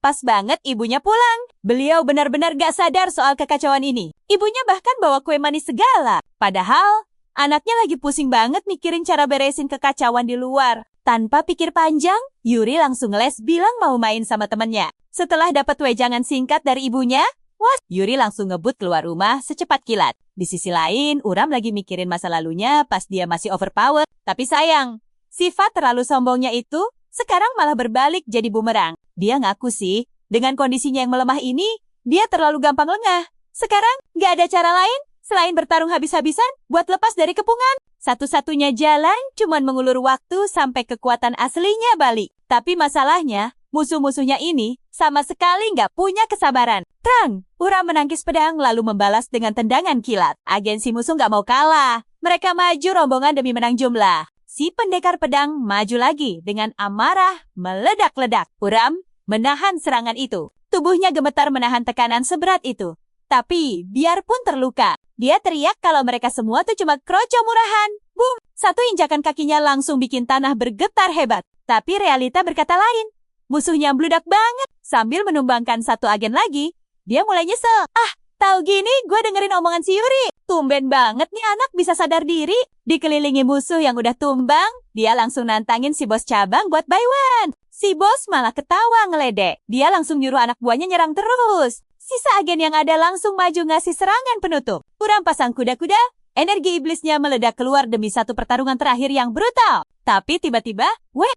Pas banget ibunya pulang. Beliau benar-benar gak sadar soal kekacauan ini. Ibunya bahkan bawa kue manis segala. Padahal, anaknya lagi pusing banget mikirin cara beresin kekacauan di luar. Tanpa pikir panjang, Yuri langsung les bilang mau main sama temennya. Setelah dapat wejangan singkat dari ibunya, Yuri langsung ngebut keluar rumah secepat kilat. Di sisi lain, Uram lagi mikirin masa lalunya pas dia masih overpowered. Tapi sayang, sifat terlalu sombongnya itu sekarang malah berbalik jadi bumerang. Dia ngaku sih, dengan kondisinya yang melemah ini, dia terlalu gampang lengah. Sekarang, gak ada cara lain selain bertarung habis-habisan buat lepas dari kepungan. Satu-satunya jalan cuman mengulur waktu sampai kekuatan aslinya balik. Tapi masalahnya, musuh-musuhnya ini sama sekali gak punya kesabaran. Terang, Uram menangkis pedang lalu membalas dengan tendangan kilat. Agensi musuh gak mau kalah. Mereka maju rombongan demi menang jumlah. Si pendekar pedang maju lagi dengan amarah meledak-ledak. Uram menahan serangan itu. Tubuhnya gemetar menahan tekanan seberat itu. Tapi, biarpun terluka, dia teriak kalau mereka semua tuh cuma kroco murahan. Boom! Satu injakan kakinya langsung bikin tanah bergetar hebat. Tapi realita berkata lain. Musuhnya bludak banget. Sambil menumbangkan satu agen lagi, dia mulai nyesel. Tahu gini, gue dengerin omongan si Yuri. Tumben banget nih anak bisa sadar diri. Dikelilingi musuh yang udah tumbang, dia langsung nantangin si bos cabang buat buy one. Si bos malah ketawa ngeledek. Dia langsung nyuruh anak buahnya nyerang terus. Sisa agen yang ada langsung maju ngasih serangan penutup. Uram pasang kuda-kuda, energi iblisnya meledak keluar demi satu pertarungan terakhir yang brutal. Tapi tiba-tiba,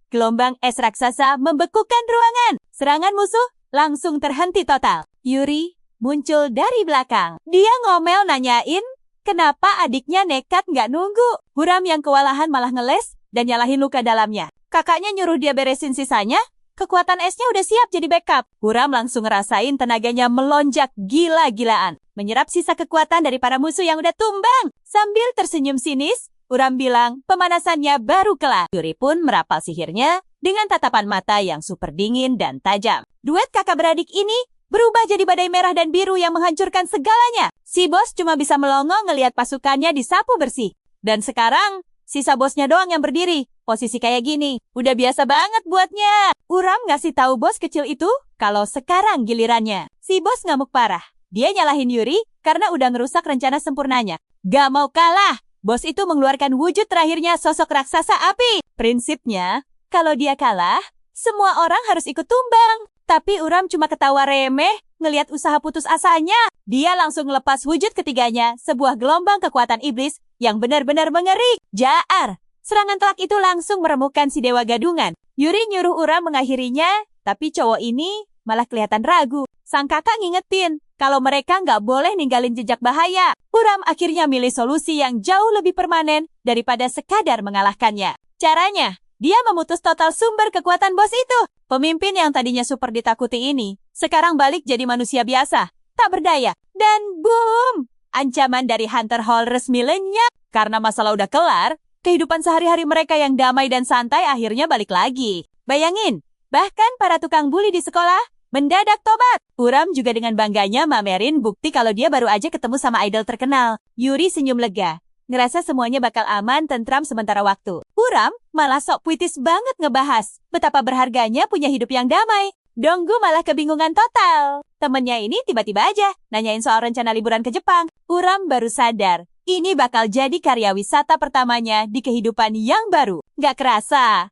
gelombang es raksasa membekukan ruangan. Serangan musuh langsung terhenti total. Yuri muncul dari belakang. Dia ngomel nanyain, kenapa adiknya nekat nggak nunggu. Uram yang kewalahan malah ngeles dan nyalahin luka dalamnya. Kakaknya nyuruh dia beresin sisanya, kekuatan esnya udah siap jadi backup. Uram langsung ngerasain tenaganya melonjak gila-gilaan. Menyerap sisa kekuatan dari para musuh yang udah tumbang. Sambil tersenyum sinis, Uram bilang pemanasannya baru kelar. Yuri pun merapal sihirnya dengan tatapan mata yang super dingin dan tajam. Duet kakak beradik ini berubah jadi badai merah dan biru yang menghancurkan segalanya. Si bos cuma bisa melongo ngelihat pasukannya disapu bersih. Dan sekarang, sisa bosnya doang yang berdiri. Posisi kayak gini, udah biasa banget buatnya. Uram ngasih tahu bos kecil itu kalau sekarang gilirannya. Si bos ngamuk parah. Dia nyalahin Yuri karena udah ngerusak rencana sempurnanya. Gak mau kalah. Bos itu mengeluarkan wujud terakhirnya sosok raksasa api. Prinsipnya, kalau dia kalah, semua orang harus ikut tumbang. Tapi Uram cuma ketawa remeh ngelihat usaha putus asanya. Dia langsung lepas wujud ketiganya, sebuah gelombang kekuatan iblis yang benar-benar mengerikan. Jaar. Serangan telak itu langsung meremukkan si dewa gadungan. Yuri nyuruh Uram mengakhirinya, tapi cowok ini malah kelihatan ragu. Sang kakak ngingetin kalau mereka nggak boleh ninggalin jejak bahaya. Uram akhirnya milih solusi yang jauh lebih permanen daripada sekadar mengalahkannya. Caranya, dia memutus total sumber kekuatan bos itu. Pemimpin yang tadinya super ditakuti ini, sekarang balik jadi manusia biasa, tak berdaya. Dan boom! Ancaman dari Hunter Hall resmi lenyap. Karena masalah udah kelar, kehidupan sehari-hari mereka yang damai dan santai akhirnya balik lagi. Bayangin, bahkan para tukang bully di sekolah mendadak tobat. Uram juga dengan bangganya mamerin bukti kalau dia baru aja ketemu sama idol terkenal. Yuri senyum lega, ngerasa semuanya bakal aman tentram sementara waktu. Uram malah sok puitis banget ngebahas betapa berharganya punya hidup yang damai. Donggu malah kebingungan total. Temennya ini tiba-tiba aja nanyain soal rencana liburan ke Jepang. Uram baru sadar, ini bakal jadi karya wisata pertamanya di kehidupan yang baru. Gak kerasa,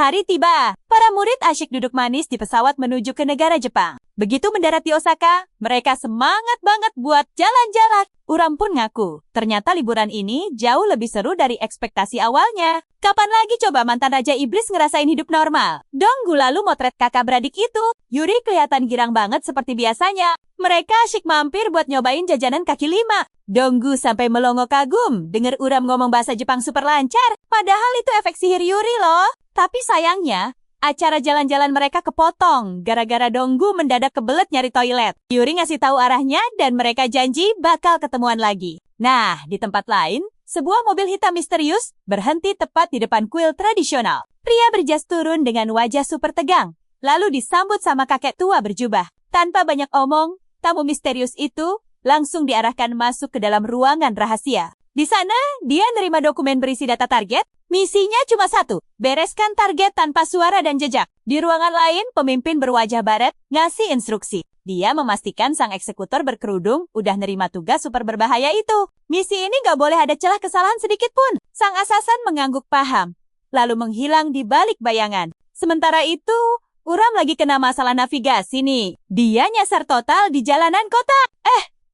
Hari tiba, para murid asyik duduk manis di pesawat menuju ke negara Jepang. Begitu mendarat di Osaka, mereka semangat banget buat jalan-jalan. Uram pun ngaku, ternyata liburan ini jauh lebih seru dari ekspektasi awalnya. Kapan lagi coba mantan Raja Iblis ngerasain hidup normal? Donggu lalu motret kakak beradik itu. Yuri kelihatan girang banget seperti biasanya. Mereka asyik mampir buat nyobain jajanan kaki lima. Donggu sampai melongo kagum denger Uram ngomong bahasa Jepang super lancar. Padahal itu efek sihir Yuri loh. Tapi sayangnya, acara jalan-jalan mereka kepotong gara-gara Donggu mendadak kebelet nyari toilet. Yuri ngasih tahu arahnya dan mereka janji bakal ketemuan lagi. Nah, di tempat lain, sebuah mobil hitam misterius berhenti tepat di depan kuil tradisional. Pria berjas turun dengan wajah super tegang, lalu disambut sama kakek tua berjubah. Tanpa banyak omong, tamu misterius itu langsung diarahkan masuk ke dalam ruangan rahasia. Di sana, dia nerima dokumen berisi data target. Misinya cuma satu, bereskan target tanpa suara dan jejak. Di ruangan lain, pemimpin berwajah baret ngasih instruksi. Dia memastikan sang eksekutor berkerudung udah nerima tugas super berbahaya itu. Misi ini gak boleh ada celah kesalahan sedikit pun. Sang asasan mengangguk paham, lalu menghilang di balik bayangan. Sementara itu, Uram lagi kena masalah navigasi nih. Dia nyasar total di jalanan kota.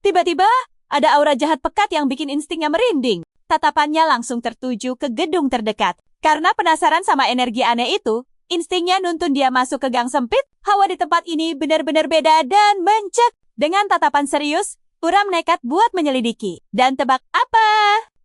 Tiba-tiba ada aura jahat pekat yang bikin instingnya merinding. Tatapannya langsung tertuju ke gedung terdekat. Karena penasaran sama energi aneh itu, instingnya nuntun dia masuk ke gang sempit. Hawa di tempat ini benar-benar beda dan mencek. Dengan tatapan serius, Uram nekat buat menyelidiki. Dan tebak apa?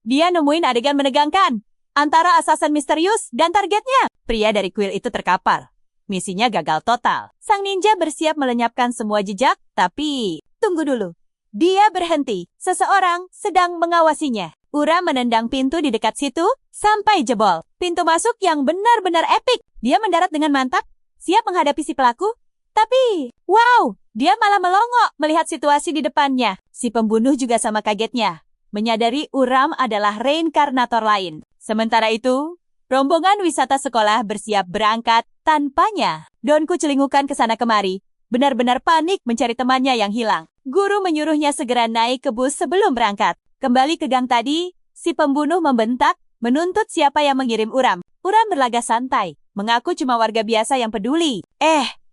Dia nemuin adegan menegangkan antara asasan misterius dan targetnya. Pria dari kuil itu terkapar. Misinya gagal total. Sang ninja bersiap melenyapkan semua jejak, tapi tunggu dulu. Dia berhenti. Seseorang sedang mengawasinya. Uram menendang pintu di dekat situ sampai jebol. Pintu masuk yang benar-benar epik. Dia mendarat dengan mantap, siap menghadapi si pelaku. Tapi, wow, dia malah melongo melihat situasi di depannya. Si pembunuh juga sama kagetnya, menyadari Uram adalah reinkarnator lain. Sementara itu, rombongan wisata sekolah bersiap berangkat tanpanya. Donku celingukan ke sana kemari, benar-benar panik mencari temannya yang hilang. Guru menyuruhnya segera naik ke bus sebelum berangkat. Kembali ke gang tadi, si pembunuh membentak, menuntut siapa yang mengirim Uram. Uram berlagak santai, mengaku cuma warga biasa yang peduli.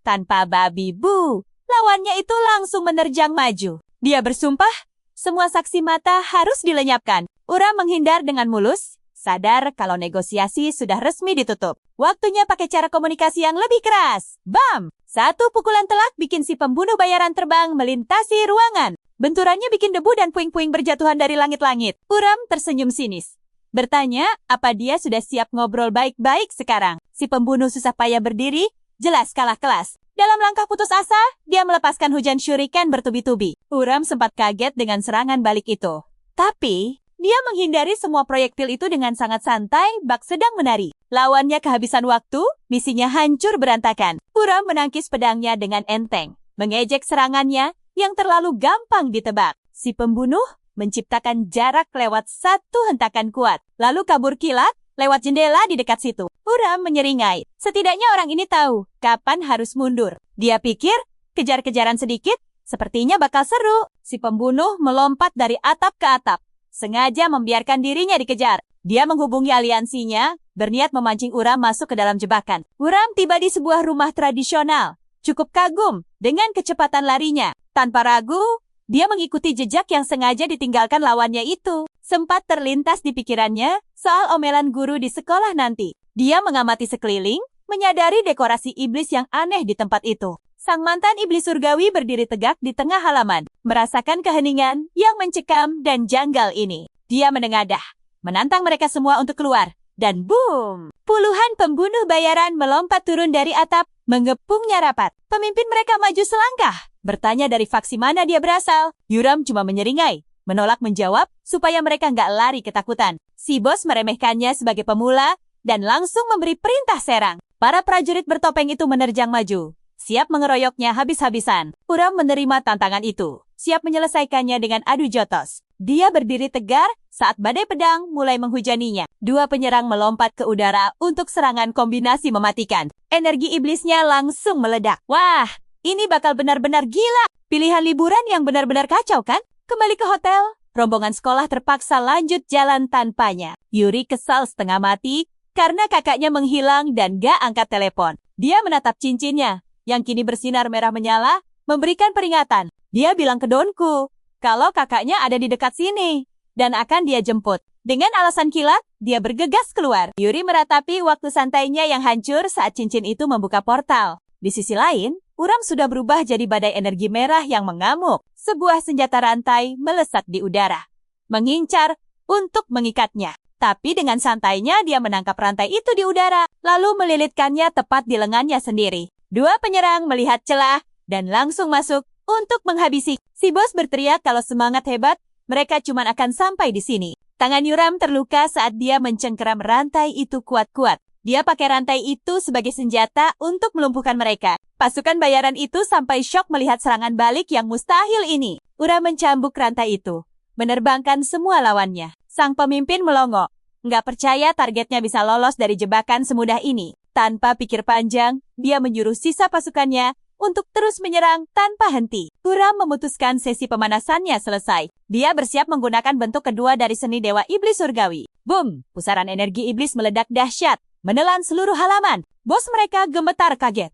Tanpa babi bu, lawannya itu langsung menerjang maju. Dia bersumpah, semua saksi mata harus dilenyapkan. Uram menghindar dengan mulus, sadar kalau negosiasi sudah resmi ditutup. Waktunya pakai cara komunikasi yang lebih keras. Bam! Satu pukulan telak bikin si pembunuh bayaran terbang melintasi ruangan. Benturannya bikin debu dan puing-puing berjatuhan dari langit-langit. Uram tersenyum sinis. Bertanya, apa dia sudah siap ngobrol baik-baik sekarang? Si pembunuh susah payah berdiri, jelas kalah kelas. Dalam langkah putus asa, dia melepaskan hujan shuriken bertubi-tubi. Uram sempat kaget dengan serangan balik itu. Tapi, Dia menghindari semua proyektil itu dengan sangat santai, bak sedang menari. Lawannya kehabisan waktu, misinya hancur berantakan. Uram menangkis pedangnya dengan enteng, mengejek serangannya yang terlalu gampang ditebak. Si pembunuh menciptakan jarak lewat satu hentakan kuat, lalu kabur kilat lewat jendela di dekat situ. Uram menyeringai. Setidaknya orang ini tahu kapan harus mundur. Dia pikir kejar-kejaran sedikit sepertinya bakal seru. Si pembunuh melompat dari atap ke atap, sengaja membiarkan dirinya dikejar. Dia menghubungi aliansinya, berniat memancing Uram masuk ke dalam jebakan. Uram tiba di sebuah rumah tradisional, cukup kagum dengan kecepatan larinya. Tanpa ragu, dia mengikuti jejak yang sengaja ditinggalkan lawannya itu. Sempat terlintas di pikirannya soal omelan guru di sekolah nanti. Dia mengamati sekeliling, menyadari dekorasi iblis yang aneh di tempat itu. Sang mantan iblis surgawi berdiri tegak di tengah halaman, merasakan keheningan yang mencekam dan janggal ini. Dia menengadah, menantang mereka semua untuk keluar. Dan boom! Puluhan pembunuh bayaran melompat turun dari atap, mengepungnya rapat. Pemimpin mereka maju selangkah, bertanya dari faksi mana dia berasal. Uram cuma menyeringai, menolak menjawab supaya mereka nggak lari ketakutan. Si bos meremehkannya sebagai pemula dan langsung memberi perintah serang. Para prajurit bertopeng itu menerjang maju, siap mengeroyoknya habis-habisan. Uram menerima tantangan itu, siap menyelesaikannya dengan adu jotos. Dia berdiri tegar saat badai pedang mulai menghujaninya. Dua penyerang melompat ke udara untuk serangan kombinasi mematikan. Energi iblisnya langsung meledak. Wah, ini bakal benar-benar gila. Pilihan liburan yang benar-benar kacau kan? Kembali ke hotel, rombongan sekolah terpaksa lanjut jalan tanpanya. Yuri kesal setengah mati karena kakaknya menghilang dan gak angkat telepon. Dia menatap cincinnya yang kini bersinar merah menyala, memberikan peringatan. Dia bilang ke Donku kalau kakaknya ada di dekat sini dan akan dia jemput. Dengan alasan kilat, dia bergegas keluar. Yuri meratapi waktu santainya yang hancur saat cincin itu membuka portal. Di sisi lain, Uram sudah berubah jadi badai energi merah yang mengamuk. Sebuah senjata rantai melesat di udara, mengincar untuk mengikatnya. Tapi dengan santainya dia menangkap rantai itu di udara, lalu melilitkannya tepat di lengannya sendiri. Dua penyerang melihat celah dan langsung masuk untuk menghabisi. Si bos berteriak kalau semangat hebat, mereka cuma akan sampai di sini. Tangan Uram terluka saat dia mencengkeram rantai itu kuat-kuat. Dia pakai rantai itu sebagai senjata untuk melumpuhkan mereka. Pasukan bayaran itu sampai syok melihat serangan balik yang mustahil ini. Uram mencambuk rantai itu, menerbangkan semua lawannya. Sang pemimpin melongo. Nggak percaya targetnya bisa lolos dari jebakan semudah ini. Tanpa pikir panjang, dia menyuruh sisa pasukannya untuk terus menyerang tanpa henti. Uram memutuskan sesi pemanasannya selesai. Dia bersiap menggunakan bentuk kedua dari seni Dewa Iblis Surgawi. Boom! Pusaran energi iblis meledak dahsyat, menelan seluruh halaman. Bos mereka gemetar kaget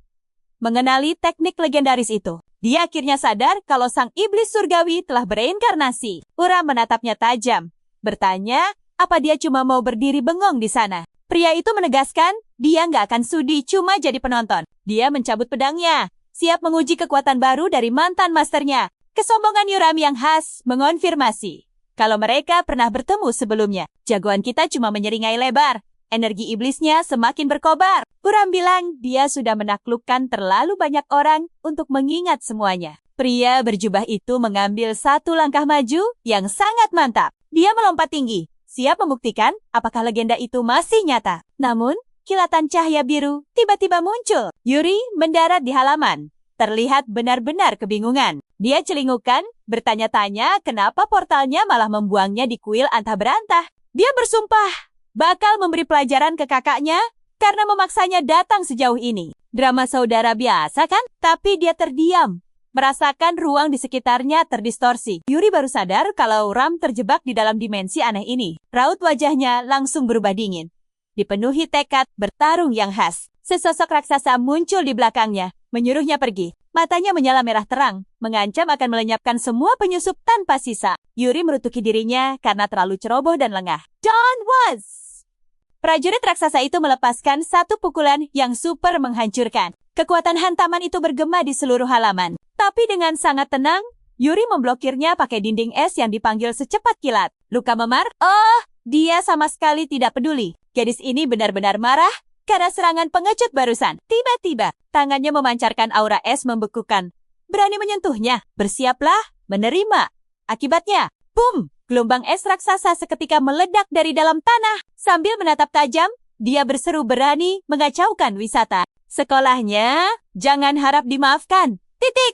mengenali teknik legendaris itu. Dia akhirnya sadar kalau sang iblis surgawi telah bereinkarnasi. Uram menatapnya tajam, bertanya apa dia cuma mau berdiri bengong di sana. Pria itu menegaskan dia nggak akan sudi cuma jadi penonton. Dia mencabut pedangnya, siap menguji kekuatan baru dari mantan masternya. Kesombongan Uram yang khas mengonfirmasi kalau mereka pernah bertemu sebelumnya. Jagoan kita cuma menyeringai lebar. Energi iblisnya semakin berkobar. Uram bilang dia sudah menaklukkan terlalu banyak orang untuk mengingat semuanya. Pria berjubah itu mengambil satu langkah maju yang sangat mantap. Dia melompat tinggi, siap membuktikan apakah legenda itu masih nyata. Namun, kilatan cahaya biru tiba-tiba muncul. Yuri mendarat di halaman. Terlihat benar-benar kebingungan. Dia celingukan, bertanya-tanya kenapa portalnya malah membuangnya di kuil antah berantah. Dia bersumpah bakal memberi pelajaran ke kakaknya karena memaksanya datang sejauh ini. Drama saudara biasa kan? Tapi dia terdiam, merasakan ruang di sekitarnya terdistorsi. Yuri baru sadar kalau Uram terjebak di dalam dimensi aneh ini. Raut wajahnya langsung berubah dingin, dipenuhi tekad bertarung yang khas. Sesosok raksasa muncul di belakangnya, menyuruhnya pergi. Matanya menyala merah terang, mengancam akan melenyapkan semua penyusup tanpa sisa. Yuri merutuki dirinya karena terlalu ceroboh dan lengah. Don't was! Prajurit raksasa itu melepaskan satu pukulan yang super menghancurkan. Kekuatan hantaman itu bergema di seluruh halaman. Tapi dengan sangat tenang, Yuri memblokirnya pakai dinding es yang dipanggil secepat kilat. Luka memar? Oh, dia sama sekali tidak peduli. Gadis ini benar-benar marah karena serangan pengecut barusan. Tiba-tiba, tangannya memancarkan aura es membekukan. Berani menyentuhnya? Bersiaplah menerima akibatnya. Boom! Gelombang es raksasa seketika meledak dari dalam tanah. Sambil menatap tajam, dia berseru berani mengacaukan wisata. Sekolahnya, jangan harap dimaafkan. Titik.